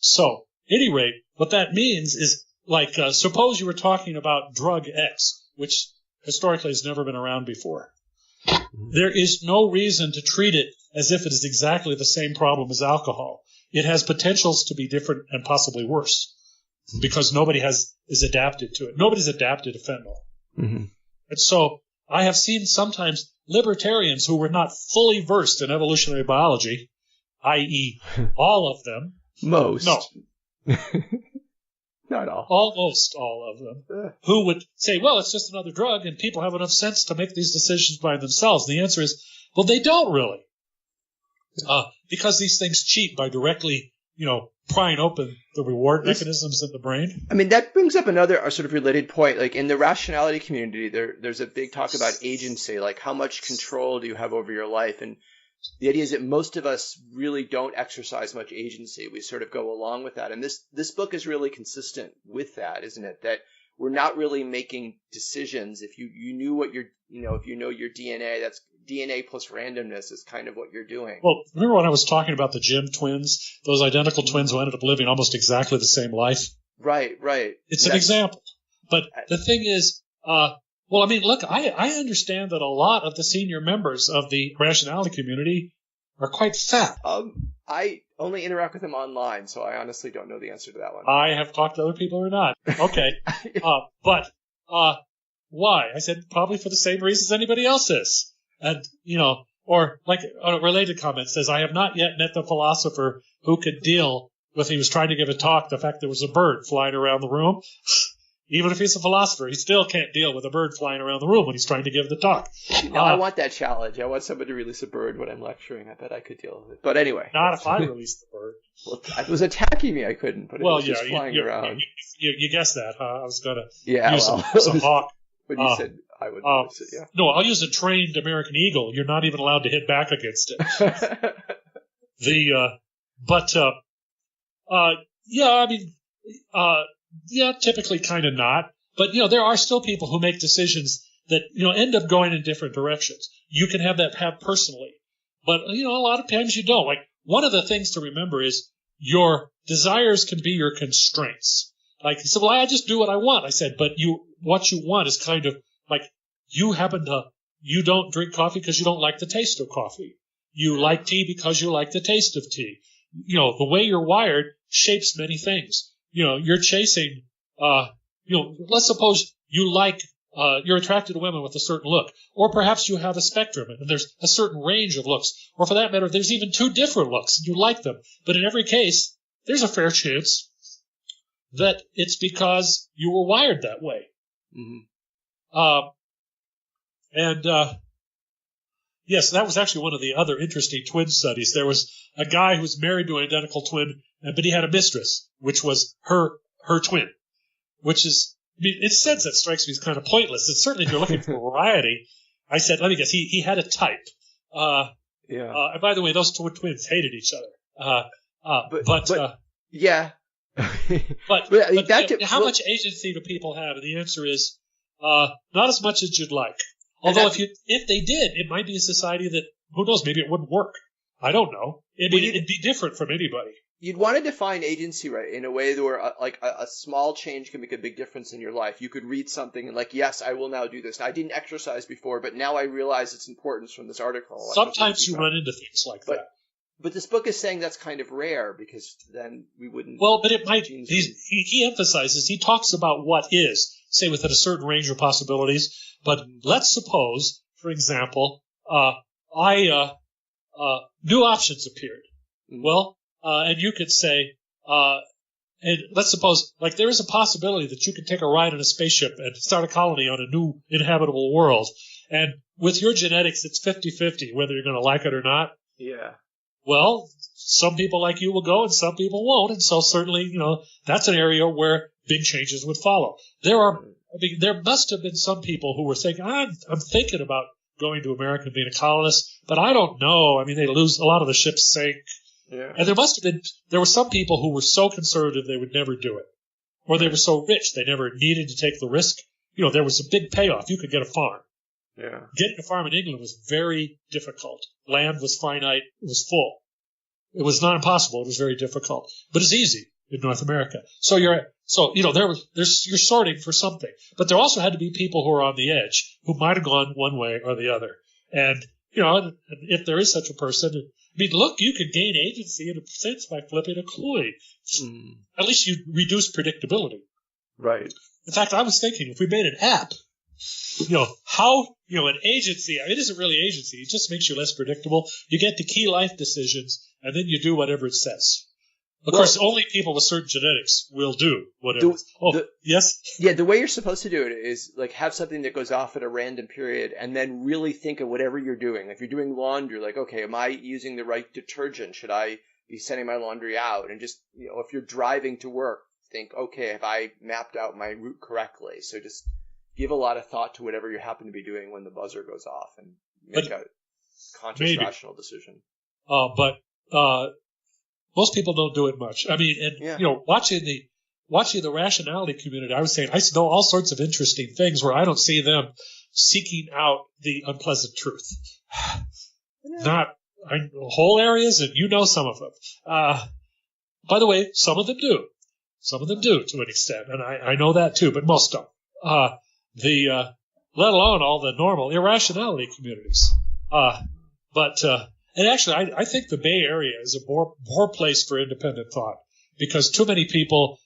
So, at any rate, what that means is, like, suppose you were talking about drug X, which historically has never been around before. Mm-hmm. There is no reason to treat it as if it is exactly the same problem as alcohol. It has potentials to be different and possibly worse. Because nobody is adapted to it. Nobody's adapted to fentanyl. Mm-hmm. And so I have seen sometimes libertarians who were not fully versed in evolutionary biology, i.e., all of them. Most. No. Not all. Almost all of them. Who would say, well, it's just another drug, and people have enough sense to make these decisions by themselves. And the answer is, well, they don't really. Because these things cheat by directly, prying open the reward mechanisms in the brain. I mean, that brings up another sort of related point. Like in the rationality community, there's a big talk about agency, like how much control do you have over your life? And the idea is that most of us really don't exercise much agency. We sort of go along with that. And this book is really consistent with that, isn't it? That we're not really making decisions. If you knew what if you know your DNA, that's DNA plus randomness is kind of what you're doing. Well, remember when I was talking about the Jim twins, those identical twins who ended up living almost exactly the same life? Right. It's an example. But the thing is, well, I mean, look, I understand that a lot of the senior members of the rationality community are quite fat. I only interact with them online, so I honestly don't know the answer to that one. I have talked to other people who are not. Okay. But why? I said probably for the same reasons anybody else is. And, or like a related comment says, I have not yet met the philosopher who could deal with, he was trying to give a talk, the fact there was a bird flying around the room. Even if he's a philosopher, he still can't deal with a bird flying around the room when he's trying to give the talk. I want that challenge. I want somebody to release a bird when I'm lecturing. I bet I could deal with it. But anyway. Not if I released the bird. Well, it was attacking me. I couldn't. But it was just flying around. You guessed that, huh? I was going to use a hawk. But you said I would release it, yeah. No, I'll use a trained American eagle. You're not even allowed to hit back against it. Typically kind of not. But, there are still people who make decisions that, end up going in different directions. You can have personally. But, a lot of times you don't. Like, one of the things to remember is your desires can be your constraints. Like, he said, well, I just do what I want. I said, but what you want is kind of like you don't drink coffee because you don't like the taste of coffee. You like tea because you like the taste of tea. The way you're wired shapes many things. You're chasing, let's suppose you're attracted to women with a certain look, or perhaps you have a spectrum and there's a certain range of looks, or for that matter, there's even two different looks and you like them. But in every case, there's a fair chance that it's because you were wired that way. Mm-hmm. Yes, that was actually one of the other interesting twin studies. There was a guy who was married to an identical twin, but he had a mistress, which was her twin, which is, I mean, in a sense, that strikes me as kind of pointless. And certainly if you're looking for variety, I said, let me guess, he had a type. And by the way, those two twins hated each other. Yeah. How much agency do people have? And the answer is not as much as you'd like. Although if they did, it might be a society that, who knows, maybe it wouldn't work. I don't know. It'd be different from anybody. You'd want to define agency, right, in a way where a small change can make a big difference in your life. You could read something and yes, I will now do this. Now, I didn't exercise before, but now I realize its importance from this article. Sometimes you run into things like that. But this book is saying that's kind of rare because then we wouldn't. Well, but it might. He emphasizes, he talks about what is, say, within a certain range of possibilities. But let's suppose, for example, new options appeared. Mm-hmm. Well, and you could say, and let's suppose, there is a possibility that you can take a ride in a spaceship and start a colony on a new inhabitable world. And with your genetics, it's 50-50, whether you're going to like it or not. Yeah. Well, some people like you will go and some people won't. And so certainly, that's an area where big changes would follow. There must have been some people who were thinking, I'm thinking about going to America and being a colonist, but I don't know. I mean, they lose, a lot of the ships sink. Yeah. And there were some people who were so conservative they would never do it. Or they were so rich they never needed to take the risk. There was a big payoff. You could get a farm. Yeah. Getting a farm in England was very difficult. Land was finite. It was full. It was not impossible. It was very difficult. But it's easy in North America. So you're sorting for something. But there also had to be people who were on the edge, who might have gone one way or the other. And, if there is such a person, look, you could gain agency in a sense by flipping a coin. At least you reduce predictability. Right. In fact, I was thinking, if we made an app, how an agency, it isn't really agency. It just makes you less predictable. You get to key life decisions, and then you do whatever it says. Of course, only people with certain genetics will do whatever. Yes? Yeah, the way you're supposed to do it is like have something that goes off at a random period and then really think of whatever you're doing. If you're doing laundry, like, okay, am I using the right detergent? Should I be sending my laundry out? And just, if you're driving to work, think, okay, have I mapped out my route correctly? So just give a lot of thought to whatever you happen to be doing when the buzzer goes off and make a conscious, rational decision. But most people don't do it much. I mean, and watching the rationality community, I was saying I know all sorts of interesting things where I don't see them seeking out the unpleasant truth. Not whole areas, and some of them. By the way, some of them do. Some of them do to an extent, and I know that too, but most don't. Let alone all the normal irrationality communities. And actually, I think the Bay Area is a more place for independent thought because too many people,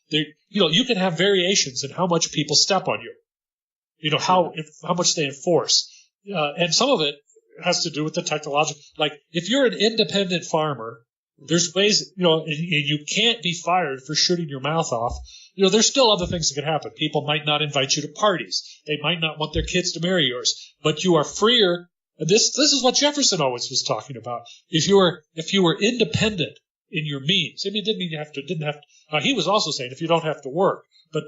you can have variations in how much people step on you. How much they enforce. And some of it has to do with the technological. Like, if you're an independent farmer, there's ways, and you can't be fired for shooting your mouth off. There's still other things that can happen. People might not invite you to parties. They might not want their kids to marry yours. But you are freer. This is what Jefferson always was talking about. If you were independent in your means, I mean, it didn't mean you didn't have to. He was also saying if you don't have to work. But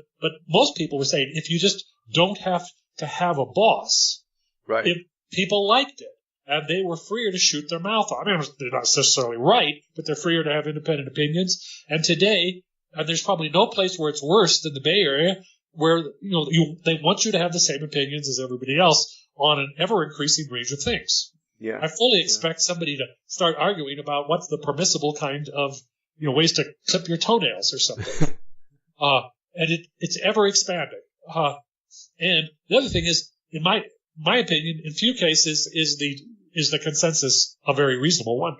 most people were saying if you just don't have to have a boss. Right. If people liked it. And they were freer to shoot their mouth off. I mean, they're not necessarily right, but they're freer to have independent opinions. And today, there's probably no place where it's worse than the Bay Area, where they want you to have the same opinions as everybody else on an ever-increasing range of things. Yeah. I fully expect somebody to start arguing about what's the permissible kind of ways to clip your toenails or something. And it's ever expanding. And the other thing is, in my opinion, in few cases, is the consensus a very reasonable one.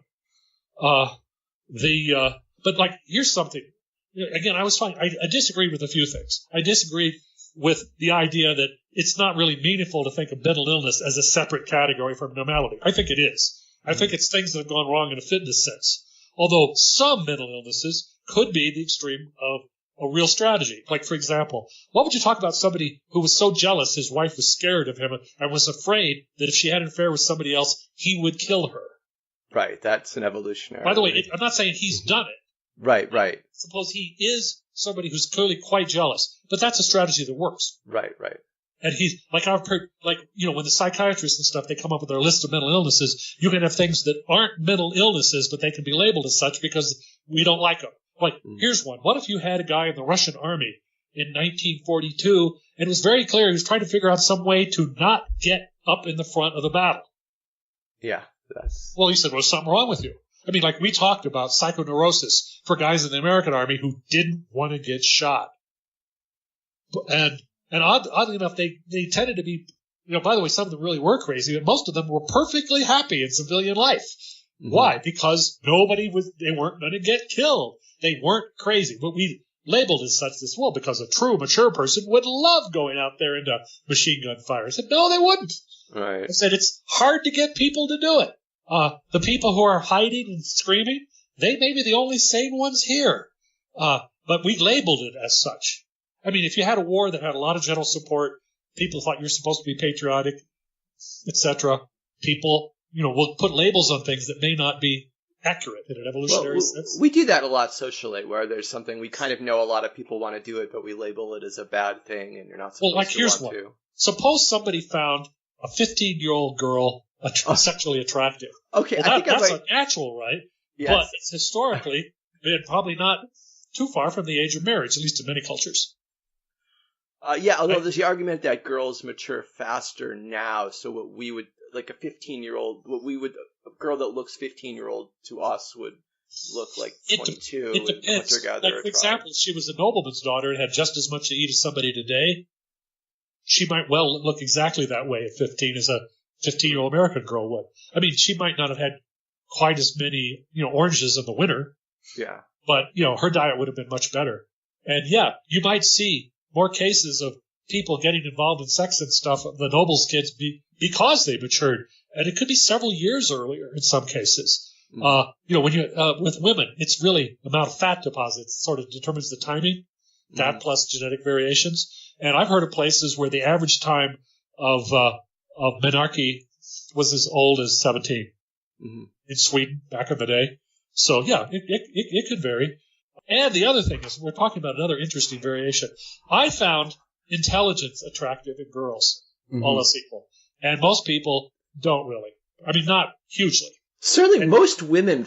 But like, here's something. Again, I was fine. I disagreed with a few things. I disagreed with the idea that it's not really meaningful to think of mental illness as a separate category from normality. I think it is. I think it's things that have gone wrong in a fitness sense. Although some mental illnesses could be the extreme of a real strategy. Like, for example, what would you talk about somebody who was so jealous his wife was scared of him and was afraid that if she had an affair with somebody else, he would kill her? Right. That's an evolutionary. By the way, I'm not saying he's done it. Right. Suppose he is somebody who's clearly quite jealous, but that's a strategy that works. Right. And he's like, I've heard, when the psychiatrists and stuff, they come up with their list of mental illnesses, you can have things that aren't mental illnesses, but they can be labeled as such because we don't like them. Like, here's one. What if you had a guy in the Russian army in 1942, and it was very clear he was trying to figure out some way to not get up in the front of the battle? Yeah. Well, he said, well, there's something wrong with you. I mean, like, we talked about psychoneurosis for guys in the American army who didn't want to get shot. And oddly enough, they tended to be, by the way, some of them really were crazy, but most of them were perfectly happy in civilian life. Mm-hmm. Why? Because they weren't going to get killed. They weren't crazy, but we labeled as such this, well, because a true, mature person would love going out there into machine gun fire. I said, no, they wouldn't. Right. I said, it's hard to get people to do it. The people who are hiding and screaming, they may be the only sane ones here. But we labeled it as such. I mean, if you had a war that had a lot of general support, people thought you're supposed to be patriotic, etc., people, will put labels on things that may not be accurate in an evolutionary sense. We do that a lot socially, where there's something we kind of know a lot of people want to do it, but we label it as a bad thing, and you're not supposed to here's want one. to. Suppose somebody found a 15-year-old girl sexually attractive. Okay, well, that's a natural right, yes. But it's historically been probably not too far from the age of marriage, at least in many cultures. Although there's the argument that girls mature faster now, so what we would, like a 15-year-old, a girl that looks 15-year-old to us would look like 22. It depends. Like, for example, if she was a nobleman's daughter and had just as much to eat as somebody today, she might well look exactly that way at 15 as a 15-year-old American girl would. I mean, she might not have had quite as many, oranges in the winter. Yeah. But, her diet would have been much better. And yeah, you might see more cases of people getting involved in sex and stuff, the nobles' kids, because they matured. And it could be several years earlier in some cases. When you with women, it's really the amount of fat deposits sort of determines the timing, fat plus genetic variations. And I've heard of places where the average time of menarche was as old as 17 in Sweden back in the day. So yeah, it could vary. And the other thing is, we're talking about another interesting variation. I found intelligence attractive in girls, all else equal, and most people don't really. I mean, not hugely. Certainly, most women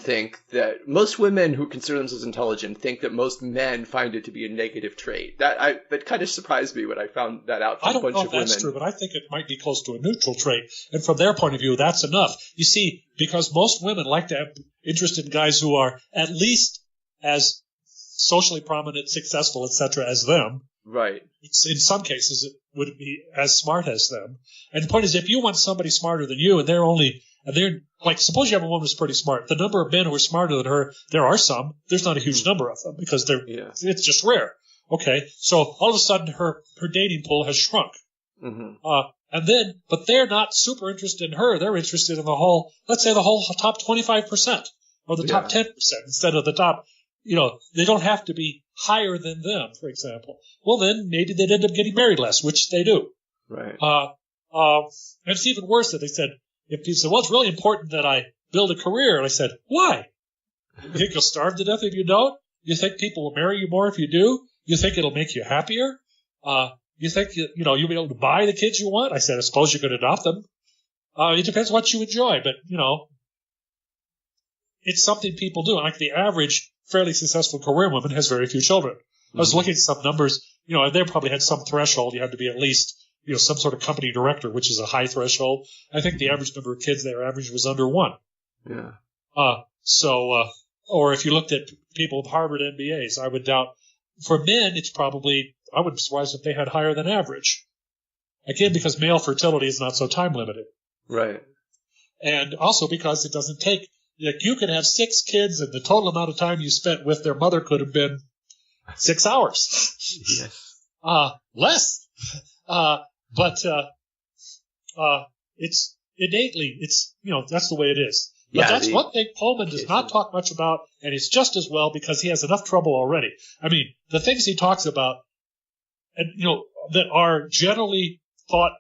who consider themselves intelligent think that most men find it to be a negative trait. That kind of surprised me when I found that out from a bunch of women. I don't know if that's true, but I think it might be close to a neutral trait. And from their point of view, that's enough. You see, because most women like to have interest in guys who are at least as socially prominent, successful, etc., as them. Right. In some cases, it would be as smart as them. And the point is, if you want somebody smarter than you, and they're like, suppose you have a woman who's pretty smart. The number of men who are smarter than her, there are some. There's not a huge number of them because it's just rare. Okay, so all of a sudden her dating pool has shrunk. But they're not super interested in her. They're interested in the whole top 25% or the top 10% instead of the top. They don't have to be higher than them, for example. Well, then maybe they'd end up getting married less, which they do. Right. And it's even worse that they said, if you said, well, it's really important that I build a career. And I said, why? You think you'll starve to death if you don't? You think people will marry you more if you do? You think it'll make you happier? You think, you'll be able to buy the kids you want? I said, I suppose you could adopt them. It depends what you enjoy, but, it's something people do. Like the average fairly successful career woman has very few children. I was looking at some numbers, they probably had some threshold. You had to be at least, some sort of company director, which is a high threshold. I think the average number of kids their average was under 1. Yeah. Or if you looked at people with Harvard MBAs, I would doubt. For men, it's probably, I wouldn't be surprised if they had higher than average. Again, because male fertility is not so time limited. Right. And also because it doesn't take, you can have 6 kids and the total amount of time you spent with their mother could have been 6 hours. Yes. Less. But it's innately, that's the way it is. But that's one thing Pullman does not talk much about, and it's just as well because he has enough trouble already. I mean, the things he talks about, and that are generally thought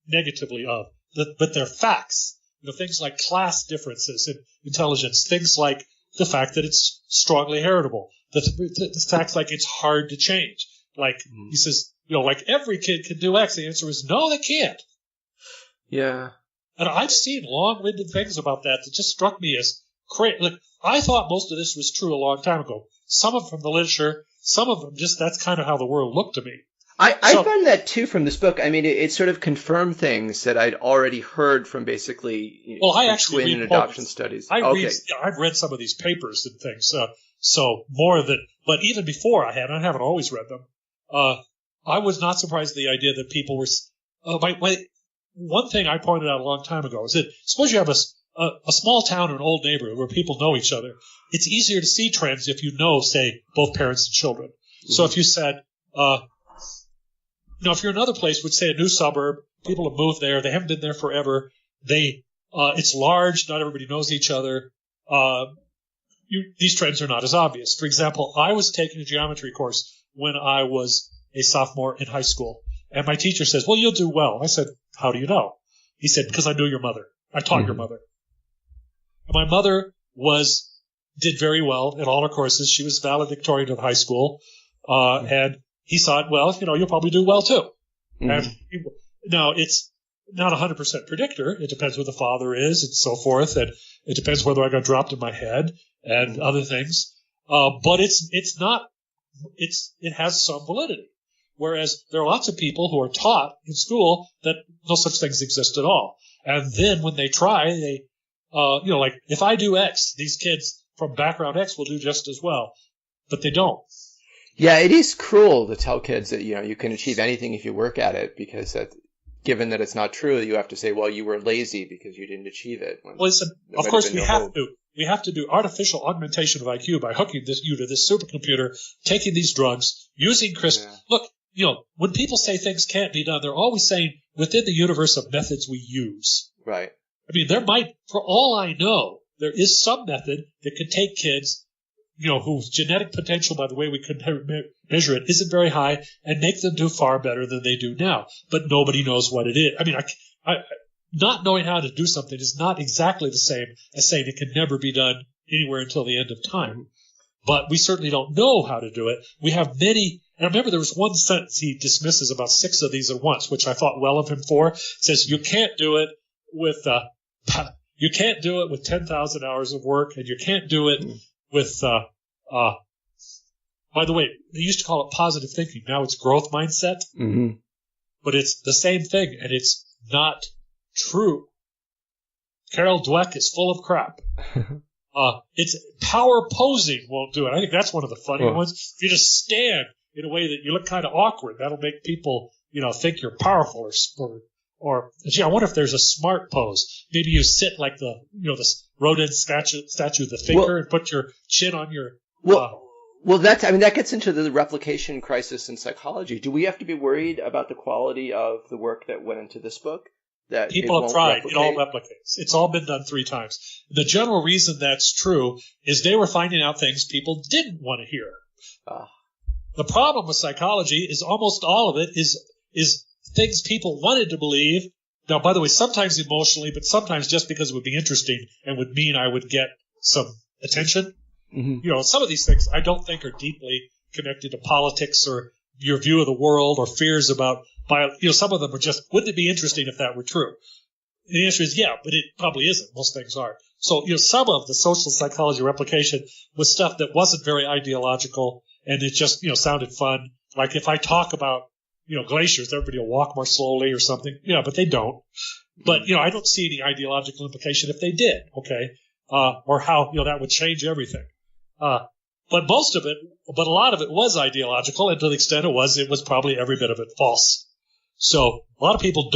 negatively of, but they're facts. Things like class differences in intelligence, things like the fact that it's strongly heritable, the facts like it's hard to change. Like he says, like every kid can do X. The answer is no, they can't. Yeah. And I've seen long-winded things about that just struck me as crazy. Like, I thought most of this was true a long time ago. Some of it from the literature, some of them just that's kind of how the world looked to me. I found that too from this book. I mean, it sort of confirmed things that I'd already heard from basically twin and adoption studies. I've read some of these papers and things. So more than, but even before I haven't always read them. I was not surprised at the idea that people were. One thing I pointed out a long time ago is that suppose you have a small town or an old neighborhood where people know each other. It's easier to see trends if you know, say, both parents and children. Mm-hmm. So if you said, if you're in another place, which say a new suburb, people have moved there, they haven't been there forever. It's large, not everybody knows each other. These trends are not as obvious. For example, I was taking a geometry course when I was a sophomore in high school. And my teacher says, well, you'll do well. I said, how do you know? He said, because I knew your mother. I taught your mother. And my mother did very well in all her courses. She was valedictorian of high school. And he thought, well, you'll probably do well too. And now it's not 100% predictor. It depends who the father is and so forth. And it depends whether I got dropped in my head and other things. But it has some validity. Whereas there are lots of people who are taught in school that no such things exist at all. And then when they try, like if I do X, these kids from background X will do just as well. But they don't. Yeah, it is cruel to tell kids that, you can achieve anything if you work at it because given that it's not true, you have to say, well, you were lazy because you didn't achieve it. Well, listen, of course we have to do artificial augmentation of IQ by hooking you to this supercomputer, taking these drugs, using CRISPR. Yeah. Look, when people say things can't be done, they're always saying within the universe of methods we use. Right. I mean, there might, for all I know, there is some method that could take kids, whose genetic potential, by the way we could measure it, isn't very high, and make them do far better than they do now. But nobody knows what it is. I mean, not knowing how to do something is not exactly the same as saying it can never be done anywhere until the end of time. But we certainly don't know how to do it. We have many, and I remember there was one sentence he dismisses about 6 of these at once, which I thought well of him for. It says, you can't do it with 10,000 hours of work, and you can't do it with, by the way, they used to call it positive thinking. Now it's growth mindset. Mm-hmm. But it's the same thing, and it's not true. Carol Dweck is full of crap. It's power posing won't do it. I think that's one of the funny ones. If you just stand in a way that you look kind of awkward, that'll make people, think you're powerful or gee, I wonder if there's a smart pose. Maybe you sit like the Rodin statue, the thinker, and put your chin on your. That gets into the replication crisis in psychology. Do we have to be worried about the quality of the work that went into this book? That people have tried. Replicate? It all replicates. It's all been done 3 times. The general reason that's true is they were finding out things people didn't want to hear. The problem with psychology is almost all of it is things people wanted to believe. Now, by the way, sometimes emotionally, but sometimes just because it would be interesting and would mean I would get some attention. Mm-hmm. Some of these things I don't think are deeply connected to politics or your view of the world or fears about some of them are just, wouldn't it be interesting if that were true? And the answer is yeah, but it probably isn't. Most things are. So, some of the social psychology replication was stuff that wasn't very ideological, and it just, sounded fun. Like if I talk about, glaciers, everybody will walk more slowly or something. Yeah, but they don't. But, I don't see any ideological implication if they did, okay? Or how, that would change everything. But a lot of it was ideological, and to the extent it was probably every bit of it false. So a lot of people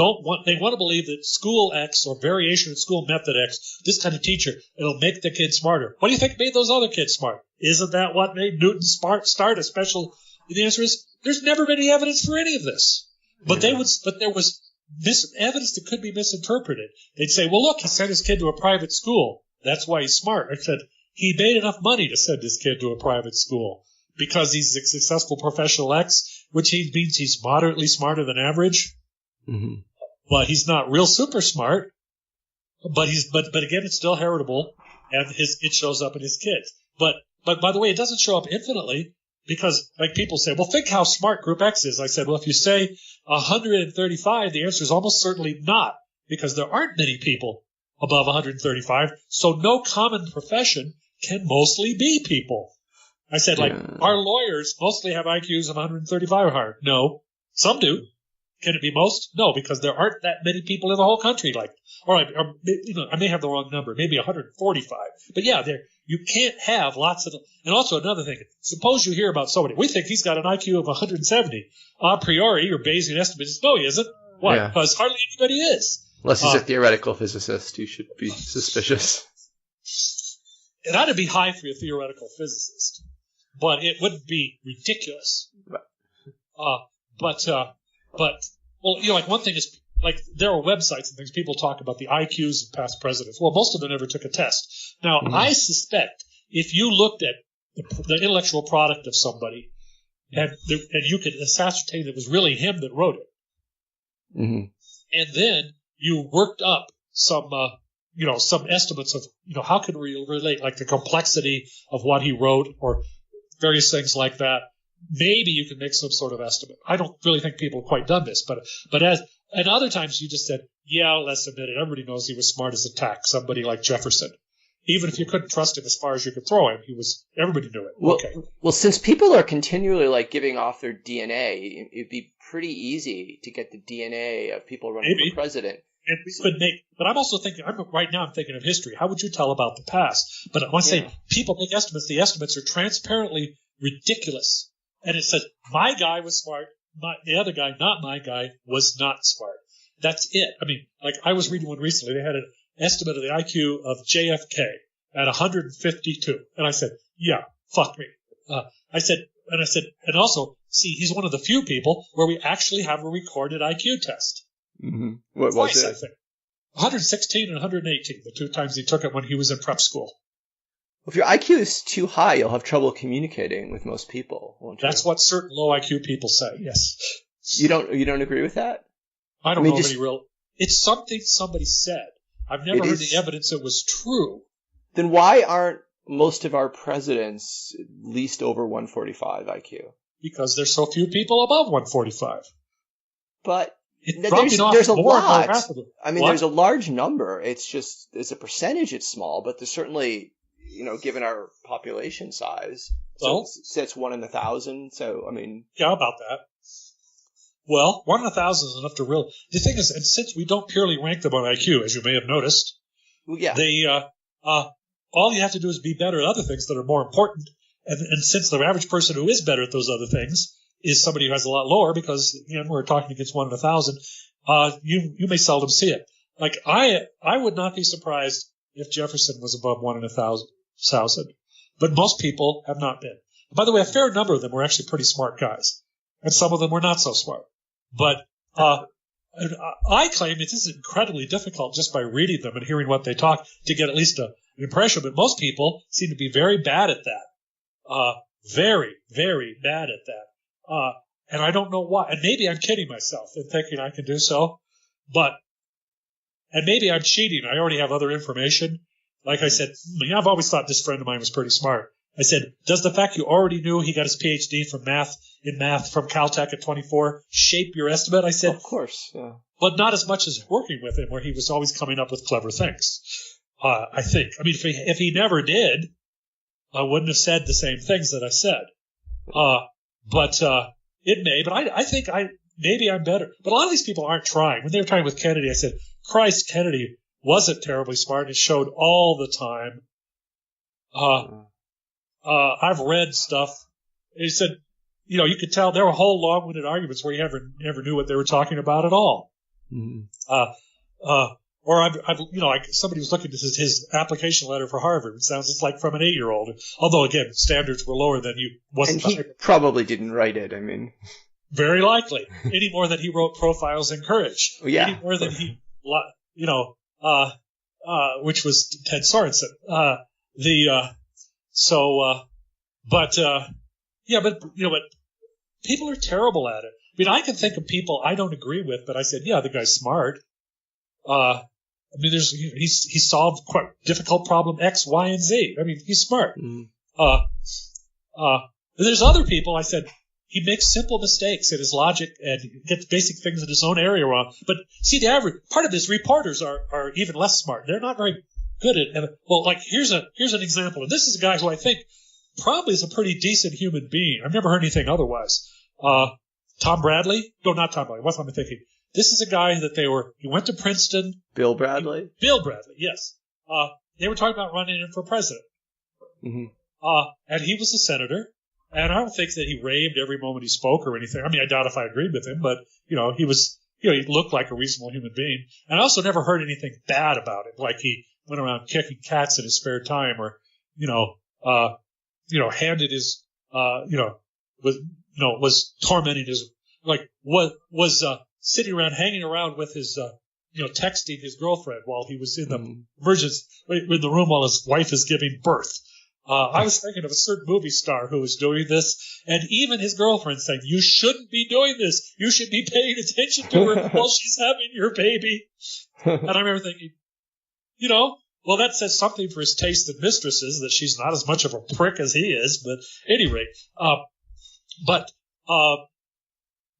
they want to believe that school X or variation of school method X, this kind of teacher, it'll make the kids smarter. What do you think made those other kids smart? Isn't that what made Newton start a special? The answer is there's never been any evidence for any of this. But there was evidence that could be misinterpreted. They'd say, well, look, he sent his kid to a private school. That's why he's smart. I said, he made enough money to send his kid to a private school because he's a successful professional X, which means he's moderately smarter than average. Mm-hmm. But he's not real super smart. But again, it's still heritable, and it shows up in his kids. But by the way, it doesn't show up infinitely because, like people say, well, think how smart Group X is. I said, well, if you say 135, the answer is almost certainly not because there aren't many people above 135. So no common profession can mostly be people. I said, our lawyers mostly have IQs of 135 or higher. No, some do. Can it be most? No, because there aren't that many people in the whole country. I may have the wrong number, maybe 145. But yeah, you can't have lots of them. And also another thing, suppose you hear about somebody. We think he's got an IQ of 170. A priori, your Bayesian estimate is no, he isn't. Why? Yeah. Because hardly anybody is. Unless he's a theoretical physicist, you should be suspicious. It ought to be high for a theoretical physicist, but it wouldn't be ridiculous. One thing is, there are websites and things, people talk about the IQs of past presidents. Well, most of them never took a test. Now, I suspect if you looked at the intellectual product of somebody and you could ascertain it was really him that wrote it, and then you worked up some estimates of, how can we relate, like the complexity of what he wrote or various things like that. Maybe you can make some sort of estimate. I don't really think people have quite done this, and other times you just said, yeah, let's admit it. Everybody knows he was smart as a tack, somebody like Jefferson. Even if you couldn't trust him as far as you could throw him, everybody knew it. Well, since people are continually giving off their DNA, it'd be pretty easy to get the DNA of people running for president. And we could but I'm also thinking, right now I'm thinking of history. How would you tell about the past? But I want to say, people make estimates. The estimates are transparently ridiculous. And it says, my guy was smart. The other guy, not my guy, was not smart. That's it. I mean, I was reading one recently. They had an estimate of the IQ of JFK at 152. And I said, yeah, fuck me. And also, see, he's one of the few people where we actually have a recorded IQ test. Mm-hmm. What Twice, was it? I think. 116 and 118, the 2 times he took it when he was in prep school. If your IQ is too high, you'll have trouble communicating with most people, won't you? That's what certain low IQ people say, yes. You don't agree with that? I don't know of any real... It's something somebody said. I've never heard the evidence it was true. Then why aren't most of our presidents at least over 145 IQ? Because there's so few people above 145. But there's a lot. I mean, what? There's a large number. It's just, as a percentage, it's small, but there's certainly, given our population size, so it's 1 in 1,000. So, I mean. Yeah, about that. Well, 1 in 1,000 is enough to really. The thing is, and since we don't purely rank them on IQ, as you may have noticed, they, all you have to do is be better at other things that are more important. And since the average person who is better at those other things is somebody who has a lot lower, because again we're talking against 1 in 1,000, you may seldom see it. Like I would not be surprised if Jefferson was above 1 in 1,000, but most people have not been. By the way, a fair number of them were actually pretty smart guys, and some of them were not so smart. But I claim it is incredibly difficult just by reading them and hearing what they talk to get at least an impression. But most people seem to be very bad at that. Very, very bad at that. And I don't know why. And maybe I'm kidding myself in thinking I can do so. And maybe I'm cheating. I already have other information. Like I said, I've always thought this friend of mine was pretty smart. I said, does the fact you already knew he got his PhD in math from Caltech at 24 shape your estimate? I said, of course, yeah. But not as much as working with him, where he was always coming up with clever things. I think. I mean, if he never did, I wouldn't have said the same things that I said. But it may. But I think maybe I'm better. But a lot of these people aren't trying. When they were trying with Kennedy, I said, Christ, Kennedy wasn't terribly smart. It showed all the time. I've read stuff. He said, you could tell there were whole long-winded arguments where you never knew what they were talking about at all. Mm-hmm. Or somebody was looking at his application letter for Harvard. It sounds just like from an 8-year-old. Although again, standards were lower than you. And he probably didn't write it. I mean, very likely. Any more than he wrote Profiles in Courage. Yeah. Any more than he, which was Ted Sorensen. But people are terrible at it. I mean, I can think of people I don't agree with, but I said, yeah, the guy's smart. I mean, he solved quite difficult problem X, Y, and Z. I mean, he's smart. There's other people I said he makes simple mistakes in his logic and gets basic things in his own area wrong. But see, the average part of his reporters are even less smart. They're not very good at. Well, like here's an example, and this is a guy who I think probably is a pretty decent human being. I've never heard anything otherwise. Tom Bradley? No, not Tom Bradley. What am I thinking? This is a guy that he went to Princeton. Bill Bradley? Bill Bradley, yes. They were talking about running in for president. Mm-hmm. And he was a senator. And I don't think that he raved every moment he spoke or anything. I mean, I doubt if I agreed with him, but, he was, he looked like a reasonable human being. And I also never heard anything bad about him, like he went around kicking cats in his spare time or, handed his, was tormenting his, sitting around, hanging around with his, texting his girlfriend while he was in the emergency, in the room while his wife is giving birth. I was thinking of a certain movie star who was doing this, and even his girlfriend saying, you shouldn't be doing this. You should be paying attention to her while she's having your baby. And I remember thinking, well, that says something for his taste in mistresses, that she's not as much of a prick as he is. But at any rate,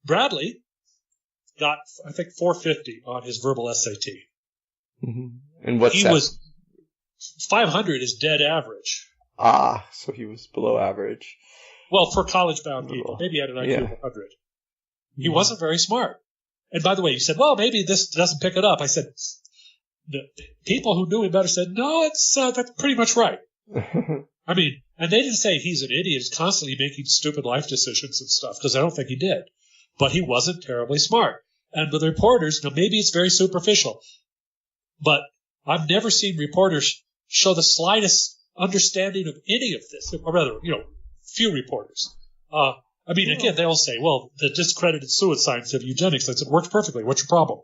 Bradley got, I think, 450 on his verbal SAT. Mm-hmm. And what's he was 500 is dead average. So he was below average. Well, for college-bound people, maybe he had an IQ of 100. He wasn't very smart. And by the way, you said, well, maybe this doesn't pick it up. I said, the people who knew him better said, no, that's pretty much right. I mean, and they didn't say he's an idiot, he's constantly making stupid life decisions and stuff, because I don't think he did. But he wasn't terribly smart. And with reporters, maybe it's very superficial, but I've never seen reporters show the slightest understanding of any of this, or rather, few reporters. I I mean, again, they'll say, well, the discredited pseudoscience of eugenics, I said, works perfectly. What's your problem?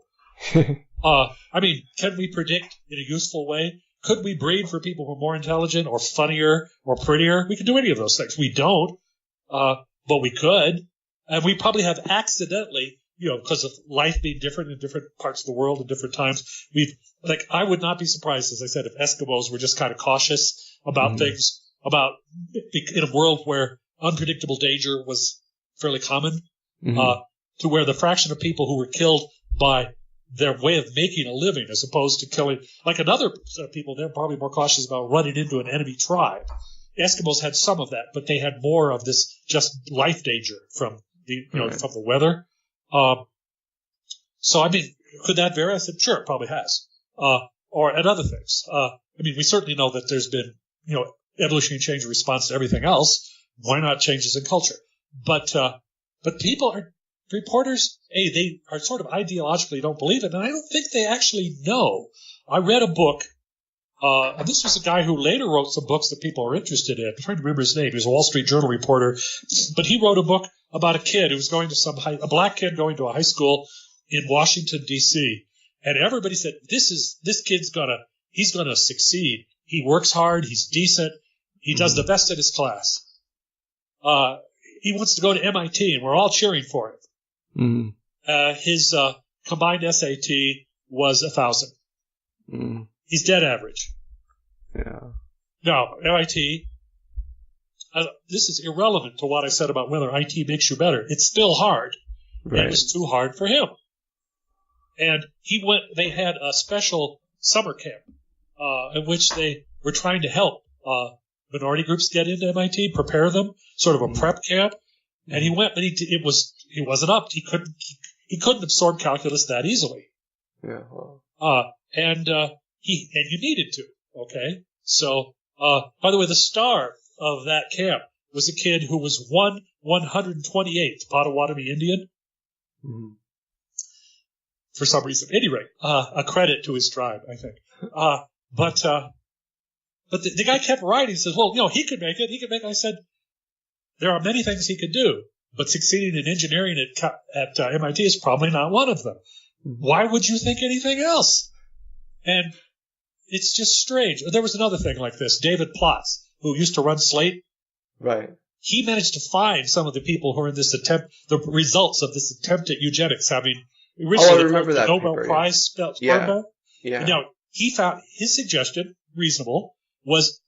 I mean, can we predict in a useful way? Could we breed for people who are more intelligent or funnier or prettier? We can do any of those things. We don't, but we could. And we probably have accidentally, because of life being different in different parts of the world at different times, I would not be surprised, as I said, if Eskimos were just kind of cautious about things, in a world where unpredictable danger was fairly common, to where the fraction of people who were killed by their way of making a living as opposed to killing, like another set of people, they're probably more cautious about running into an enemy tribe. The Eskimos had some of that, but they had more of this just life danger from from the weather. So, I mean, could that vary? I said, sure, it probably has. Or at other things. I mean, we certainly know that there's been, evolutionary change in response to everything else. Why not changes in culture? But people are, reporters, they are sort of ideologically don't believe it, and I don't think they actually know. I read a book, and this was a guy who later wrote some books that people are interested in. I'm trying to remember his name. He was a Wall Street Journal reporter, but he wrote a book about a kid who was going to a black kid going to a high school in Washington, D.C., and everybody said, this kid's he's gonna succeed. He works hard, he's decent, he does the best in his class. He wants to go to MIT, and we're all cheering for him. His combined SAT was 1,000. He's dead average. Yeah. Now, MIT, this is irrelevant to what I said about whether IT makes you better. It's still hard. Right. It was too hard for him. And they had a special summer camp in which they were trying to help minority groups get into MIT, prepare them, sort of a prep camp. And he went, but he wasn't up. He couldn't absorb calculus that easily. Yeah. Well. And you needed to. Okay. So, by the way, the star of that camp was a kid who was 128th Potawatomi Indian. For some reason. At any rate, a credit to his tribe, I think. But the guy kept writing. He says, well, he could make it. He could make it. I said, there are many things he could do, but succeeding in engineering at MIT is probably not one of them. Why would you think anything else? And it's just strange. There was another thing like this. David Plotz, who used to run Slate. Right. He managed to find some of the people who are in this attempt, the results of this attempt at eugenics, having originally I remember that Nobel paper, Prize. Yeah. He found his suggestion reasonable. Was,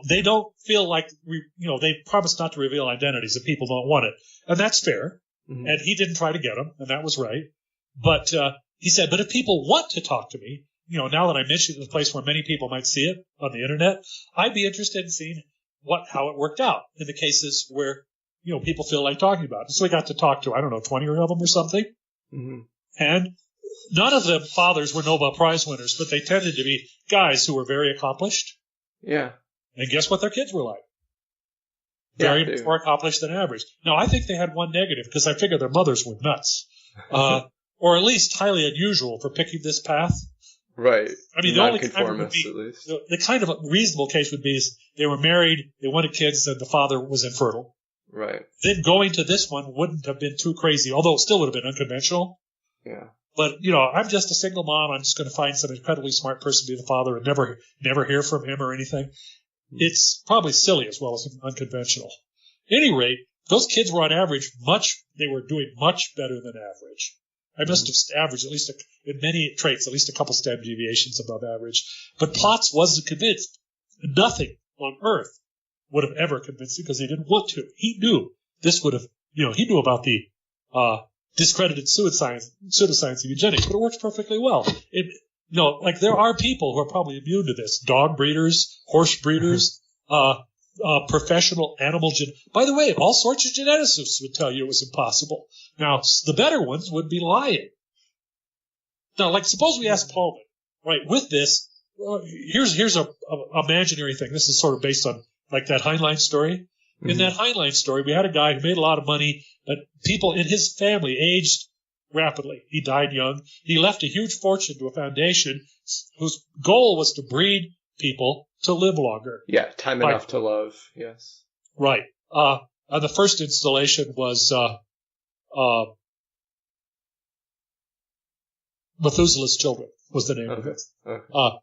they don't feel like, they promised not to reveal identities if people don't want it. And that's fair. And he didn't try to get them, and that was right. But he said, but if people want to talk to me, now that I mentioned the place where many people might see it on the internet, I'd be interested in seeing how it worked out in the cases where, people feel like talking about it. So we got to talk to, 20 of them or something. And none of them fathers were Nobel Prize winners, but they tended to be guys who were very accomplished. Yeah. And guess what their kids were like? Very much more accomplished than average. Now, I think they had one negative because I figure their mothers were nuts. Or at least highly unusual for picking this path. Right. I mean, the only kind would be, the kind of a reasonable case would be is they were married, they wanted kids, and the father was infertile. Right. Then going to this one wouldn't have been too crazy, although it still would have been unconventional. Yeah. But, I'm just a single mom. I'm just going to find some incredibly smart person to be the father and never hear from him or anything. It's probably silly as well as unconventional. At any rate, those kids were on average they were doing much better than average. I must have averaged at least in many traits, at least a couple standard deviations above average. But Plotz wasn't convinced. Nothing on earth would have ever convinced him because he didn't want to. He knew this would have, he knew about the, discredited pseudoscience of eugenics, but it works perfectly well. There are people who are probably immune to this. Dog breeders, horse breeders, professional animal by the way, all sorts of geneticists would tell you it was impossible. Now, the better ones would be lying. Now, suppose we ask Pullman, right, with this, here's a imaginary thing. This is sort of based on, that Heinlein story. In that Heinlein story, we had a guy who made a lot of money, but people in his family aged rapidly. He died young. He left a huge fortune to a foundation whose goal was to breed people to live longer. Yeah, time enough to love, yes. Right. The first installation was Methuselah's Children was the name of it. Okay.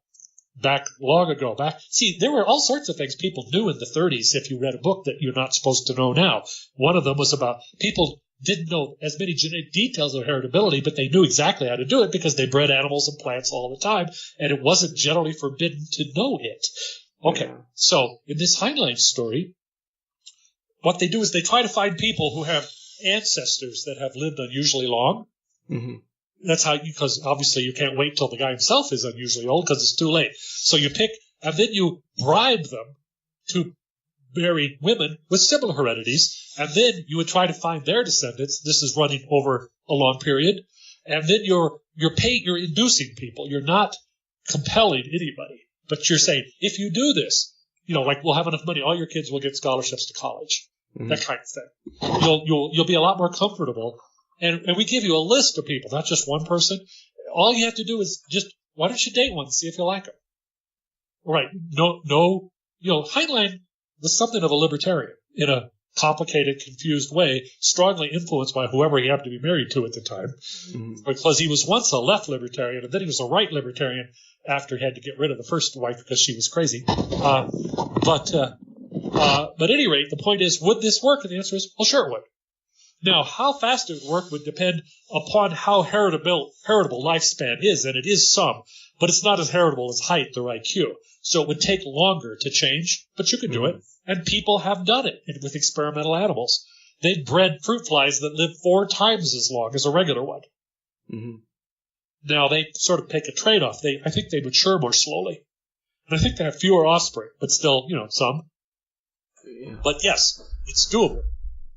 Back long ago. See, there were all sorts of things people knew in the 30s if you read a book that you're not supposed to know now. One of them was about people didn't know as many genetic details of heritability, but they knew exactly how to do it because they bred animals and plants all the time, and it wasn't generally forbidden to know it. Okay, Yeah. So in this Heinlein story, what they do is they try to find people who have ancestors that have lived unusually long. Mm-hmm. That's how, because obviously you can't wait till the guy himself is unusually old because it's too late. So you pick, and then you bribe them to marry women with similar heredities, and then you would try to find their descendants. This is running over a long period, and then you're inducing people. You're not compelling anybody, but you're saying if you do this, like we'll have enough money, all your kids will get scholarships to college, that kind of thing. You'll be a lot more comfortable. And we give you a list of people, not just one person. All you have to do is just, why don't you date one and see if you like them? Right. No, Heinlein was something of a libertarian in a complicated, confused way, strongly influenced by whoever he happened to be married to at the time. Mm-hmm. Because he was once a left libertarian, and then he was a right libertarian after he had to get rid of the first wife because she was crazy. But at any rate, the point is, would this work? And the answer is, well, sure it would. Now, how fast it would work would depend upon how heritable lifespan is, and it is some, but it's not as heritable as height or IQ. So it would take longer to change, but you could do it, and people have done it with experimental animals. They've bred fruit flies that live 4 times as long as a regular one. Mm-hmm. Now, they sort of take a trade-off. I think they mature more slowly, and I think they have fewer offspring, but still, some. Yeah. But yes, it's doable.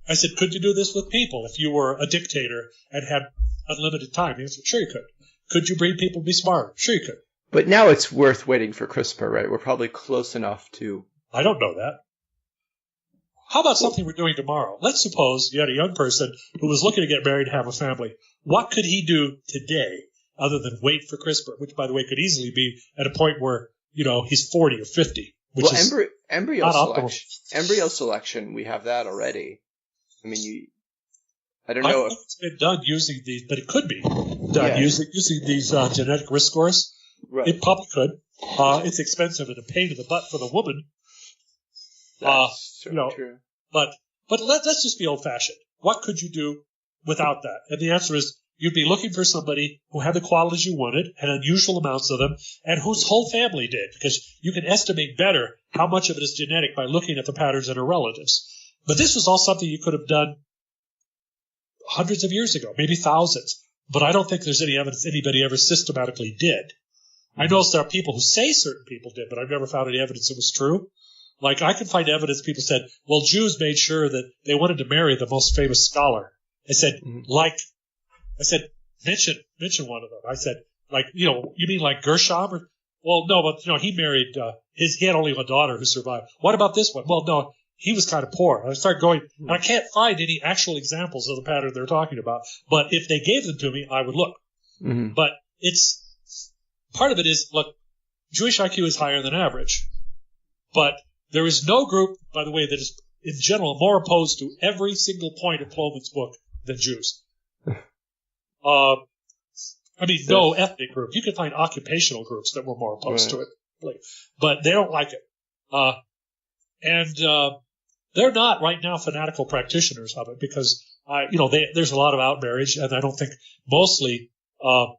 I said, could you do this with people if you were a dictator and had unlimited time? The answer, sure you could. Could you breed people to be smart? Sure you could. But now it's worth waiting for CRISPR, right? We're probably close enough to... I don't know that. How about something we're doing tomorrow? Let's suppose you had a young person who was looking to get married and have a family. What could he do today other than wait for CRISPR, which, by the way, could easily be at a point where, he's 40 or 50, which is embryo selection, we have that already. I mean, I don't know if it's been done using these, but it could be done using these genetic risk scores. Right. It probably could. It's expensive and a pain in the butt for the woman. That's true. But let's just be old-fashioned. What could you do without that? And the answer is you'd be looking for somebody who had the qualities you wanted, and unusual amounts of them, and whose whole family did, because you can estimate better how much of it is genetic by looking at the patterns in her relatives. But this was all something you could have done hundreds of years ago, maybe thousands. But I don't think there's any evidence anybody ever systematically did. I know there are people who say certain people did, but I've never found any evidence it was true. Like, I can find evidence people said, well, Jews made sure that they wanted to marry the most famous scholar. I said, mention one of them. I said, you mean like Gershom? Well, no, but, he married, he had only one daughter who survived. What about this one? Well, no. He was kind of poor. And I started going, and I can't find any actual examples of the pattern they're talking about. But if they gave them to me, I would look. Mm-hmm. But part of it is, look, Jewish IQ is higher than average. But there is no group, by the way, that is, in general, more opposed to every single point of Plomin's book than Jews. No ethnic group. You can find occupational groups that were more opposed to it. But they don't like it. They're not right now fanatical practitioners of it because, there's a lot of outmarriage, and I don't think most of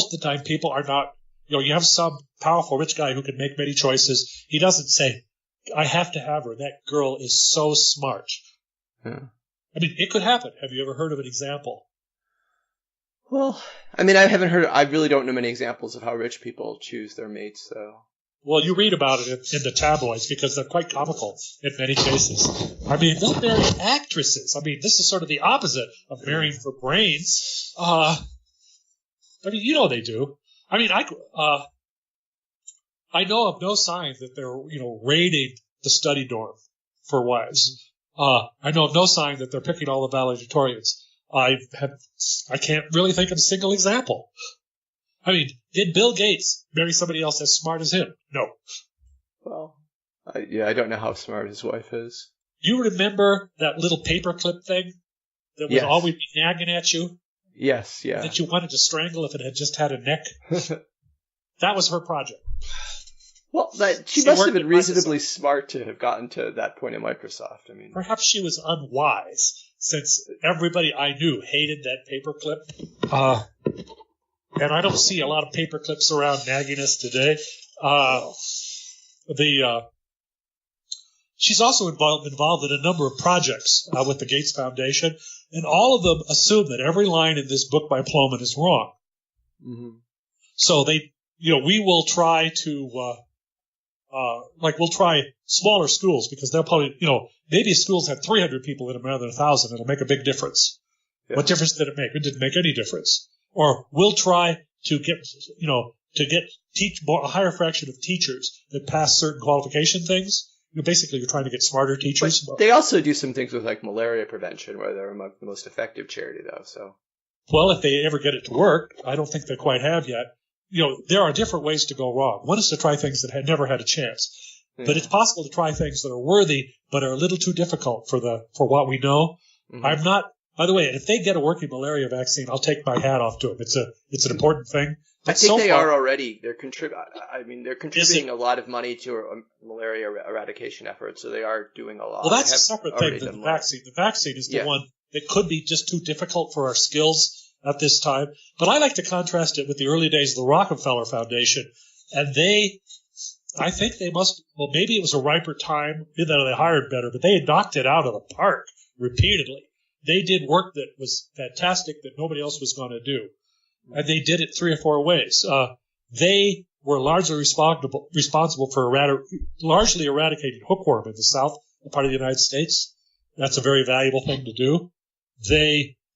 the time people are not, you have some powerful rich guy who can make many choices. He doesn't say, I have to have her. That girl is so smart. Yeah. I mean, it could happen. Have you ever heard of an example? Well, I really don't know many examples of how rich people choose their mates, so. Well, you read about it in the tabloids because they're quite comical in many cases. They'll marry actresses. This is sort of the opposite of marrying for brains. They do. I know of no signs that they're, raiding the study dorm for wives. I know of no sign that they're picking all the valedictorians. I can't really think of a single example. Did Bill Gates marry somebody else as smart as him? No. Well, I don't know how smart his wife is. Do you remember that little paperclip thing that would Yes. always be nagging at you? Yes, yeah. That you wanted to strangle if it had just had a neck? That was her project. Well, she must have been reasonably smart to have gotten to that point in Microsoft. I mean, perhaps she was unwise, since everybody I knew hated that paperclip. And I don't see a lot of paperclips around nagging us today. She's also involved in a number of projects with the Gates Foundation, and all of them assume that every line in this book by Plowman is wrong. mm-hmm. So we will try to, we'll try smaller schools, because they'll probably, maybe schools have 300 people in them rather than 1,000. It'll make a big difference. Yeah. What difference did it make? It didn't make any difference. Or we'll try to get, teach a higher fraction of teachers that pass certain qualification things. Basically, you're trying to get smarter teachers. But they also do some things with like malaria prevention, where they're among the most effective charity, though. So, well, if they ever get it to work, I don't think they quite have yet. There are different ways to go wrong. One is to try things that had never had a chance, but it's possible to try things that are worthy but are a little too difficult for what we know. Mm-hmm. I'm not. By the way, if they get a working malaria vaccine, I'll take my hat off to them. It's an important thing. But I think they are already. They're contributing a lot of money to malaria eradication efforts, so they are doing a lot. Well, that's a separate thing than the vaccine. The vaccine is the one that could be just too difficult for our skills at this time. But I like to contrast it with the early days of the Rockefeller Foundation, and I think they must. Well, maybe it was a riper time that they hired better, but they had knocked it out of the park repeatedly. They did work that was fantastic that nobody else was going to do. And they did it 3 or 4 ways. They were largely responsible for largely eradicating hookworm in the south part of the United States. That's a very valuable thing to do.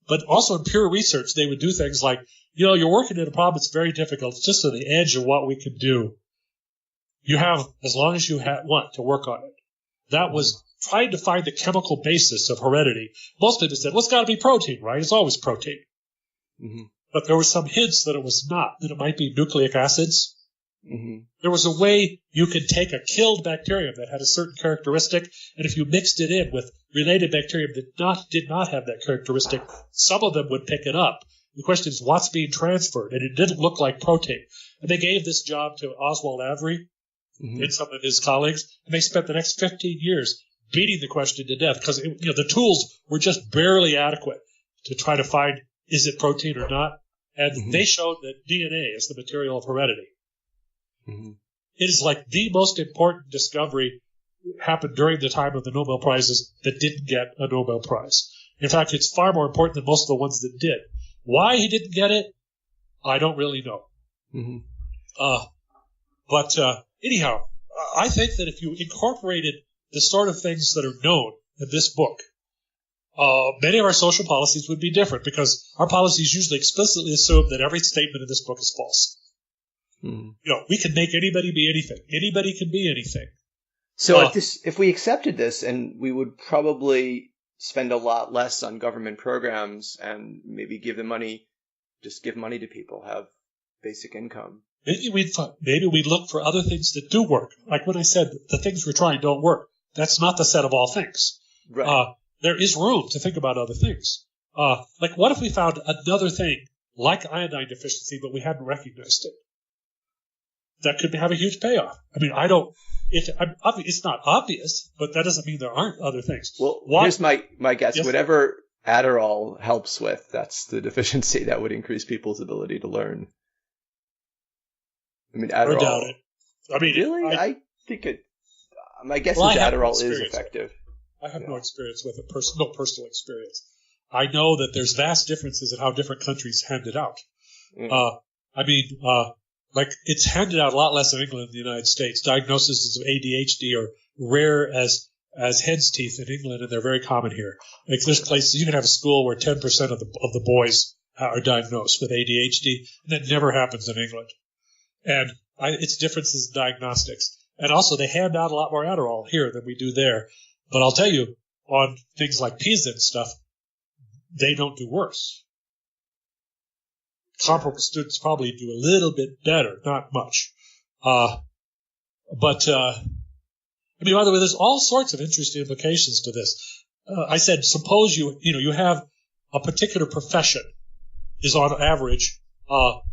But also in pure research, they would do things like, you're working at a problem that's very difficult. It's just on the edge of what we can do. You have, as long as you want to work on it. That was trying to find the chemical basis of heredity. Most people said, well, it's got to be protein, right? It's always protein. Mm-hmm. But there were some hints that it was not, that it might be nucleic acids. Mm-hmm. There was a way you could take a killed bacterium that had a certain characteristic, and if you mixed it in with related bacterium that did not have that characteristic, some of them would pick it up. The question is, what's being transferred? And it didn't look like protein. And they gave this job to Oswald Avery and some of his colleagues, and they spent the next 15 years beating the question to death, because the tools were just barely adequate to try to find, is it protein or not? And they showed that DNA is the material of heredity. Mm-hmm. It is like the most important discovery happened during the time of the Nobel Prizes that didn't get a Nobel Prize. In fact, it's far more important than most of the ones that did. Why he didn't get it, I don't really know. Mm-hmm. But anyhow, I think that if you incorporated the sort of things that are known in this book, many of our social policies would be different, because our policies usually explicitly assume that every statement in this book is false. We can make anybody be anything. Anybody can be anything. So if we accepted this, and we would probably spend a lot less on government programs and maybe give money to people, have basic income. Maybe we'd look for other things that do work. Like when I said the things we're trying don't work. That's not the set of all things. Right. There is room to think about other things. Like what if we found another thing like iodine deficiency, but we hadn't recognized it? That could have a huge payoff. I mean, it's not obvious, but that doesn't mean there aren't other things. Well, here's my guess. Yes. Whatever Adderall helps with, that's the deficiency that would increase people's ability to learn. I mean, Adderall. I doubt it. I mean, really? I think it. My guess is Adderall is effective. I have no experience with it, no personal experience. I know that there's vast differences in how different countries hand it out. Like it's handed out a lot less in England than the United States. Diagnoses of ADHD are rare as hen's teeth in England, and they're very common here. Like there's places you can have a school where 10% of the boys are diagnosed with ADHD, and that never happens in England. And it's differences in diagnostics. And also they hand out a lot more Adderall here than we do there. But I'll tell you, on things like PISA and stuff, they don't do worse. Comparable students probably do a little bit better, not much. I I mean, by the way, there's all sorts of interesting implications to this. I said, suppose you have a particular profession is on average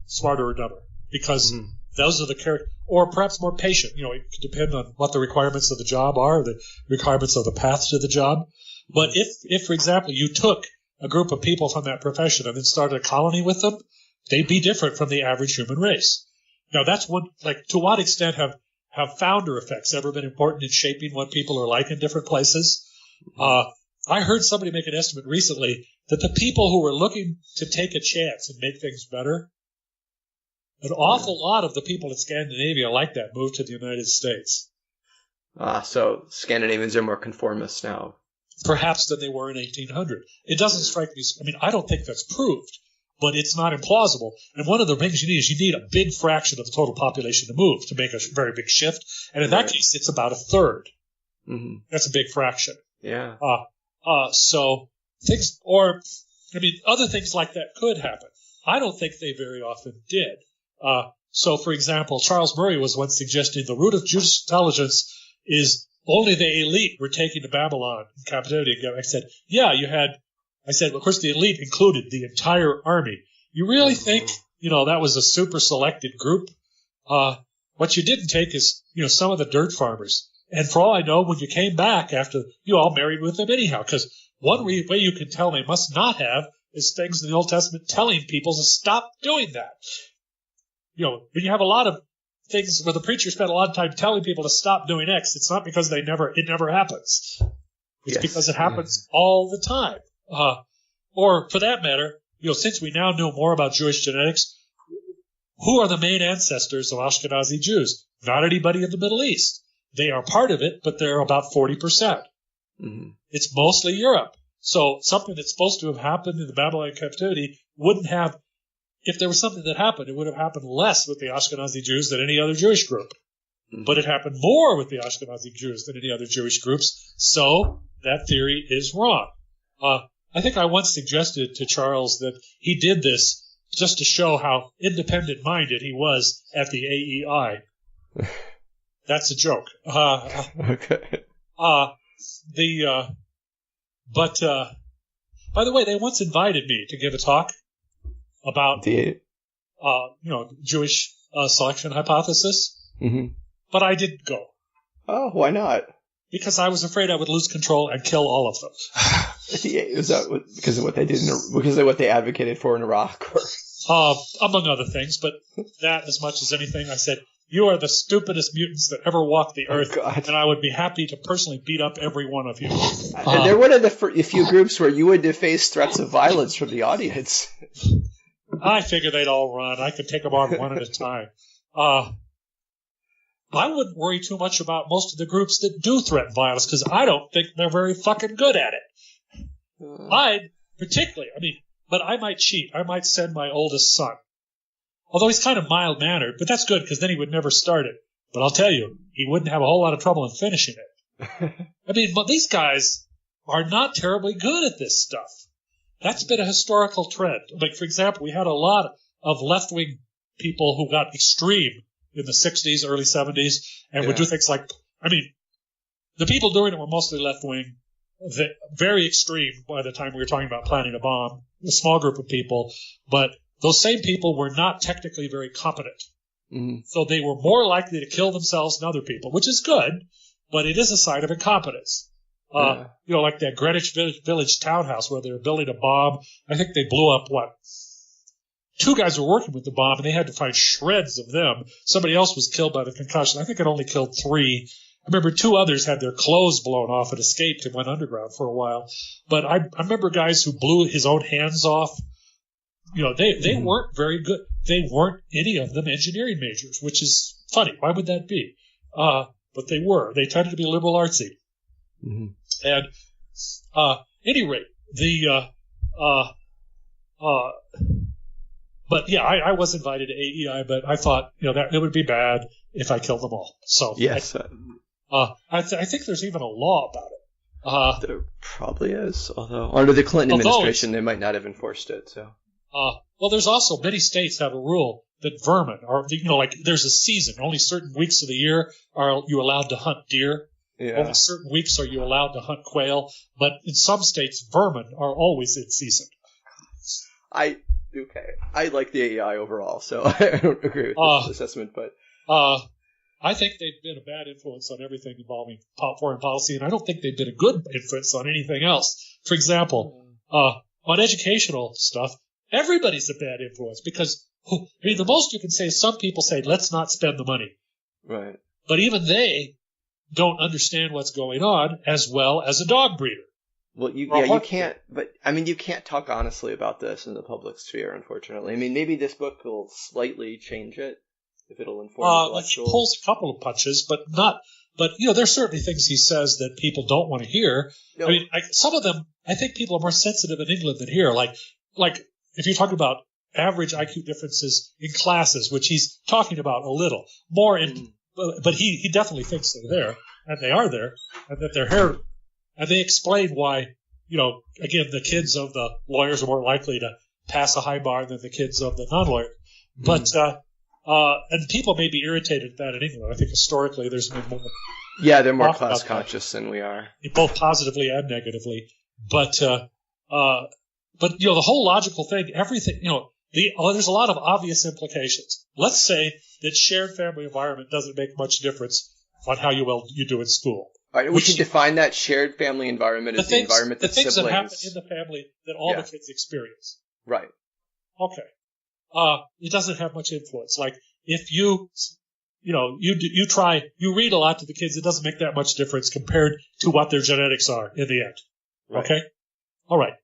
smarter or dumber because those are the character, or perhaps more patient. It could depend on what the requirements of the job are, the requirements of the path to the job. But if, for example, you took a group of people from that profession and then started a colony with them, they'd be different from the average human race. Now, that's one, to what extent have founder effects ever been important in shaping what people are like in different places? I heard somebody make an estimate recently that the people who were looking to take a chance and make things better, an awful lot of the people in Scandinavia like that moved to the United States. So Scandinavians are more conformist now. Perhaps than they were in 1800. It doesn't strike me. I mean, I don't think that's proved, but it's not implausible. And one of the things you need a big fraction of the total population to move to make a very big shift. And in that case, it's about a third. Mm-hmm. That's a big fraction. Yeah. So things, other things like that could happen. I don't think they very often did. So, for example, Charles Murray was once suggesting the root of Jewish intelligence is only the elite were taken to Babylon in captivity. I said, of course, the elite included the entire army. You really think, that was a super selected group? What you didn't take is, some of the dirt farmers. And for all I know, when you came back after, you all married with them anyhow, because one way you can tell they must not have is things in the Old Testament telling people to stop doing that. When you have a lot of things where the preacher spent a lot of time telling people to stop doing X, it's not because it never happens. It's because it happens all the time. Or for that matter, since we now know more about Jewish genetics, who are the main ancestors of Ashkenazi Jews? Not anybody in the Middle East. They are part of it, but they're about 40%. Mm-hmm. It's mostly Europe. So something that's supposed to have happened in the Babylonian captivity wouldn't have, if there was something that happened, it would have happened less with the Ashkenazi Jews than any other Jewish group. Mm-hmm. But it happened more with the Ashkenazi Jews than any other Jewish groups. So that theory is wrong. I think I once suggested to Charles that he did this just to show how independent-minded he was at the AEI. That's a joke. Okay. By the way, they once invited me to give a talk about Jewish selection hypothesis, but I didn't go. Oh, why not? Because I was afraid I would lose control and kill all of them. Is that because of what they did? Because of what they advocated for in Iraq? Among other things, but that as much as anything, I said, you are the stupidest mutants that ever walked the earth, and I would be happy to personally beat up every one of you. And they're one of the few groups where you would face threats of violence from the audience. I figured they'd all run. I could take them on one at a time. I wouldn't worry too much about most of the groups that do threaten violence, because I don't think they're very fucking good at it. But I might cheat. I might send my oldest son. Although he's kind of mild-mannered, but that's good, because then he would never start it. But I'll tell you, he wouldn't have a whole lot of trouble in finishing it. But these guys are not terribly good at this stuff. That's been a historical trend. Like, for example, we had a lot of left-wing people who got extreme in the 60s, early 70s, and would do things like, the people doing it were mostly left-wing, very extreme by the time we were talking about planning a bomb, a small group of people, but those same people were not technically very competent. Mm-hmm. So they were more likely to kill themselves than other people, which is good, but it is a sign of incompetence. Like that Greenwich Village townhouse where they were building a bomb. I think they blew up, 2 guys were working with the bomb, and they had to find shreds of them. Somebody else was killed by the concussion. I think it only killed 3. I remember 2 others had their clothes blown off and escaped and went underground for a while. But I remember guys who blew his own hands off. They weren't very good. They weren't any of them engineering majors, which is funny. Why would that be? But they were. They tended to be liberal artsy. Mm-hmm. And any rate, I was invited to AEI, but I thought that it would be bad if I killed them all. So yes, I think there's even a law about it. There probably is, although under the Clinton administration they might not have enforced it. So. There's also many states have a rule that vermin are, there's a season. Only certain weeks of the year are you allowed to hunt deer. Yeah. Only certain weeks are you allowed to hunt quail, but in some states, vermin are always in season. I like the AEI overall, so I don't agree with this assessment, but I think they've been a bad influence on everything involving foreign policy, and I don't think they've been a good influence on anything else. For example, on educational stuff, everybody's a bad influence because, the most you can say is some people say, let's not spend the money. Right. But even they don't understand what's going on as well as a dog breeder. Well, you can't, but you can't talk honestly about this in the public sphere, unfortunately. Maybe this book will slightly change it if it'll inform intellectuals. He pulls a couple of punches, but there's certainly things he says that people don't want to hear. No. Some of them, I think people are more sensitive in England than here. Like if you're talking about average IQ differences in classes, which he's talking about a little more in, but he definitely thinks they're there, and they are there, and that they're here. And they explain why, again, the kids of the lawyers are more likely to pass a high bar than the kids of the non-lawyers. But, and people may be irritated at that in England. I think historically there's been more. Yeah, they're more class conscious than we are. Both positively and negatively. But the whole logical thing, everything, there's a lot of obvious implications. Let's say that shared family environment doesn't make much difference on how you do in school. All right, we should define that shared family environment as the environment that siblings... The things that happen in the family that all the kids experience. Right. Okay. It doesn't have much influence. Like, if you read a lot to the kids, it doesn't make that much difference compared to what their genetics are in the end. Right. Okay? All right.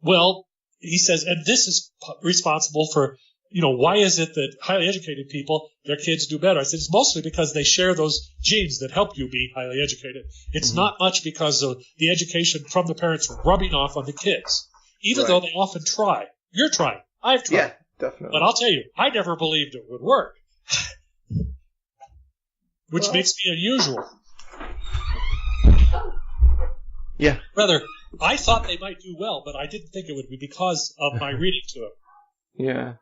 Well, he says, and this is responsible for... why is it that highly educated people, their kids do better? I said, it's mostly because they share those genes that help you be highly educated. It's not much because of the education from the parents rubbing off on the kids, even though they often try. You're trying. I've tried. Yeah, definitely. But I'll tell you, I never believed it would work, which makes me unusual. Yeah. Rather, I thought they might do well, but I didn't think it would be because of my reading to them. Yeah.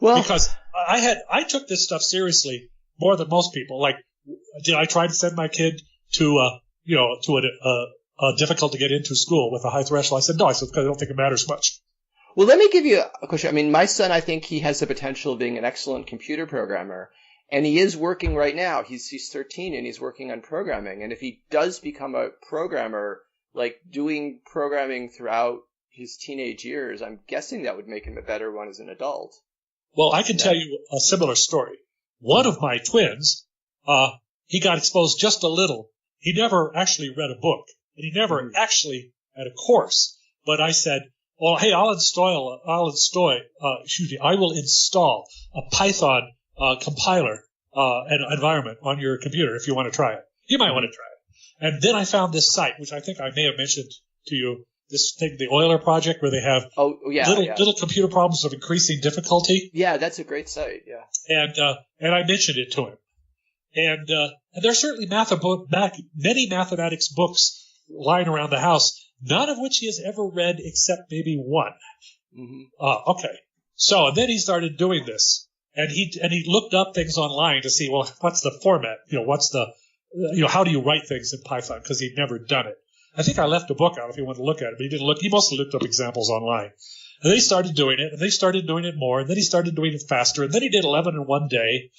Well, because I took this stuff seriously more than most people. Like, did I try to send my kid to a difficult to get into school with a high threshold? I said no. I said because I don't think it matters much. Well, let me give you a question. My son, I think he has the potential of being an excellent computer programmer, and he is working right now. He's 13 and he's working on programming. And if he does become a programmer, like doing programming throughout his teenage years, I'm guessing that would make him a better one as an adult. Well, I can tell you a similar story. One of my twins, he got exposed just a little. He never actually read a book, and he never actually had a course. But I said, well, hey, I will install a Python compiler environment on your computer if you want to try it. You might want to try it. And then I found this site, which I think I may have mentioned to you, this thing, the Euler project, where they have little computer problems of increasing difficulty. Yeah, that's a great site. Yeah, and I mentioned it to him, and there's certainly many mathematics books lying around the house, none of which he has ever read except maybe one. Okay, so and then he started doing this, and he looked up things online to see, well, what's the format? How do you write things in Python? Because he'd never done it. I think I left a book out if he wanted to look at it, but he didn't look. He mostly looked up examples online. And then he started doing it, and they started doing it more, and then he started doing it faster, and then he did 11 in one day.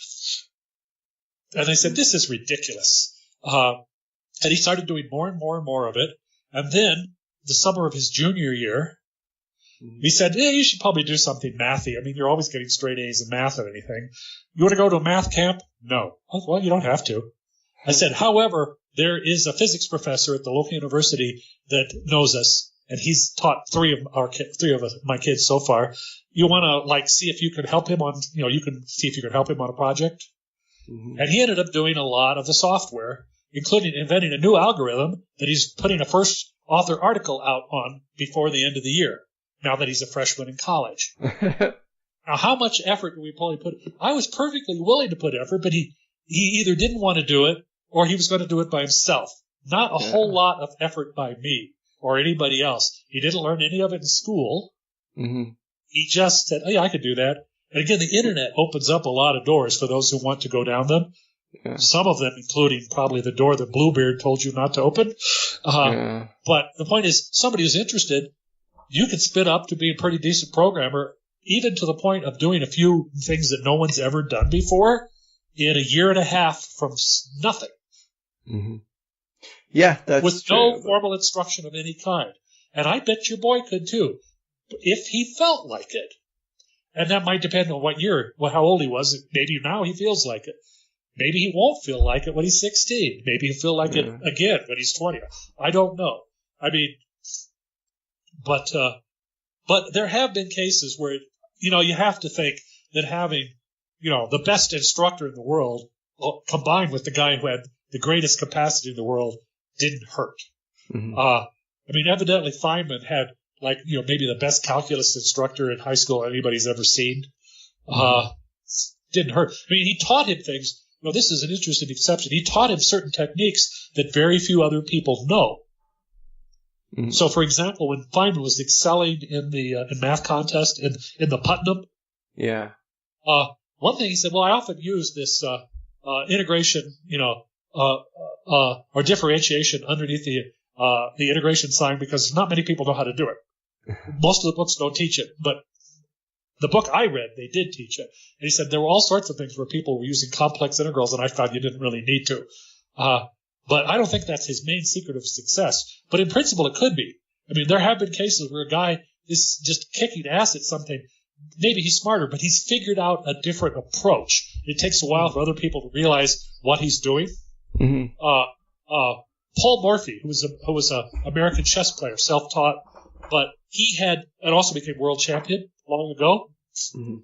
And I said, this is ridiculous. And he started doing more and more and more of it. And then, the summer of his junior year, he said, you should probably do something mathy. You're always getting straight A's in math or anything. You want to go to a math camp? No. Well, you don't have to. I said, however, there is a physics professor at the local university that knows us, and he's taught three of my kids so far. You want to see if you can help him on, you can see if you can help him on a project. And he ended up doing a lot of the software, including inventing a new algorithm that he's putting a first author article out on before the end of the year, now that he's a freshman in college. Now, how much effort do we probably put? I was perfectly willing to put effort, but he either didn't want to do it or he was going to do it by himself. Not a whole lot of effort by me or anybody else. He didn't learn any of it in school. He just said, oh, yeah, I could do that. And again, the internet opens up a lot of doors for those who want to go down them. Yeah. Some of them, including probably the door that Bluebeard told you not to open. But the point is, somebody who's interested, you could spin up to be a pretty decent programmer, even to the point of doing a few things that no one's ever done before in a year and a half from nothing. Mm-hmm. Yeah, that's with true. No formal instruction of any kind. And I bet your boy could too, if he felt like it. And that might depend on how old he was. Maybe now he feels like it. Maybe he won't feel like it when he's 16. Maybe he'll feel like it again when he's 20. I don't know. I mean, but there have been cases where, you have to think that having, the best instructor in the world combined with the guy who had the greatest capacity in the world didn't hurt. Mm-hmm. Evidently Feynman had maybe the best calculus instructor in high school anybody's ever seen. Didn't hurt. He taught him things. This is an interesting exception. He taught him certain techniques that very few other people know. Mm-hmm. So, for example, when Feynman was excelling in the math contest in the Putnam, one thing he said, I often use this integration, or differentiation underneath the integration sign because not many people know how to do it. Most of the books don't teach it, but the book I read, they did teach it. And he said there were all sorts of things where people were using complex integrals, and I found you didn't really need to. But I don't think that's his main secret of success. But in principle, it could be. There have been cases where a guy is just kicking ass at something. Maybe he's smarter, but he's figured out a different approach. It takes a while for other people to realize what he's doing. Mm-hmm. Paul Morphy, who was an American chess player, self-taught, but he had, and also became world champion long ago. Mm-hmm.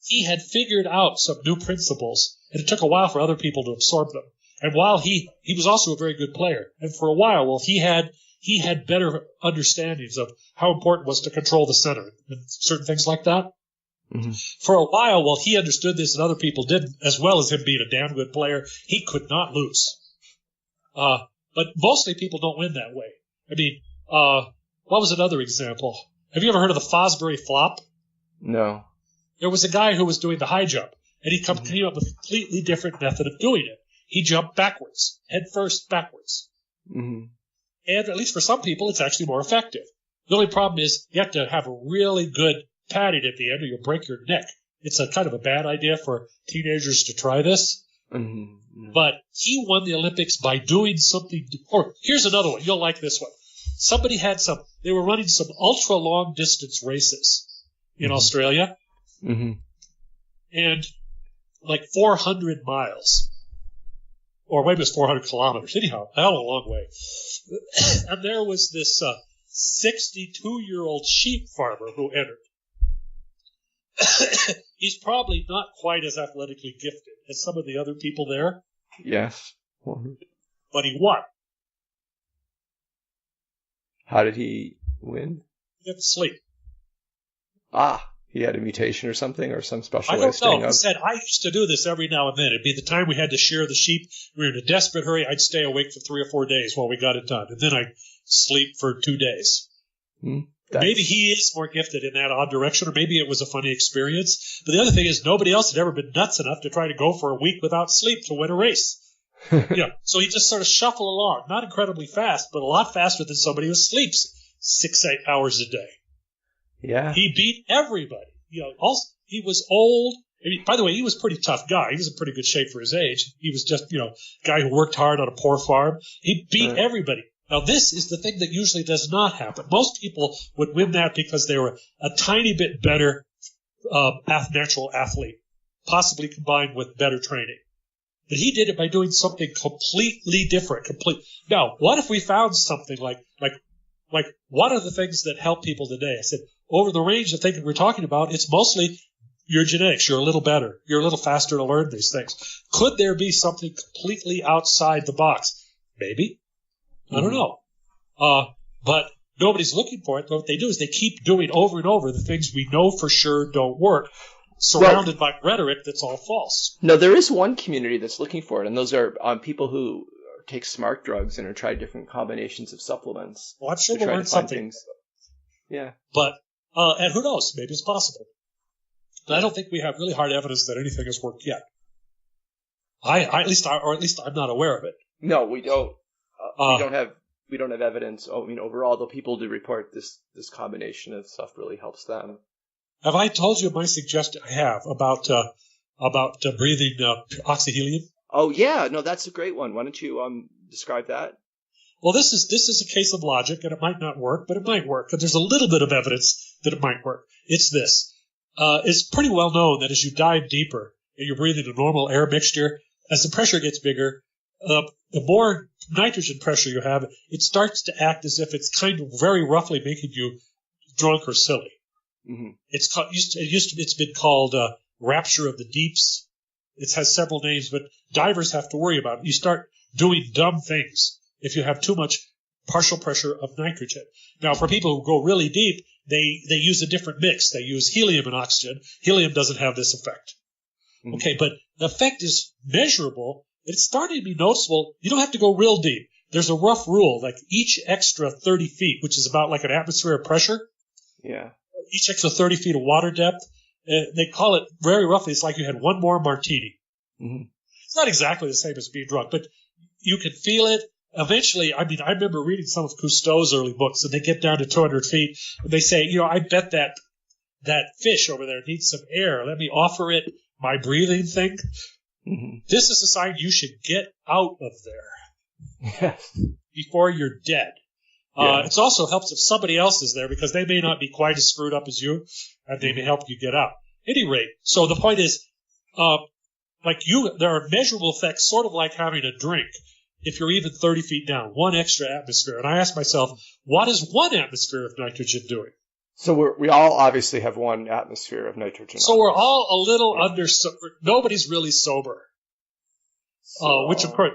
He had figured out some new principles, and it took a while for other people to absorb them. And while he was also a very good player, and for a while, he had better understandings of how important it was to control the center and certain things like that. Mm-hmm. For a while, he understood this and other people didn't, as well as him being a damn good player, he could not lose. But mostly people don't win that way. What was another example? Have you ever heard of the Fosbury flop? No. There was a guy who was doing the high jump, and he came up with a completely different method of doing it. He jumped backwards, head first backwards. Mm-hmm. And at least for some people, it's actually more effective. The only problem is you have to have a really good padding at the end or you'll break your neck. It's a kind of a bad idea for teenagers to try this. Mm-hmm. But he won the Olympics by doing something. Or here's another one. You'll like this one. Somebody they were running some ultra long distance races in Australia. Mm-hmm. And 400 miles. Or maybe it was 400 kilometers. Anyhow, a hell of a long way. And there was this 62-year-old sheep farmer who entered. He's probably not quite as athletically gifted as some of the other people there. Yes. But he won. How did he win? He didn't sleep. He had a mutation or something, or some special way I of staying don't know. up? He said, I used to do this every now and then. It'd be the time we had to shear the sheep. We were in a desperate hurry. I'd stay awake for 3 or 4 days while we got it done. And then I'd sleep for 2 days. Maybe he is more gifted in that odd direction, or maybe it was a funny experience. But the other thing is nobody else had ever been nuts enough to try to go for a week without sleep to win a race. So he just sort of shuffled along, not incredibly fast, but a lot faster than somebody who sleeps 6-8 hours a day. Yeah. He beat everybody. Also, he was old. By the way, he was a pretty tough guy. He was in pretty good shape for his age. He was just, a guy who worked hard on a poor farm. He beat everybody. Now, this is the thing that usually does not happen. Most people would win that because they were a tiny bit better natural athlete, possibly combined with better training. But he did it by doing something completely different. Now, what if we found something like what are the things that help people today? I said, over the range of things we're talking about, it's mostly your genetics. You're a little better. You're a little faster to learn these things. Could there be something completely outside the box? Maybe. I don't know. But nobody's looking for it. What they do is they keep doing over and over the things we know for sure don't work, surrounded by rhetoric that's all false. No, there is one community that's looking for it, and those are people who take smart drugs and try different combinations of supplements. Well, I'm sure we'll learn something. Yeah. But, and who knows, maybe it's possible. But I don't think we have really hard evidence that anything has worked yet. At least I'm not aware of it. No, we don't. We don't have evidence. I mean, overall, though, people do report this combination of stuff really helps them. Have I told you my suggestion? I have about breathing oxyhelium. Oh yeah, no, that's a great one. Why don't you describe that? Well, this is a case of logic, and it might not work, but it might work. And there's a little bit of evidence that it might work. It's this. It's pretty well known that as you dive deeper and you're breathing a normal air mixture, as the pressure gets bigger, the more nitrogen pressure you have, it starts to act as if it's kind of very roughly making you drunk or silly. Mm-hmm. It's been called rapture of the deeps. It has several names, but divers have to worry about it. You start doing dumb things if you have too much partial pressure of nitrogen. Now, for people who go really deep, they use a different mix. They use helium and oxygen. Helium doesn't have this effect. Mm-hmm. Okay, but the effect is measurable. It's starting to be noticeable. You don't have to go real deep. There's a rough rule, like each extra 30 feet, which is about like an atmosphere of pressure. Yeah. Each extra 30 feet of water depth. They call it very roughly, it's like you had one more martini. Mm-hmm. It's not exactly the same as being drunk, but you can feel it. Eventually, I remember reading some of Cousteau's early books, and they get down to 200 feet, and they say, I bet that fish over there needs some air. Let me offer it my breathing thing. Mm-hmm. This is a sign you should get out of there yes. before you're dead. Yeah. It also helps if somebody else is there, because they may not be quite as screwed up as you, and they may help you get out. At any rate, so the point is, there are measurable effects, sort of like having a drink. If you're even 30 feet down, one extra atmosphere. And I ask myself, what is one atmosphere of nitrogen doing? So we all obviously have one atmosphere of nitrogen. So we're all a little nobody's really sober. Which, of course,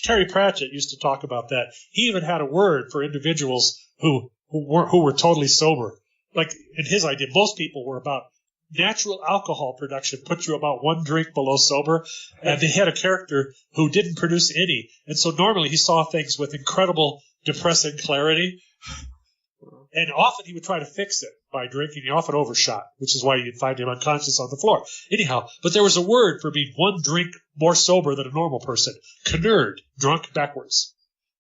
Terry Pratchett used to talk about that. He even had a word for individuals who were totally sober. Like, in his idea, most people were about natural alcohol production put you about one drink below sober, and they had a character who didn't produce any, and so normally he saw things with incredible depressing clarity, and often he would try to fix it by drinking. He often overshot, which is why you'd find him unconscious on the floor. Anyhow, but there was a word for being one drink more sober than a normal person. Knurd, drunk backwards.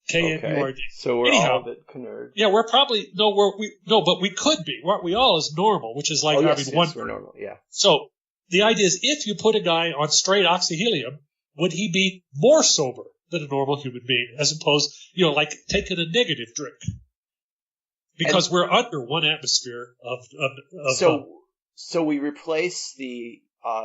K-N-U-R-D. Okay. So we're all a bit knurd. Yeah, we're probably but we could be. What we all is normal, which is like having one. We're normal. Yeah. So the idea is, if you put a guy on straight oxyhelium, would he be more sober than a normal human being, as opposed, like taking a negative drink? Because we're under one atmosphere of. So we replace the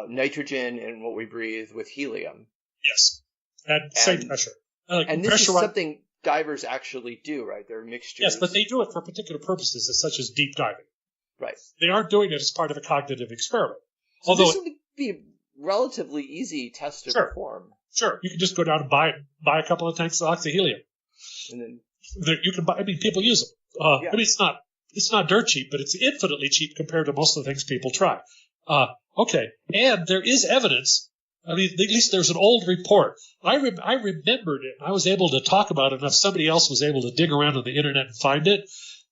nitrogen in what we breathe with helium. Yes, at same pressure. And this is something divers actually do, right? They're mixtures. Yes, but they do it for particular purposes, such as deep diving. Right. They aren't doing it as part of a cognitive experiment. So this would be a relatively easy test to perform. Sure. You can just go down and buy a couple of tanks of oxyhelium. And then you can buy. People use them. Yeah. It's not dirt cheap, but it's infinitely cheap compared to most of the things people try. Okay, and there is evidence. I mean, at least there's an old report. I remembered it. I was able to talk about it enough. Somebody else was able to dig around on the internet and find it.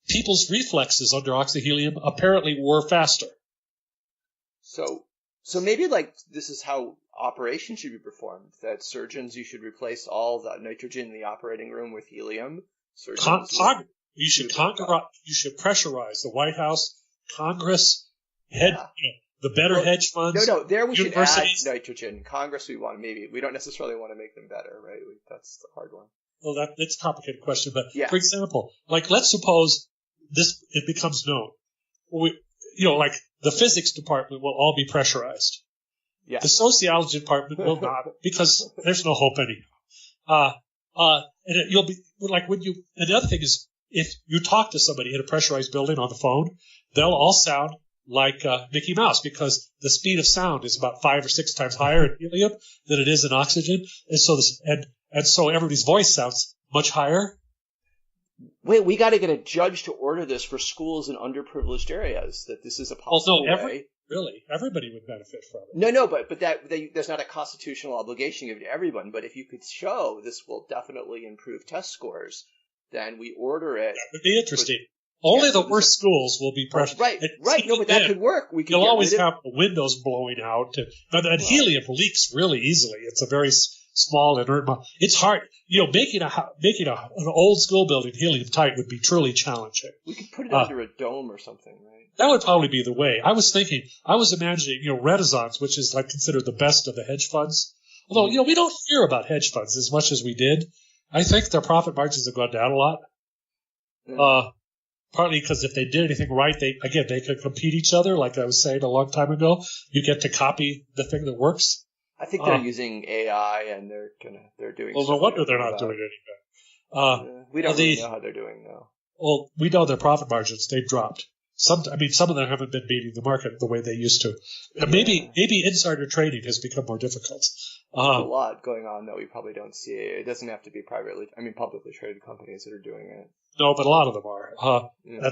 People's reflexes under oxyhelium apparently were faster. So maybe this is how operations should be performed. That surgeons, you should replace all the nitrogen in the operating room with helium. You should pressurize the White House, Congress, the better hedge funds. No, there we should add nitrogen. Congress, we don't necessarily want to make them better, right? That's the hard one. Well, that's a complicated question, but for example, let's suppose it becomes known. The physics department will all be pressurized. Yeah. The sociology department will not, because there's no hope anyhow. And you'll be and the other thing is, if you talk to somebody in a pressurized building on the phone, they'll all sound like Mickey Mouse, because the speed of sound is about 5 or 6 times higher in helium than it is in oxygen, and so everybody's voice sounds much higher. Wait, we got to get a judge to order this for schools in underprivileged areas. That this is a possible way. Really, everybody would benefit from it. No, but there's not a constitutional obligation to give to everyone. But if you could show this will definitely improve test scores, then we order it. That would be interesting. Only Yeah, the so worst schools will be pressured. right. No, but that could work. We could You'll get always rid of, have the windows blowing out. And well, helium leaks really easily. It's a very small inert. It's hard. Making an old school building helium tight would be truly challenging. we could put it under a dome or something, right? That would probably be the way. I was imagining, Renaissance, which is like considered the best of the hedge funds. Although, we don't hear about hedge funds as much as we did. I think their profit margins have gone down a lot. Partly because if they did anything right, they could compete each other. Like I was saying a long time ago, you get to copy the thing that works. I think they're using AI and they're doing. Well, no wonder they're not doing anything. We don't really know how they're doing though. Well, we know their profit margins, they've dropped. Some of them haven't been beating the market the way they used to. And maybe insider trading has become more difficult. There's a lot going on that we probably don't see. It doesn't have to be publicly traded companies that are doing it. No, but a lot of them are. And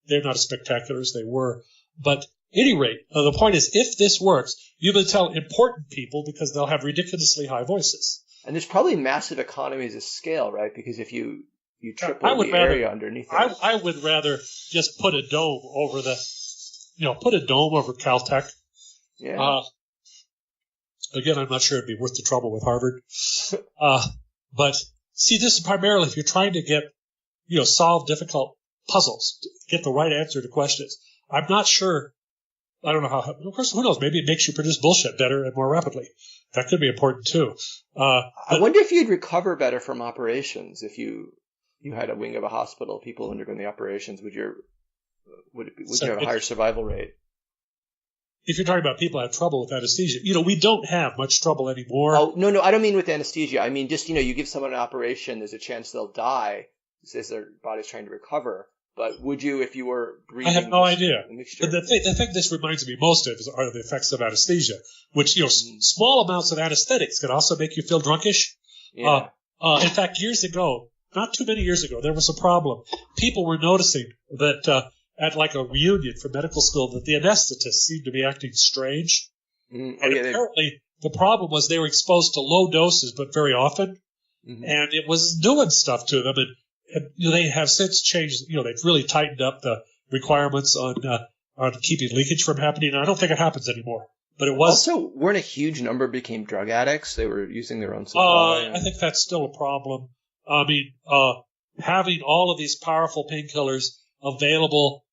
they're not as spectacular as they were. But at any rate, the point is, if this works, you will tell important people because they'll have ridiculously high voices. And there's probably massive economies of scale, right? Because if you triple the area underneath it. I would rather just put a dome over over Caltech. Yeah. Again, I'm not sure it'd be worth the trouble with Harvard. But see, this is primarily if you're trying to solve difficult puzzles, get the right answer to questions. I'm not sure. I don't know how. Of course, who knows? Maybe it makes you produce bullshit better and more rapidly. That could be important too. I wonder if you'd recover better from operations if you had a wing of a hospital, people undergoing the operations. Would you have a higher survival rate? If you're talking about people who have trouble with anesthesia, we don't have much trouble anymore. Oh, no, I don't mean with anesthesia. I mean just, you give someone an operation, there's a chance they'll die as their body's trying to recover. But would you, if you were breathing? I have no idea. Mixture? The thing this reminds me most of are the effects of anesthesia, which, small amounts of anesthetics can also make you feel drunkish. Yeah. In fact, years ago, not too many years ago, there was a problem. People were noticing that at like a reunion for medical school that the anesthetists seemed to be acting strange. And apparently the problem was they were exposed to low doses but very often, and it was doing stuff to them. And they have since changed. They've really tightened up the requirements on keeping leakage from happening. And I don't think it happens anymore. But it was also weren't a huge number became drug addicts. They were using their own supply. I think that's still a problem. I mean, having all of these powerful painkillers available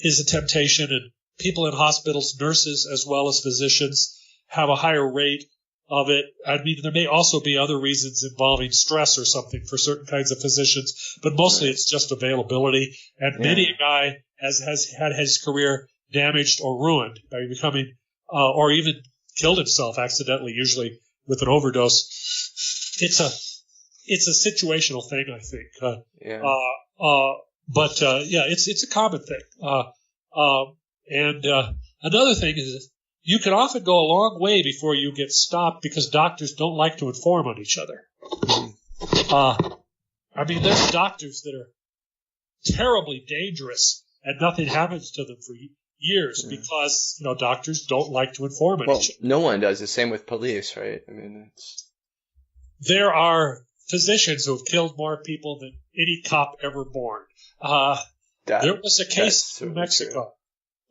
is a temptation, and people in hospitals, nurses as well as physicians, have a higher rate of it. I mean, there may also be other reasons involving stress or something for certain kinds of physicians, but mostly it's just availability. And many a guy has had his career damaged or ruined by becoming, or even killed himself accidentally, usually with an overdose. It's a situational thing, I think. It's a common thing. And another thing is you can often go a long way before you get stopped because doctors don't like to inform on each other. I mean, there's doctors that are terribly dangerous and nothing happens to them for years because, doctors don't like to inform on each other. No one does. The same with police, right? I mean, there are physicians who have killed more people than any cop ever born. There was a case in Mexico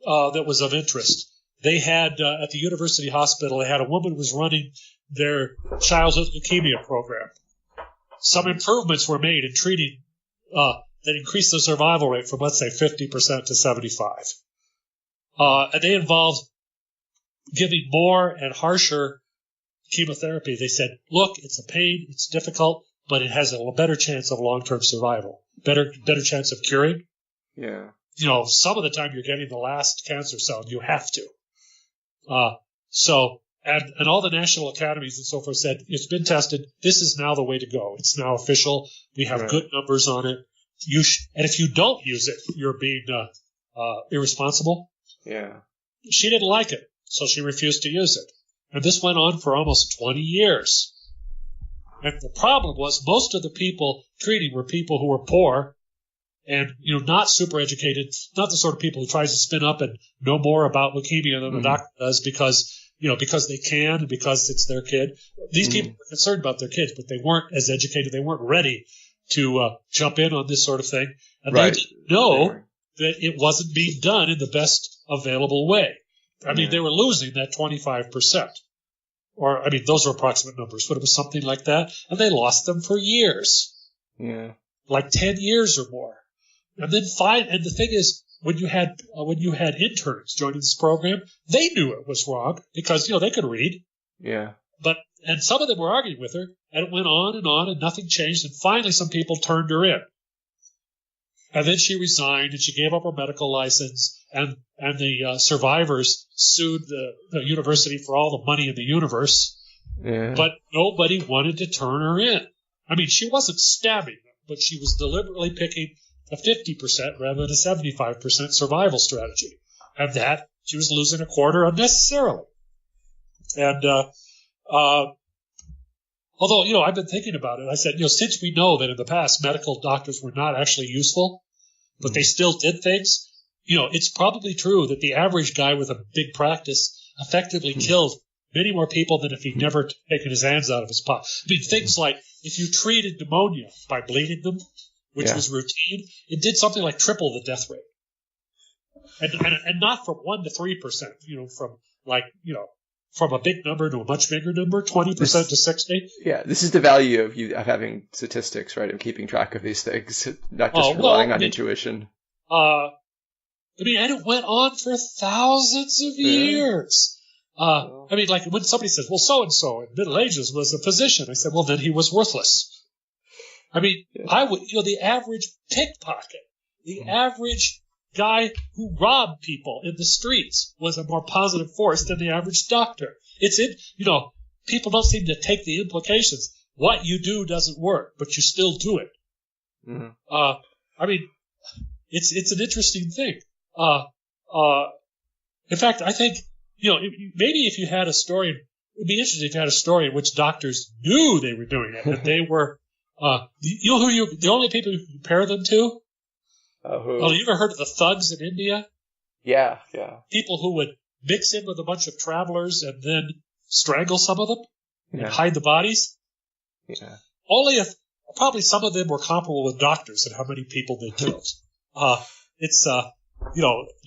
that was of interest. They had, at the university hospital, they had a woman who was running their childhood leukemia program. Some improvements were made in treating that increased the survival rate from, let's say, 50% to 75%. And they involved giving more and harsher chemotherapy. They said, look, it's a pain, it's difficult, but it has a better chance of long-term survival, better chance of curing. Yeah. Some of the time you're getting the last cancer cell, you have to. And all the national academies and so forth said, it's been tested. This is now the way to go. It's now official. We have good numbers on it. And if you don't use it, you're being irresponsible. Yeah. She didn't like it, so she refused to use it. And this went on for almost 20 years. And the problem was most of the people treating were people who were poor and, not super educated, not the sort of people who tries to spin up and know more about leukemia than the doctor does because they can and because it's their kid. These people were concerned about their kids, but they weren't as educated. They weren't ready to jump in on this sort of thing, and Right. they didn't know that it wasn't being done in the best available way. I mean, they were losing that 25%. Or, I mean, those are approximate numbers, but it was something like that, and they lost them for years. Yeah. Like 10 years or more. And then and the thing is, when you had interns joining this program, they knew it was wrong because, they could read. Yeah. And some of them were arguing with her, and it went on, and nothing changed, and finally some people turned her in. And then she resigned, and she gave up her medical license, and the survivors sued the university for all the money in the universe. Yeah. But nobody wanted to turn her in. I mean, she wasn't stabbing them, but she was deliberately picking a 50% rather than a 75% survival strategy. And that she was losing a quarter unnecessarily. And although, I've been thinking about it, I said, since we know that in the past medical doctors were not actually useful, but they still did things, it's probably true that the average guy with a big practice effectively killed many more people than if he'd never taken his hands out of his pocket. I mean, things like if you treated pneumonia by bleeding them, which was routine, it did something like triple the death rate. And not from 1% to 3%, from a big number to a much bigger number, 20% to 60%. Yeah, this is the value of having statistics, right? Of keeping track of these things, not just relying on intuition. And it went on for thousands of years. I mean, like when somebody says, well, so-and-so in the Middle Ages was a physician, I said, well, then he was worthless. I mean, the average pickpocket, the average guy who robbed people in the streets was a more positive force than the average doctor. People don't seem to take the implications. What you do doesn't work, but you still do it. Mm-hmm. I mean, it's an interesting thing. In fact, I think, maybe if you had a story, it would be interesting if you had a story in which doctors knew they were doing it, that they were, the only people you compare them to? Who? Well, you ever heard of the thugs in India? Yeah. People who would mix in with a bunch of travelers and then strangle some of them and hide the bodies? Yeah. Probably some of them were comparable with doctors and how many people they killed.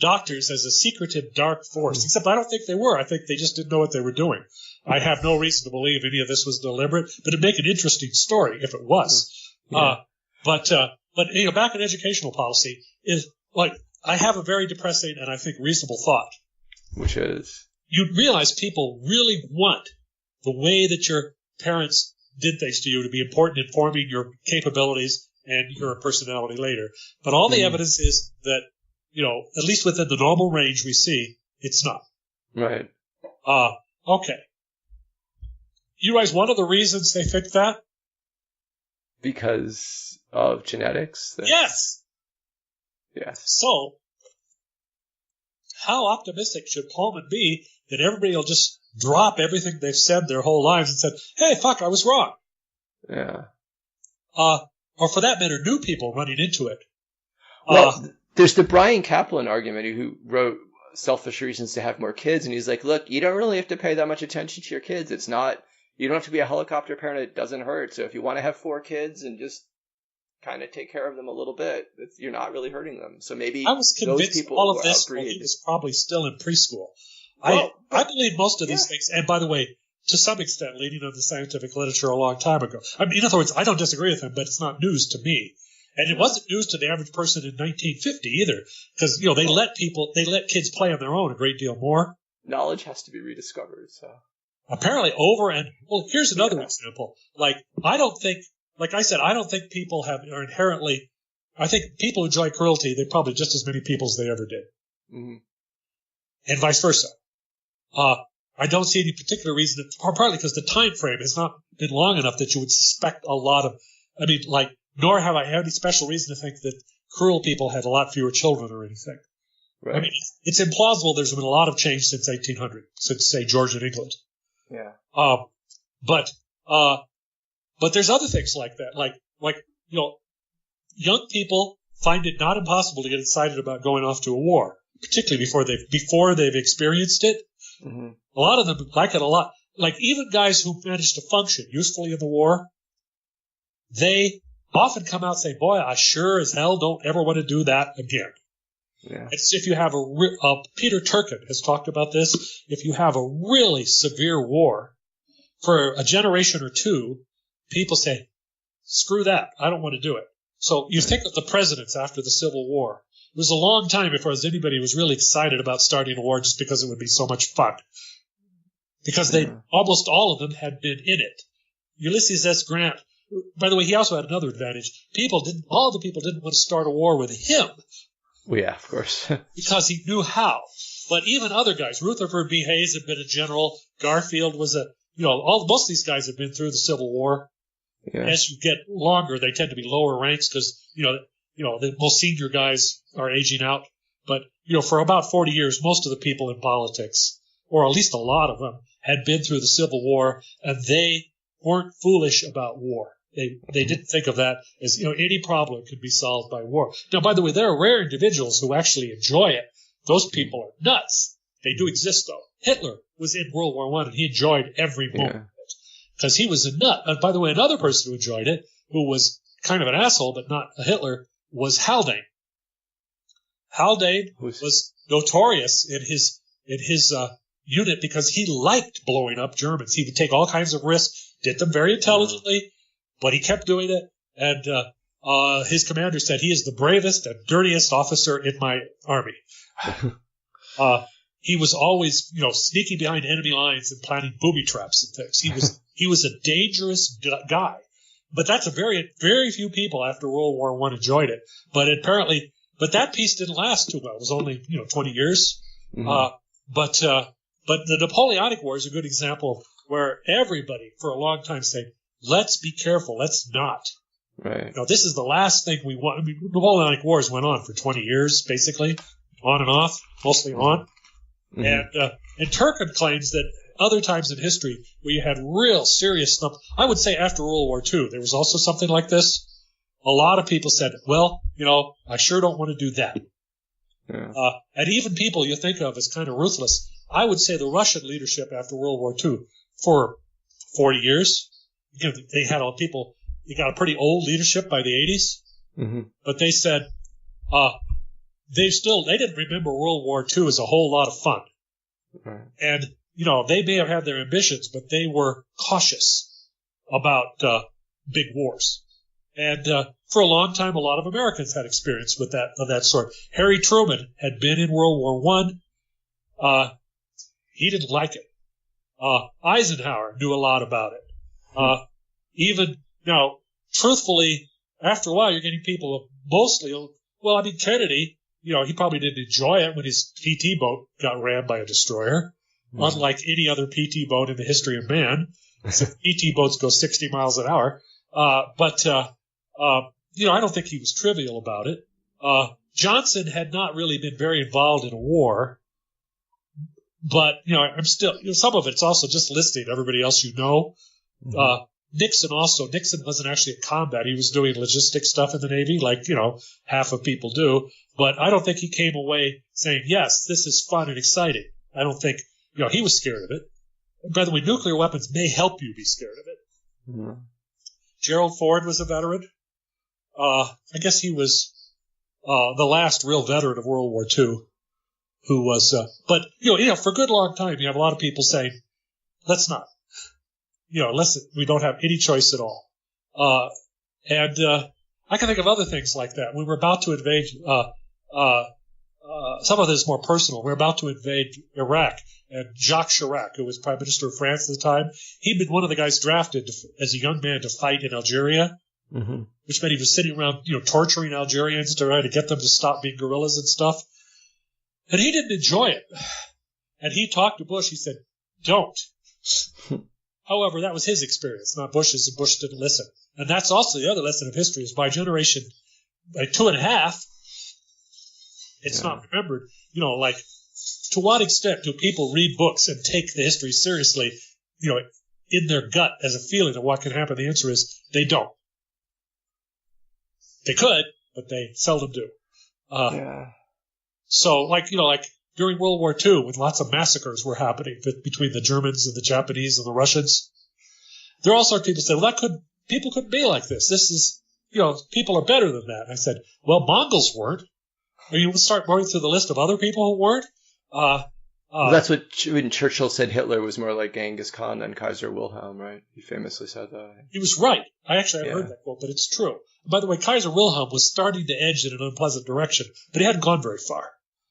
Doctors as a secretive dark force, except I don't think they were. I think they just didn't know what they were doing. I have no reason to believe any of this was deliberate, but it'd make an interesting story if it was. Yeah. But back in educational policy is like, I have a very depressing and I think reasonable thought. Which is? You realize people really want the way that your parents did things to you to be important in forming your capabilities and your personality later. But all the evidence is that, at least within the normal range we see, it's not. Right. Okay. You realize one of the reasons they think that? Because of genetics? Yes. Yes. So, how optimistic should Pullman be that everybody will just drop everything they've said their whole lives and said, hey, fuck, I was wrong? Yeah. Or for that matter, new people running into it. Well, there's the Brian Kaplan argument who wrote Selfish Reasons to Have More Kids, and he's like, look, you don't really have to pay that much attention to your kids. You don't have to be a helicopter parent. It doesn't hurt. So if you want to have 4 kids and just kind of take care of them a little bit, you're not really hurting them. So maybe I was convinced those people all of this while he was probably still in preschool. Well, I believe most of these things, and by the way, to some extent, leading on the scientific literature a long time ago. I mean, in other words, I don't disagree with him, but it's not news to me. And it wasn't news to the average person in 1950 either, because they let kids play on their own a great deal more. Knowledge has to be rediscovered. So apparently, here's another example. Like I don't think people are inherently. I think people who enjoy cruelty, they probably just as many people as they ever did, and vice versa. I don't see any particular reason, partly because the time frame has not been long enough that you would suspect a lot of. I mean, nor have I any special reason to think that cruel people had a lot fewer children or anything. Right. I mean, it's implausible there's been a lot of change since 1800, since, say, Georgian England. Yeah. But there's other things like that. Like, young people find it not impossible to get excited about going off to a war, particularly before they've experienced it. Mm-hmm. A lot of them like it a lot. Like, even guys who managed to function usefully in the war, they often come out and say, boy, I sure as hell don't ever want to do that again. Yeah. It's if you have Peter Turkin has talked about this, if you have a really severe war, for a generation or two, people say, screw that, I don't want to do it. So you think of the presidents after the Civil War. It was a long time before anybody was really excited about starting a war just because it would be so much fun. Because almost all of them had been in it. Ulysses S. Grant, by the way, he also had another advantage. All the people didn't want to start a war with him. Well, yeah, of course. Because he knew how. But even other guys, Rutherford B. Hayes had been a general. Garfield was most of these guys have been through the Civil War. Yeah. As you get longer, they tend to be lower ranks because, the most senior guys are aging out. But, for about 40 years, most of the people in politics, or at least a lot of them, had been through the Civil War, and they weren't foolish about war. They didn't think of that as, any problem could be solved by war. Now, by the way, there are rare individuals who actually enjoy it. Those people are nuts. They do exist, though. Hitler was in World War I, and he enjoyed every moment of it because he was a nut. And by the way, another person who enjoyed it, who was kind of an asshole but not a Hitler, was Haldane. Haldane was notorious in his unit because he liked blowing up Germans. He would take all kinds of risks, did them very intelligently, but he kept doing it. And his commander said, he is the bravest and dirtiest officer in my army. He was always, sneaking behind enemy lines and planting booby traps and things. He was a dangerous guy. But that's very, very few people after World War I enjoyed it. But that peace didn't last too well. It was only, 20 years. Mm-hmm. But the Napoleonic War is a good example where everybody for a long time said, let's be careful. Let's not. Right. This is the last thing we want. I mean, Napoleonic Wars went on for 20 years, basically, on and off, mostly on. Mm-hmm. And Turkin claims that other times in history where you had real serious stuff, I would say after World War II, there was also something like this. A lot of people said, well, I sure don't want to do that. Yeah. And even people you think of as kind of ruthless, I would say the Russian leadership after World War II for 40 years, they had you got a pretty old leadership by the 80s, mm-hmm. But they said, they didn't remember World War II as a whole lot of fun. Right. And, they may have had their ambitions, but they were cautious about big wars. And for a long time, a lot of Americans had experience with of that sort. Harry Truman had been in World War I. He didn't like it. Eisenhower knew a lot about it. Truthfully, after a while, you're getting people mostly, Kennedy, he probably didn't enjoy it when his PT boat got rammed by a destroyer, unlike any other PT boat in the history of man. So PT boats go 60 miles an hour. But I don't think he was trivial about it. Johnson had not really been very involved in a war, but, I'm still, some of it's also just listing everybody else Mm-hmm. Nixon wasn't actually in combat. He was doing logistic stuff in the Navy, like, half of people do. But I don't think he came away saying, yes, this is fun and exciting. I don't think, he was scared of it. And by the way, nuclear weapons may help you be scared of it. Mm-hmm. Gerald Ford was a veteran. I guess he was the last real veteran of World War II who was, but, for a good long time, you have a lot of people saying, let's not. We don't have any choice at all. And I can think of other things like that. We were about to invade, some of this is more personal. We were about to invade Iraq, and Jacques Chirac, who was Prime Minister of France at the time, he'd been one of the guys drafted as a young man to fight in Algeria, mm-hmm. which meant he was sitting around, torturing Algerians to try to get them to stop being guerrillas and stuff. And he didn't enjoy it. And he talked to Bush. He said, don't. However, that was his experience, not Bush's, and Bush didn't listen. And that's also the other lesson of history is by generation, by 2.5, it's not remembered. To what extent do people read books and take the history seriously, in their gut as a feeling of what can happen? The answer is they don't. They could, but they seldom do. So, during World War II, when lots of massacres were happening between the Germans and the Japanese and the Russians, there are all sorts of people say, well, people couldn't be like this. This is, people are better than that. And I said, well, Mongols weren't. Or you start going through the list of other people who weren't. Well, that's when Churchill said Hitler was more like Genghis Khan than Kaiser Wilhelm, right? He famously said that. He was right. I heard that quote, but it's true. By the way, Kaiser Wilhelm was starting to edge in an unpleasant direction, but he hadn't gone very far.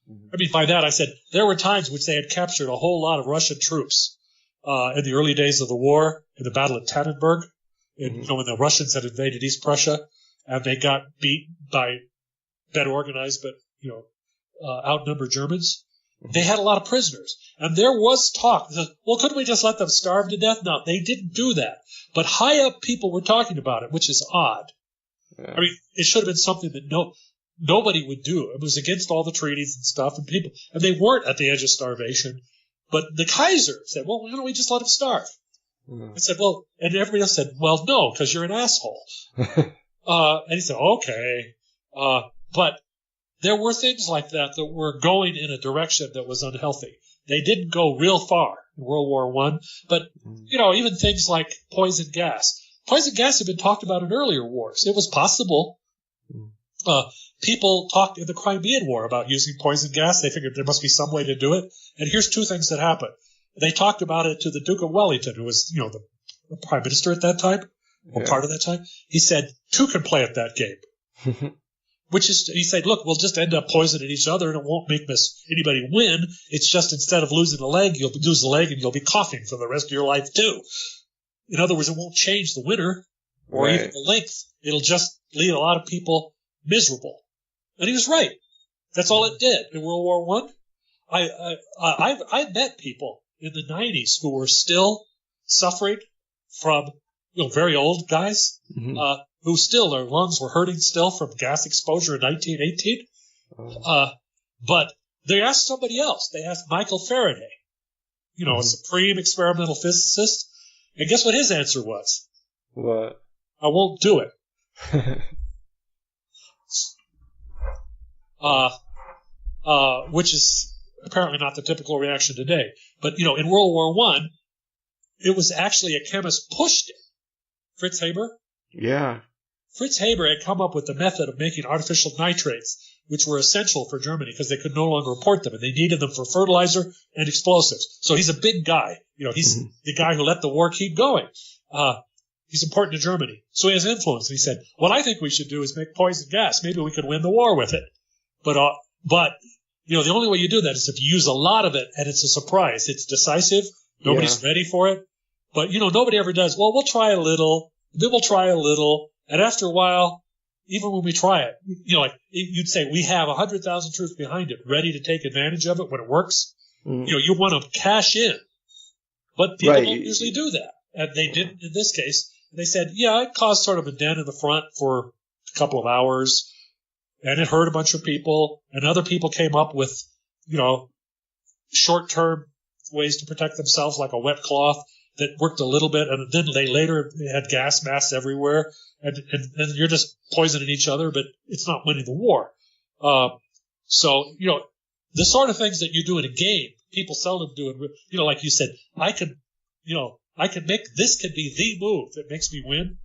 Mm-hmm. I mean, by that I said there were times which they had captured a whole lot of Russian troops in the early days of the war, in the Battle of Tannenberg, when the Russians had invaded East Prussia, and they got beat by better organized but outnumbered Germans. They had a lot of prisoners. And there was talk. Well, couldn't we just let them starve to death? No, they didn't do that. But high up people were talking about it, which is odd. Yeah. I mean, it should have been something that nobody would do. It was against all the treaties and stuff, and they weren't at the edge of starvation. But the Kaiser said, well, why don't we just let them starve? I said, well, and everybody else said, well, no, because you're an asshole. And he said, okay. But there were things like that were going in a direction that was unhealthy. They didn't go real far in World War I, but, even things like poison gas. Poison gas had been talked about in earlier wars. It was possible. People talked in the Crimean War about using poison gas. They figured there must be some way to do it. And here's two things that happened. They talked about it to the Duke of Wellington, who was, the prime minister at that time, or part of that time. He said, two can play at that game. Which is, he said, look, we'll just end up poisoning each other and it won't make anybody win. It's just instead of losing a leg, you'll lose the leg and you'll be coughing for the rest of your life too. In other words, it won't change the winner or even the length. It'll just leave a lot of people miserable. And he was right. That's all it did in World War I. I met people in the 90s who were still suffering from, very old guys, who still, their lungs were hurting still from gas exposure in 1918. But they asked somebody else. They asked Michael Faraday, a supreme experimental physicist. And guess what his answer was? What? I won't do it. Which is apparently not the typical reaction today. But, in World War I, it was actually a chemist pushed it. Fritz Haber? Yeah. Fritz Haber had come up with the method of making artificial nitrates, which were essential for Germany because they could no longer import them, and they needed them for fertilizer and explosives. So he's a big guy. He's the guy who let the war keep going. He's important to Germany. So he has influence. And he said, what I think we should do is make poison gas. Maybe we could win the war with it. But the only way you do that is if you use a lot of it and it's a surprise. It's decisive. Nobody's ready for it. But, nobody ever does. Well, we'll try a little. Then we'll try a little. And after a while, even when we try it, you'd say we have 100,000 troops behind it, ready to take advantage of it when it works. You want to cash in. But people don't usually do that. And they didn't in this case. They said, it caused sort of a dent in the front for a couple of hours. And it hurt a bunch of people. And other people came up with, short-term ways to protect themselves, like a wet cloth that worked a little bit. And then they later had gas masks everywhere. And you're just poisoning each other, but it's not winning the war. So, the sort of things that you do in a game, people seldom do it. Like you said, I can make, this could be the move that makes me win.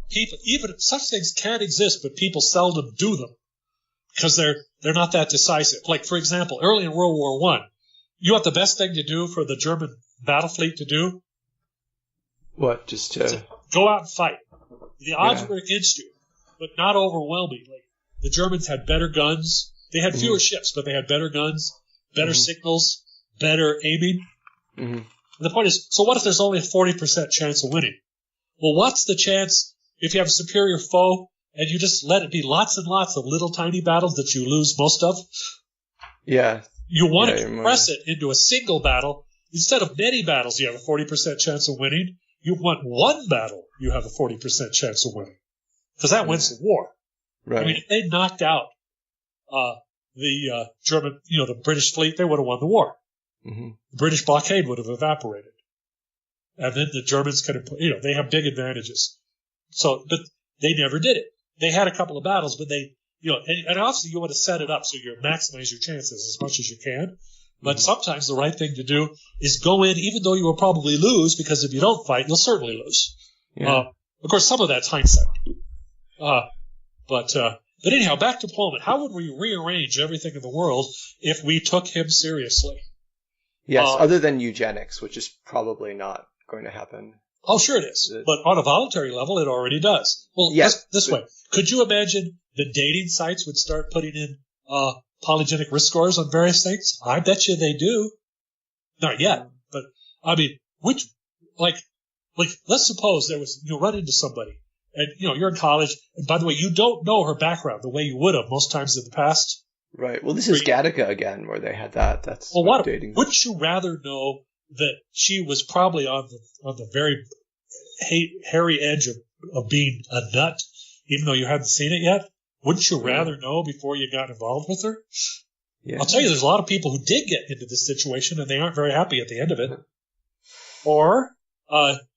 People, even such things can exist, but people seldom do them because they're not that decisive. Like, for example, early in World War I, you know what the best thing to do for the German battle fleet to do? What? Just to go out and fight. The odds were against you, but not overwhelmingly. The Germans had better guns. They had fewer ships, but they had better guns, better signals, better aiming. And the point is, so what if there's only a 40% chance of winning? Well, what's the chance if you have a superior foe and you just let it be lots and lots of little tiny battles that you lose most of? Yeah. You want to compress it into a single battle. Instead of many battles, you have a 40% chance of winning. You want one battle, you have a 40% chance of winning. Because that wins the war. Right. I mean, if they knocked out the German, the British fleet, they would have won the war. The British blockade would have evaporated. And then the Germans could have, they have big advantages. So, but they never did it. They had a couple of battles, but they, and obviously you want to set it up so you maximize your chances as much as you can. But sometimes the right thing to do is go in even though you will probably lose, because if you don't fight, you'll certainly lose. Of course, some of that's hindsight. But anyhow, back to Pullman. How would we rearrange everything in the world if we took him seriously? Yes, other than eugenics, which is probably not going to happen. Oh, sure it is. But on a voluntary level, it already does. Well, yes, this way. Could you imagine the dating sites would start putting in polygenic risk scores on various things? I bet you they do. Not yet, but I mean, like, let's suppose you run into somebody, and you're in college, and by the way, you don't know her background the way you would have most times in the past. Right. Well, this is Gattaca again, where they had that. That's dating. Wouldn't you rather know that she was probably on the very hairy edge of being a nut, even though you hadn't seen it yet? Wouldn't you rather know before you got involved with her? Yeah. I'll tell you, there's a lot of people who did get into this situation, and they aren't very happy at the end of it. Or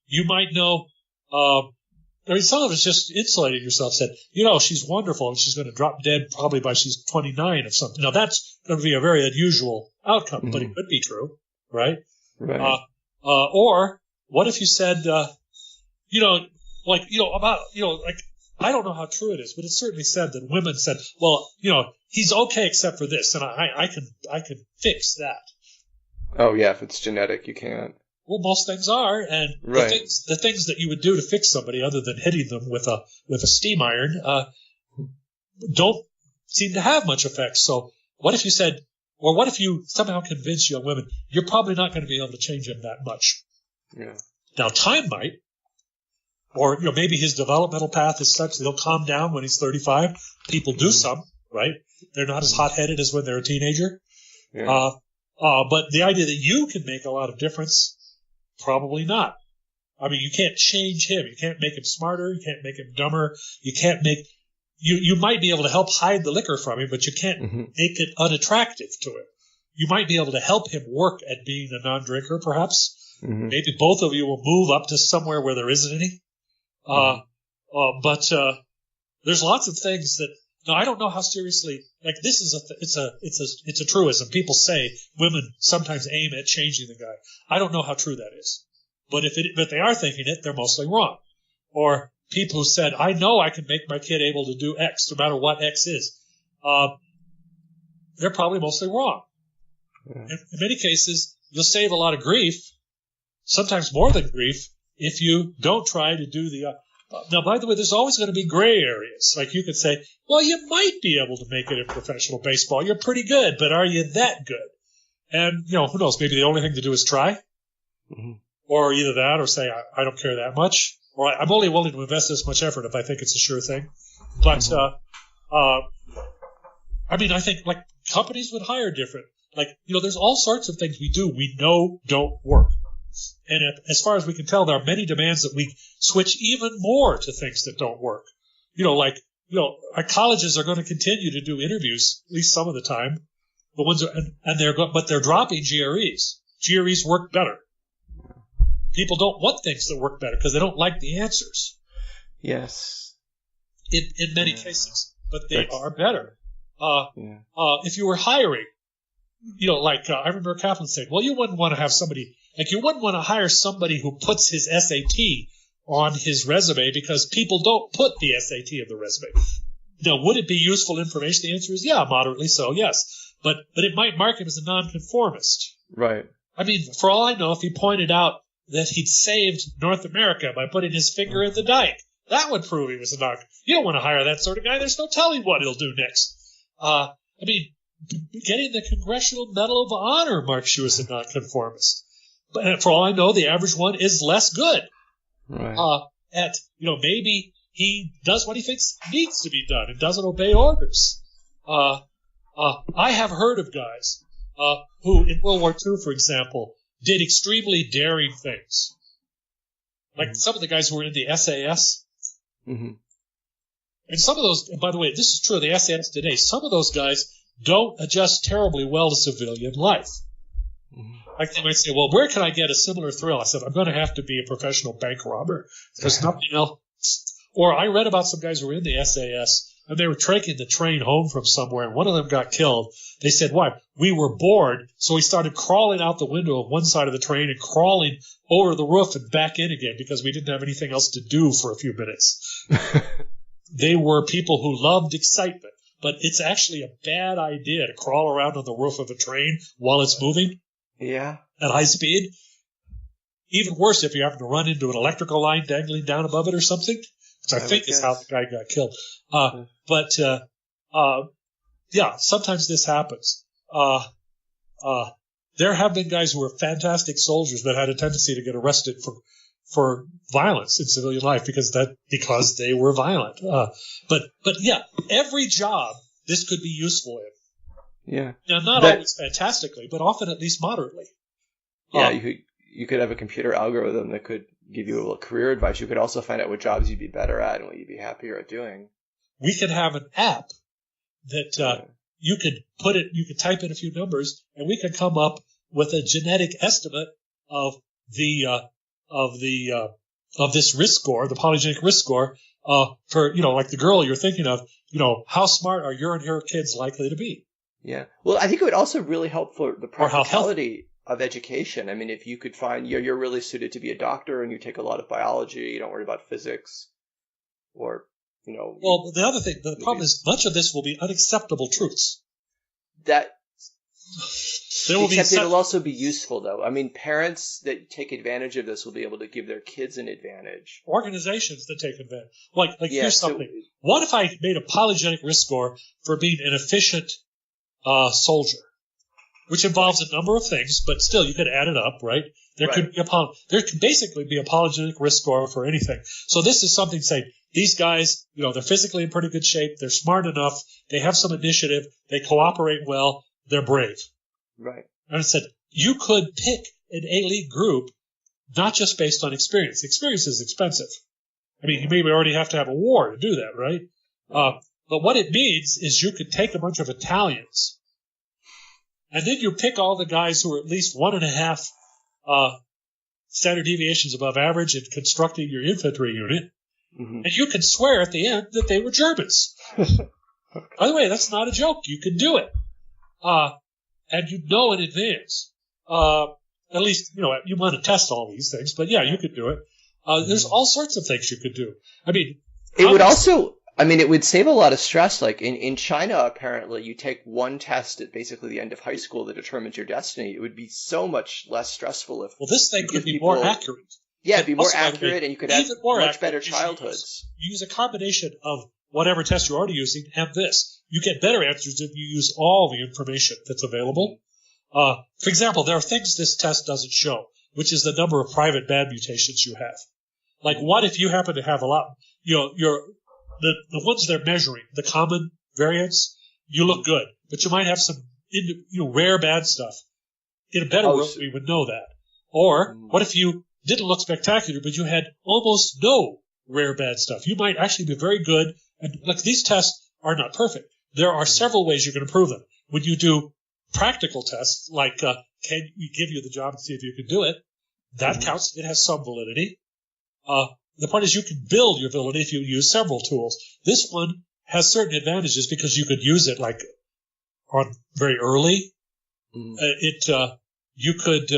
you might know, some of it's just insulating yourself, said, she's wonderful, and she's going to drop dead probably by she's 29 or something. Now, that's going to be a very unusual outcome, but it could be true, right? Right. Or what if you said, I don't know how true it is, but it's certainly said that women said, well, he's okay except for this, and I can fix that. Oh yeah, if it's genetic, you can't. Well, most things are, and the things that you would do to fix somebody, other than hitting them with a steam iron, don't seem to have much effect. So, what if you said, or what if you somehow convince young women you're probably not going to be able to change him that much? Yeah. Now, time might. Or, maybe his developmental path is such that he'll calm down when he's 35. People do some, right? They're not as hot-headed as when they're a teenager. Yeah. But the idea that you can make a lot of difference, probably not. I mean, you can't change him. You can't make him smarter. You can't make him dumber. You can't make you might be able to help hide the liquor from him, but you can't make it unattractive to him. You might be able to help him work at being a non-drinker, perhaps. Maybe both of you will move up to somewhere where there isn't any. But there's lots of things that, now I don't know how seriously, like this is it's a truism. People say women sometimes aim at changing the guy. I don't know how true that is. But if they are thinking it, they're mostly wrong. Or people who said, I know I can make my kid able to do X no matter what X is. They're probably mostly wrong. In many cases, you'll save a lot of grief, sometimes more than grief, if you don't try to do the now, by the way, there's always going to be gray areas. Like you could say, well, you might be able to make it in professional baseball. You're pretty good, but are you that good? And, who knows? Maybe the only thing to do is try. Or either that or say, I don't care that much. Or I'm only willing to invest this much effort if I think it's a sure thing. But, I mean, I think, like, companies would hire different. Like, there's all sorts of things we do we know don't work. And as far as we can tell, there are many demands that we switch even more to things that don't work. Our colleges are going to continue to do interviews, at least some of the time. The ones but they're dropping GREs. GREs work better. People don't want things that work better because they don't like the answers. Yes. In many cases, but they are better. If you were hiring, I remember Kaplan saying, well, you wouldn't want to have somebody. Like, you wouldn't want to hire somebody who puts his SAT on his resume because people don't put the SAT on the resume. Now, would it be useful information? The answer is yeah, moderately so, yes. But it might mark him as a nonconformist. Right. I mean, for all I know, if he pointed out that he'd saved North America by putting his finger in the dike, that would prove he was a nonconformist. You don't want to hire that sort of guy. There's no telling what he'll do next. I mean, getting the Congressional Medal of Honor marks you as a nonconformist. But for all I know, the average one is less good. Right. Maybe he does what he thinks needs to be done and doesn't obey orders. I have heard of guys who, in World War II, for example, did extremely daring things. Like some of the guys who were in the SAS. And some of those, and by the way, this is true of the SAS today, some of those guys don't adjust terribly well to civilian life. Like they might say, well, where can I get a similar thrill? I said, I'm going to have to be a professional bank robber. There's nothing else. Or I read about some guys who were in the SAS, and they were taking the train home from somewhere, and one of them got killed. They said, why? We were bored, so we started crawling out the window of one side of the train and crawling over the roof and back in again because we didn't have anything else to do for a few minutes. they were people who loved excitement. But it's actually a bad idea to crawl around on the roof of a train while it's moving Yeah. at high speed. Even worse if you happen to run into an electrical line dangling down above it or something, which I think is how the guy got killed. Yeah, sometimes this happens. There have been guys who were fantastic soldiers that had a tendency to get arrested for violence in civilian life because they were violent. But yeah, every job this could be useful in. Yeah. Now, not always fantastically, but often at least moderately. Yeah, you could have a computer algorithm that could give you a little career advice. You could also find out what jobs you'd be better at and what you'd be happier at doing. We could have an app that you could type in a few numbers, and we could come up with a genetic estimate of this risk score, the polygenic risk score, for, like the girl you're thinking of, how smart are your and her kids likely to be? Yeah. Well, I think it would also really help for the practicality of education. I mean, if you could find you're really suited to be a doctor and you take a lot of biology, you don't worry about physics, or Well, the other thing, the problem is much of this will be unacceptable truths. It'll also be useful, though. I mean, parents that take advantage of this will be able to give their kids an advantage. Organizations that take advantage. Here's something. What if I made a polygenic risk score for being an efficient soldier? Which involves a number of things, but still you could add it up, right? There could basically be a polygenic risk score for anything. So this is something saying these guys, they're physically in pretty good shape, they're smart enough, they have some initiative, they cooperate well, they're brave. Right. And I said, you could pick an elite group not just based on experience. Experience is expensive. I mean, you maybe already have to have a war to do that, right? But what it means is you could take a bunch of Italians, and then you pick all the guys who are at least 1.5 standard deviations above average in constructing your infantry unit, and you can swear at the end that they were Germans. By the way, that's not a joke. You can do it. And you know in advance. At least, you want to test all these things, but yeah, you could do it. There's all sorts of things you could do. I mean, it would save a lot of stress. Like in China, apparently, you take one test at basically the end of high school that determines your destiny. It would be so much less stressful if. Well, this thing could be more accurate. Yeah, it'd be more accurate, and you could have much better childhoods. You use a combination of whatever test you're already using and this. You get better answers if you use all the information that's available. For example, there are things this test doesn't show, which is the number of private band mutations you have. Like, what if you happen to have a lot, the ones they're measuring, the common variants, you look good, but you might have some, rare bad stuff. In a better world, we would know that. Or, what if you didn't look spectacular, but you had almost no rare bad stuff? You might actually be very good, and these tests are not perfect. There are several ways you can improve them. When you do practical tests, like can we give you the job and see if you can do it, that counts. It has some validity. The point is you can build your ability if you use several tools. This one has certain advantages because you could use it on very early. You could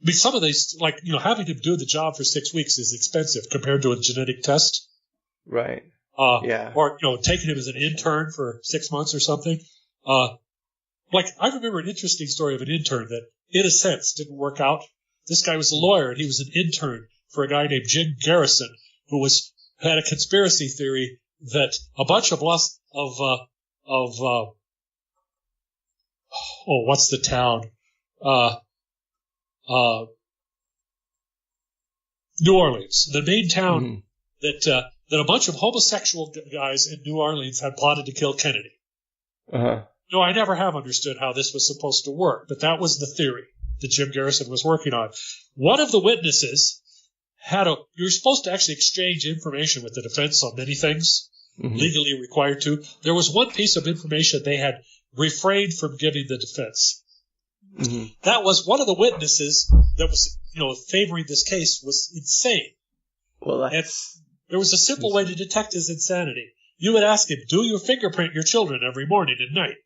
some of these, having to do the job for 6 weeks is expensive compared to a genetic test. Right. Or, taking him as an intern for 6 months or something. I remember an interesting story of an intern that, in a sense, didn't work out. This guy was a lawyer, and he was an intern for a guy named Jim Garrison, who had a conspiracy theory that a bunch of what's the town? New Orleans, the main town that a bunch of homosexual guys in New Orleans had plotted to kill Kennedy. No, I never have understood how this was supposed to work, but that was the theory that Jim Garrison was working on. One of the witnesses you're supposed to actually exchange information with the defense on many things, legally required to. There was one piece of information they had refrained from giving the defense. That was one of the witnesses that was, favoring this case was insane. Well, and there was a simple way to detect his insanity. You would ask him, do you fingerprint your children every morning and night?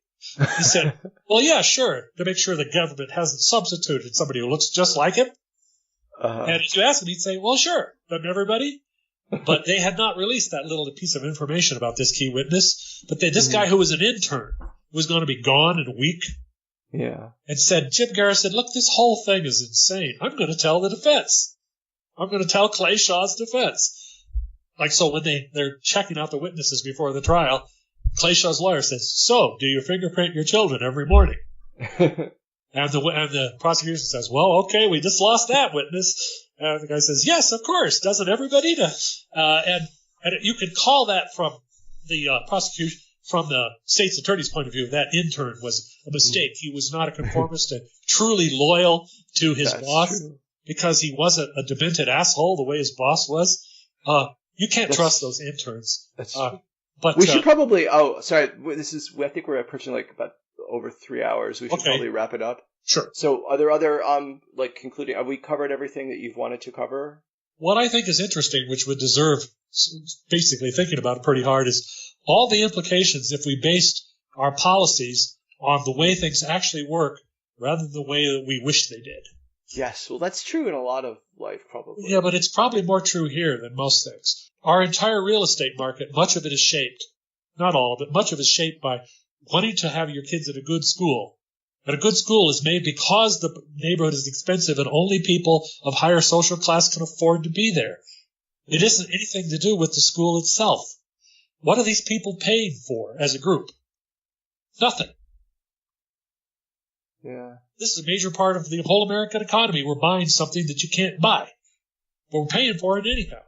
He said, well, yeah, sure, to make sure the government hasn't substituted somebody who looks just like him. And if you ask him, he'd say, well, sure, doesn't everybody? But they had not released that little piece of information about this key witness. But this guy who was an intern was going to be gone in a week. Yeah. And Jim Garris said, look, this whole thing is insane. I'm going to tell the defense. I'm going to tell Clay Shaw's defense. Like, so when they're checking out the witnesses before the trial, Clay Shaw's lawyer says, so, do you fingerprint your children every morning? And the prosecution says, well, okay, we just lost that witness. And the guy says, yes, of course. Doesn't everybody? And you can call that from the prosecution, from the state's attorney's point of view, that intern was a mistake. He was not a conformist and truly loyal to his boss because he wasn't a demented asshole the way his boss was. You can't trust those interns. That's true. But we should probably. Oh, sorry. I think we're approaching like about over 3 hours. We should probably wrap it up. Sure. So, are there other concluding? Have we covered everything that you've wanted to cover? What I think is interesting, which would deserve basically thinking about it pretty hard, is all the implications if we based our policies on the way things actually work rather than the way that we wish they did. Yes, well, that's true in a lot of life, probably. Yeah, but it's probably more true here than most things. Our entire real estate market, much of it is shaped, not all of it, much of it is shaped by wanting to have your kids at a good school. And a good school is made because the neighborhood is expensive and only people of higher social class can afford to be there. It isn't anything to do with the school itself. What are these people paying for as a group? Nothing. Yeah. This is a major part of the whole American economy. We're buying something that you can't buy, but we're paying for it anyhow.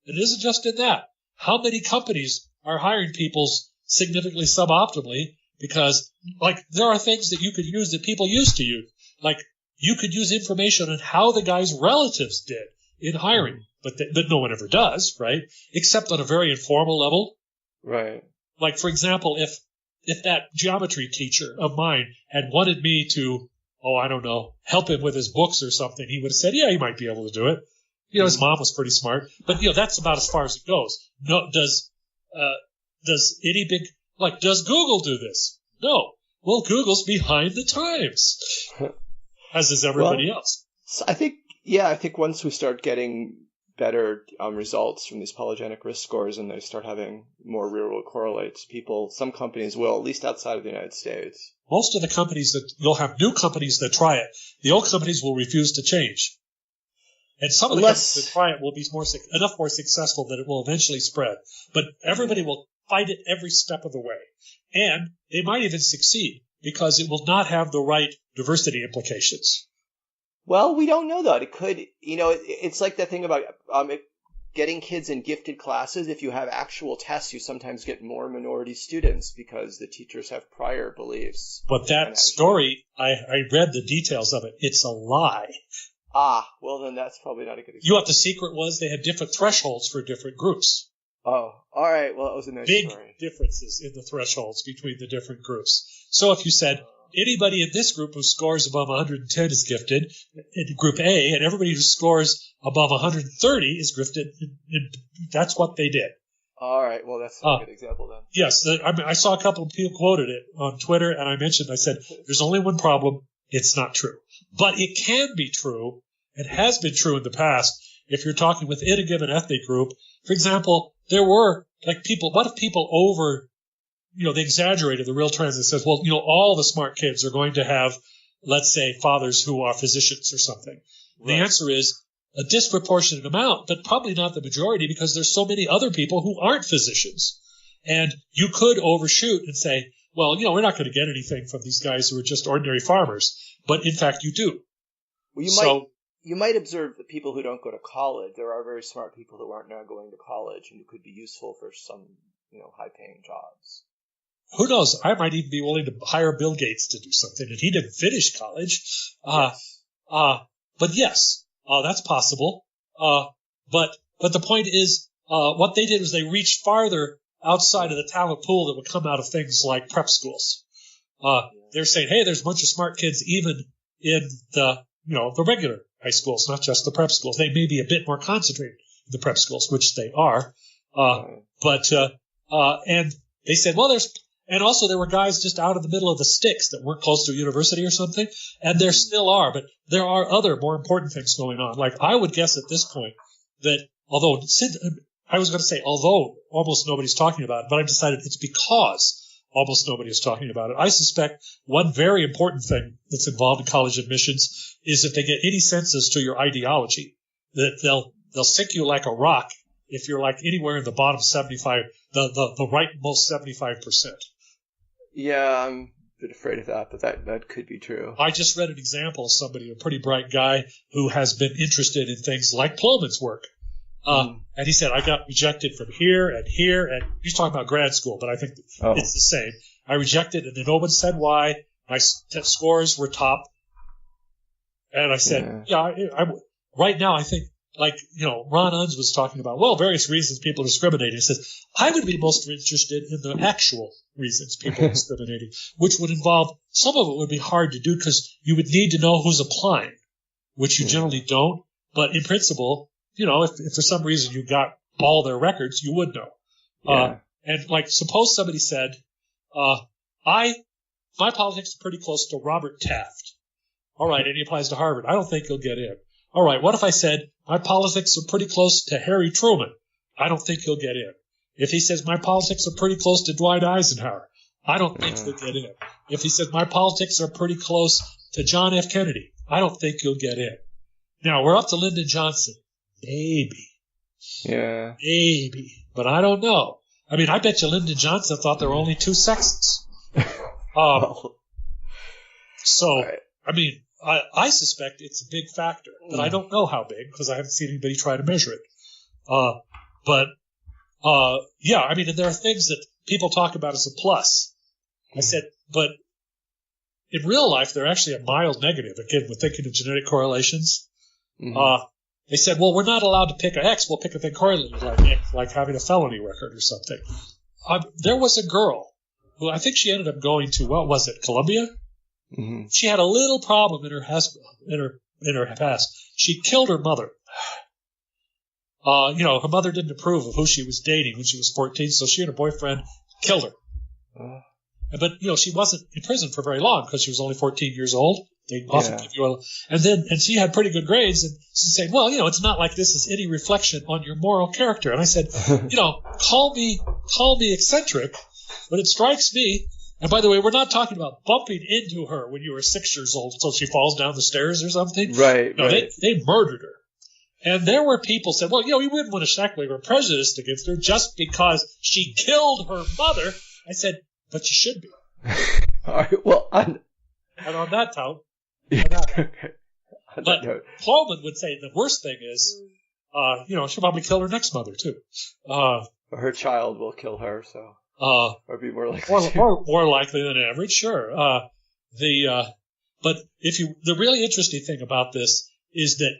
It isn't just in that. How many companies are hiring people significantly suboptimally because, like, there are things that you could use that people used to use. Like, you could use information on how the guy's relatives did in hiring, but no one ever does, right? Except on a very informal level. Right. Like, for example, if that geometry teacher of mine had wanted me to, I don't know, help him with his books or something, he would have said, yeah, he might be able to do it. His mom was pretty smart, but that's about as far as it goes. No, does Google do this? No. Well, Google's behind the times, as is everybody else. So I think once we start getting better results from these polygenic risk scores and they start having more real-world correlates, some companies will, at least outside of the United States. Most of the companies you'll have new companies that try it. The old companies will refuse to change. And some of the companies that try it will be enough more successful that it will eventually spread. But everybody will fight it every step of the way. And they might even succeed because it will not have the right diversity implications. Well, we don't know that. It could, it's like that thing about getting kids in gifted classes. If you have actual tests, you sometimes get more minority students because the teachers have prior beliefs. But that story, I read the details of it. It's a lie. Well, then that's probably not a good example. You know what the secret was? They had different thresholds for different groups. Oh, all right. Well, that was a nice story. Big differences in the thresholds between the different groups. So if you said anybody in this group who scores above 110 is gifted in Group A, and everybody who scores above 130 is gifted, that's what they did. All right. Well, that's a good example then. Yes. I saw a couple of people quoted it on Twitter, and I said, there's only one problem. It's not true. But it can be true. It has been true in the past if you're talking within a given ethnic group. For example, there were, what if people they exaggerated the real trends and says, well, all the smart kids are going to have, let's say, fathers who are physicians or something. Right. The answer is a disproportionate amount, but probably not the majority because there's so many other people who aren't physicians. And you could overshoot and say, well, we're not going to get anything from these guys who are just ordinary farmers. But in fact, you do. Well, you might observe that people who don't go to college, there are very smart people who aren't now going to college and who could be useful for some, high-paying jobs. Who knows? I might even be willing to hire Bill Gates to do something, and he didn't finish college. Yes. But yes, that's possible. But the point is, what they did was they reached farther outside of the talent pool that would come out of things like prep schools. They're saying, hey, there's a bunch of smart kids even in the regular high schools, not just the prep schools. They may be a bit more concentrated in the prep schools, which they are. And they said, well, and also there were guys just out of the middle of the sticks that weren't close to a university or something, and there still are, but there are other more important things going on. Like, I would guess at this point that although I was going to say, although almost nobody's talking about it, but I've decided it's because almost nobody is talking about it. I suspect one very important thing that's involved in college admissions is if they get any sense as to your ideology, that they'll sink you like a rock if you're like anywhere in the bottom 75, the rightmost 75%. Yeah, I'm a bit afraid of that, but that could be true. I just read an example of somebody, a pretty bright guy, who has been interested in things like Plowman's work. And he said, I got rejected from here, and he's talking about grad school, but I think it's the same. I rejected, and then no one said why. My scores were top. And I said, right now I think, like, Ron Unz was talking about, various reasons people are discriminating. He says, I would be most interested in the actual reasons people are discriminating, which would involve, some of it would be hard to do because you would need to know who's applying, which you generally don't. But in principle, if for some reason you got all their records, you would know. And like, suppose somebody said, my politics are pretty close to Robert Taft. All right, and he applies to Harvard. I don't think he'll get in. All right, what if I said, my politics are pretty close to Harry Truman? I don't think he'll get in. If he says, my politics are pretty close to Dwight Eisenhower, I don't think he'll get in. If he says, my politics are pretty close to John F. Kennedy, I don't think he'll get in. Now, we're up to Lyndon Johnson. Maybe. Yeah. Maybe. But I don't know. I mean, I bet you Lyndon Johnson thought there were only two sexes. Right. I mean, I suspect it's a big factor, but I don't know how big because I haven't seen anybody try to measure it. I mean, and there are things that people talk about as a plus. I said, but in real life, they're actually a mild negative. Again, we're thinking of genetic correlations. They said, well, we're not allowed to pick an X. We'll pick a thing correlated like X, like having a felony record or something. There was a girl who I think she ended up going to, what was it, Columbia? She had a little problem in her past. She killed her mother. Her mother didn't approve of who she was dating when she was 14, so she and her boyfriend killed her. But, she wasn't in prison for very long because she was only 14 years old. They often give you and she had pretty good grades, and she said, well, it's not like this is any reflection on your moral character. And I said, call me eccentric, but it strikes me. And by the way, we're not talking about bumping into her when you were 6 years old so she falls down the stairs or something. Right. No, right. They murdered her. And there were people who said, well, we wouldn't want to act like we're prejudiced against her just because she killed her mother. I said, but you should be. All right, well, and on that note, but Coleman would say the worst thing is, she'll probably kill her next mother too. Her child will kill her, so or be more likely. More likely than average, sure. But the really interesting thing about this is that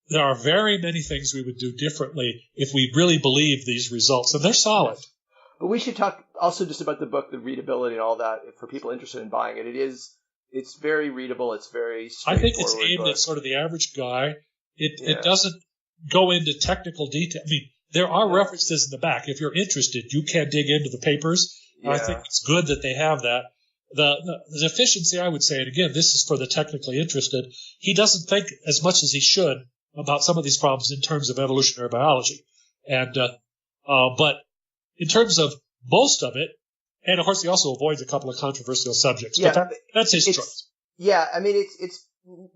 there are very many things we would do differently if we really believe these results, and they're solid. But we should talk also just about the book, the readability and all that, for people interested in buying it. It's very readable. It's very straightforward. I think it's aimed at sort of the average guy. It doesn't go into technical detail. I mean, there are references in the back. If you're interested, you can dig into the papers. Yeah. I think it's good that they have that. The deficiency, I would say, and again, this is for the technically interested, he doesn't think as much as he should about some of these problems in terms of evolutionary biology. And but in terms of most of it, and of course he also avoids a couple of controversial subjects. Yeah, but that's his choice. Yeah, I mean it's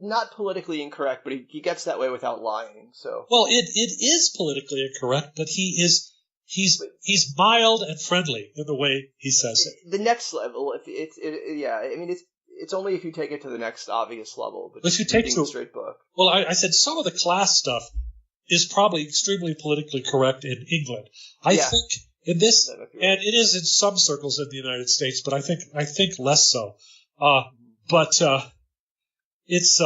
not politically incorrect, but he gets that way without lying. So well, it is politically incorrect, but he's mild and friendly in the way he says it. The next level, it's only if you take it to the next obvious level. But if you take the straight book. Well, I said some of the class stuff is probably extremely politically correct in England. I think in this, and it is in some circles in the United States, but I think less so. It's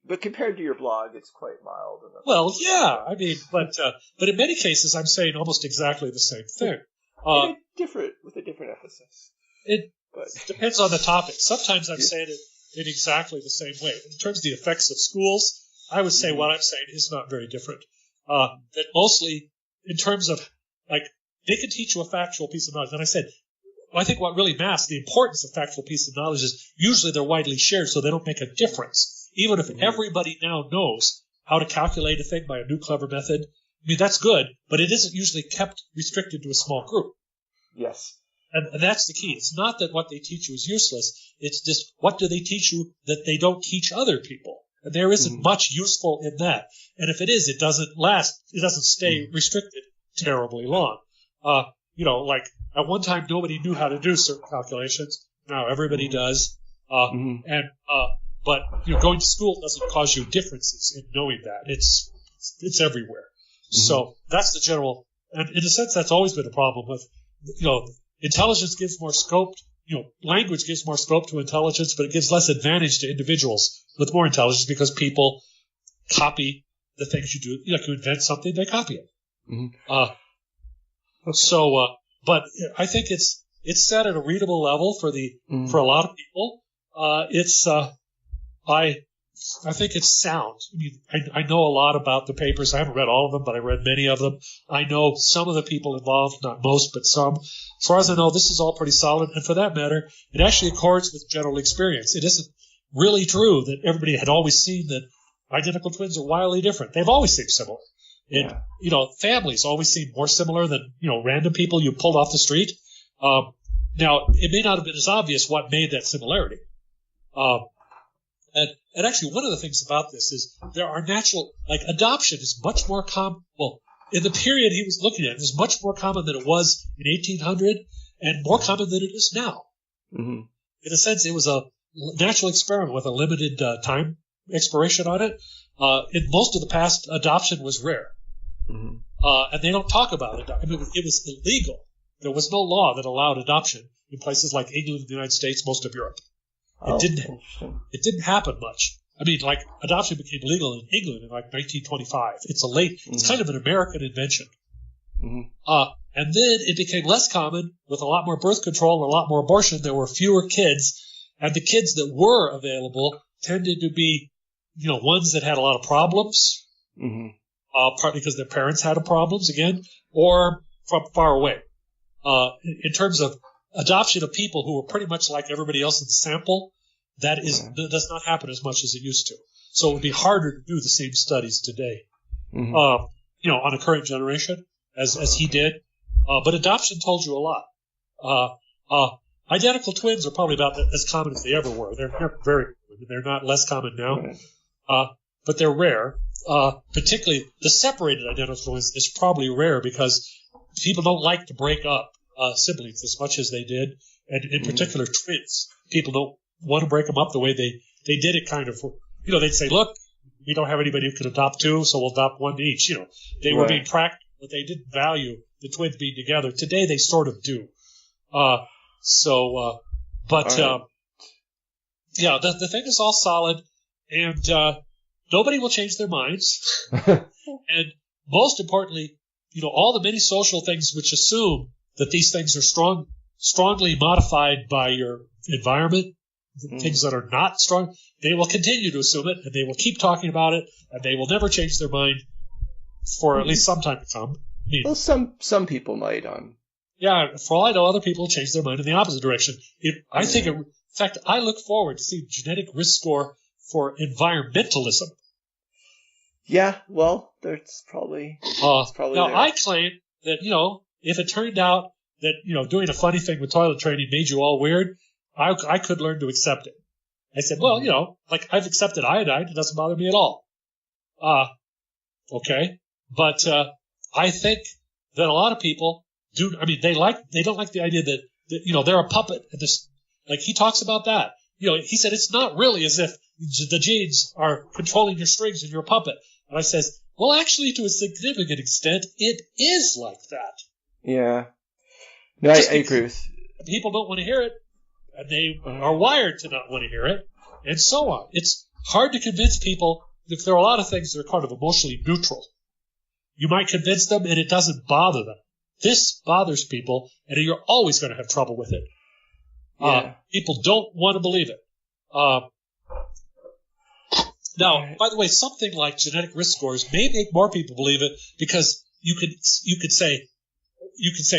But compared to your blog, it's quite mild. Well, yeah, I mean, but in many cases, I'm saying almost exactly the same thing. With a different emphasis. It depends on the topic. Sometimes I'm saying it in exactly the same way. In terms of the effects of schools, I would say what I'm saying is not very different. That mostly in terms of, like, they can teach you a factual piece of knowledge. And I said, I think what really masks the importance of factual piece of knowledge is usually they're widely shared, so they don't make a difference. Even if everybody now knows how to calculate a thing by a new clever method, I mean, that's good, but it isn't usually kept restricted to a small group. Yes. And that's the key. It's not that what they teach you is useless. It's just what do they teach you that they don't teach other people? And there isn't much useful in that. And if it is, it doesn't last. It doesn't stay restricted terribly long. Like at one time nobody knew how to do certain calculations. Now everybody does. But going to school doesn't cause you differences in knowing that. It's everywhere. So that's the general. And in a sense, that's always been a problem with, intelligence gives more scope. Language gives more scope to intelligence, but it gives less advantage to individuals with more intelligence because people copy the things you do. Like you invent something, they copy it. But I think it's set at a readable level for for a lot of people. I think it's sound. I mean, I know a lot about the papers. I haven't read all of them, but I read many of them. I know some of the people involved, not most, but some. As far as I know, this is all pretty solid. And for that matter, it actually accords with general experience. It isn't really true that everybody had always seen that identical twins are wildly different. They've always seemed similar. Families always seem more similar than, random people you pulled off the street. Now, it may not have been as obvious what made that similarity. And actually, one of the things about this is there are adoption is much more common. Well, in the period he was looking at, it was much more common than it was in 1800 and more common than it is now. In a sense, it was a natural experiment with a limited time expiration on it. In most of the past, adoption was rare. And they don't talk about it. I mean, it was illegal. There was no law that allowed adoption in places like England, the United States, most of Europe. It didn't happen much. I mean, adoption became legal in England in 1925. It's kind of an American invention. And then it became less common with a lot more birth control and a lot more abortion. There were fewer kids, and the kids that were available tended to be, ones that had a lot of problems, partly because their parents had problems again, or from far away. In terms of adoption of people who were pretty much like everybody else in the sample, that does not happen as much as it used to. So it would be harder to do the same studies today, on a current generation as he did. But adoption told you a lot. Identical twins are probably about as common as they ever were. They're not less common now, but they're rare. Particularly the separated identical twins is probably rare because people don't like to break up siblings as much as they did, and in particular twins. People don't want to break them up the way they did it kind of. They'd say, look, we don't have anybody who can adopt two, so we'll adopt one each. They were being practical, but they didn't value the twins being together. Today they sort of do. The thing is all solid, and nobody will change their minds. And most importantly, all the many social things which assume that these things are strongly modified by your environment, things that are not strong, they will continue to assume it, and they will keep talking about it, and they will never change their mind for at least some time to come. I mean, well, some people might. Yeah, for all I know, other people change their mind in the opposite direction. In fact, I look forward to seeing genetic risk score for environmentalism. Yeah, well, that's probably now, there. I claim that, if it turned out that, doing a funny thing with toilet training made you all weird, I could learn to accept it. I said, well, I've accepted iodine. It doesn't bother me at all. Okay. But I think that a lot of people do. I mean, they don't like the idea that they're a puppet. And this, he talks about that. He said it's not really as if the genes are controlling your strings and you're a puppet. And I says, well, actually, to a significant extent, it is like that. Yeah. No, I agree with. People don't want to hear it, and they are wired to not want to hear it, and so on. It's hard to convince people. If there are a lot of things that are kind of emotionally neutral, you might convince them, and it doesn't bother them. This bothers people, and you're always going to have trouble with it. People don't want to believe it. Now, by the way, something like genetic risk scores may make more people believe it because you could say,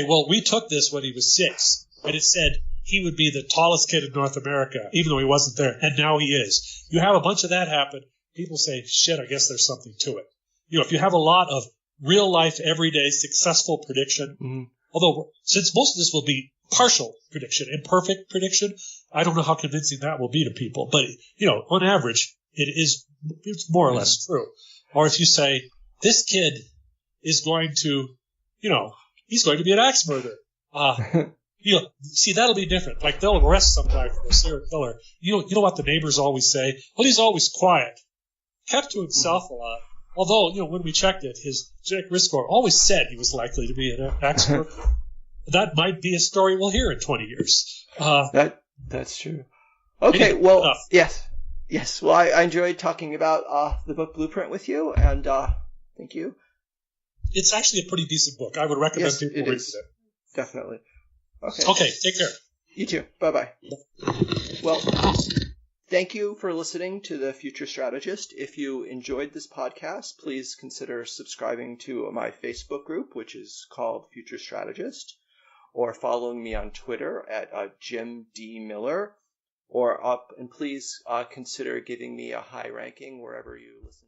well, we took this when he was 6, and it said he would be the tallest kid in North America, even though he wasn't there, and now he is. You have a bunch of that happen. People say, shit, I guess there's something to it. If you have a lot of real life, everyday, successful prediction. Mm-hmm. Although, since most of this will be partial prediction, imperfect prediction, I don't know how convincing that will be to people. But, on average, it's more or less true. Or if you say, this kid is going to, he's going to be an axe murderer. See, that'll be different. Like, they'll arrest some guy for a serial killer. You know what the neighbors always say? Well, he's always quiet. Kept to himself a lot. Although, when we checked it, his genetic risk score always said he was likely to be an axe murderer. That might be a story we'll hear in 20 years. That's true. Okay, anyway, well, enough. Yes. Well, I enjoyed talking about the book Blueprint with you, and thank you. It's actually a pretty decent book. I would recommend people read it. Definitely. Okay, take care. You too. Bye-bye. Well, thank you for listening to The Future Strategist. If you enjoyed this podcast, please consider subscribing to my Facebook group, which is called Future Strategist, or following me on Twitter at Jim D. Miller, and please consider giving me a high ranking wherever you listen.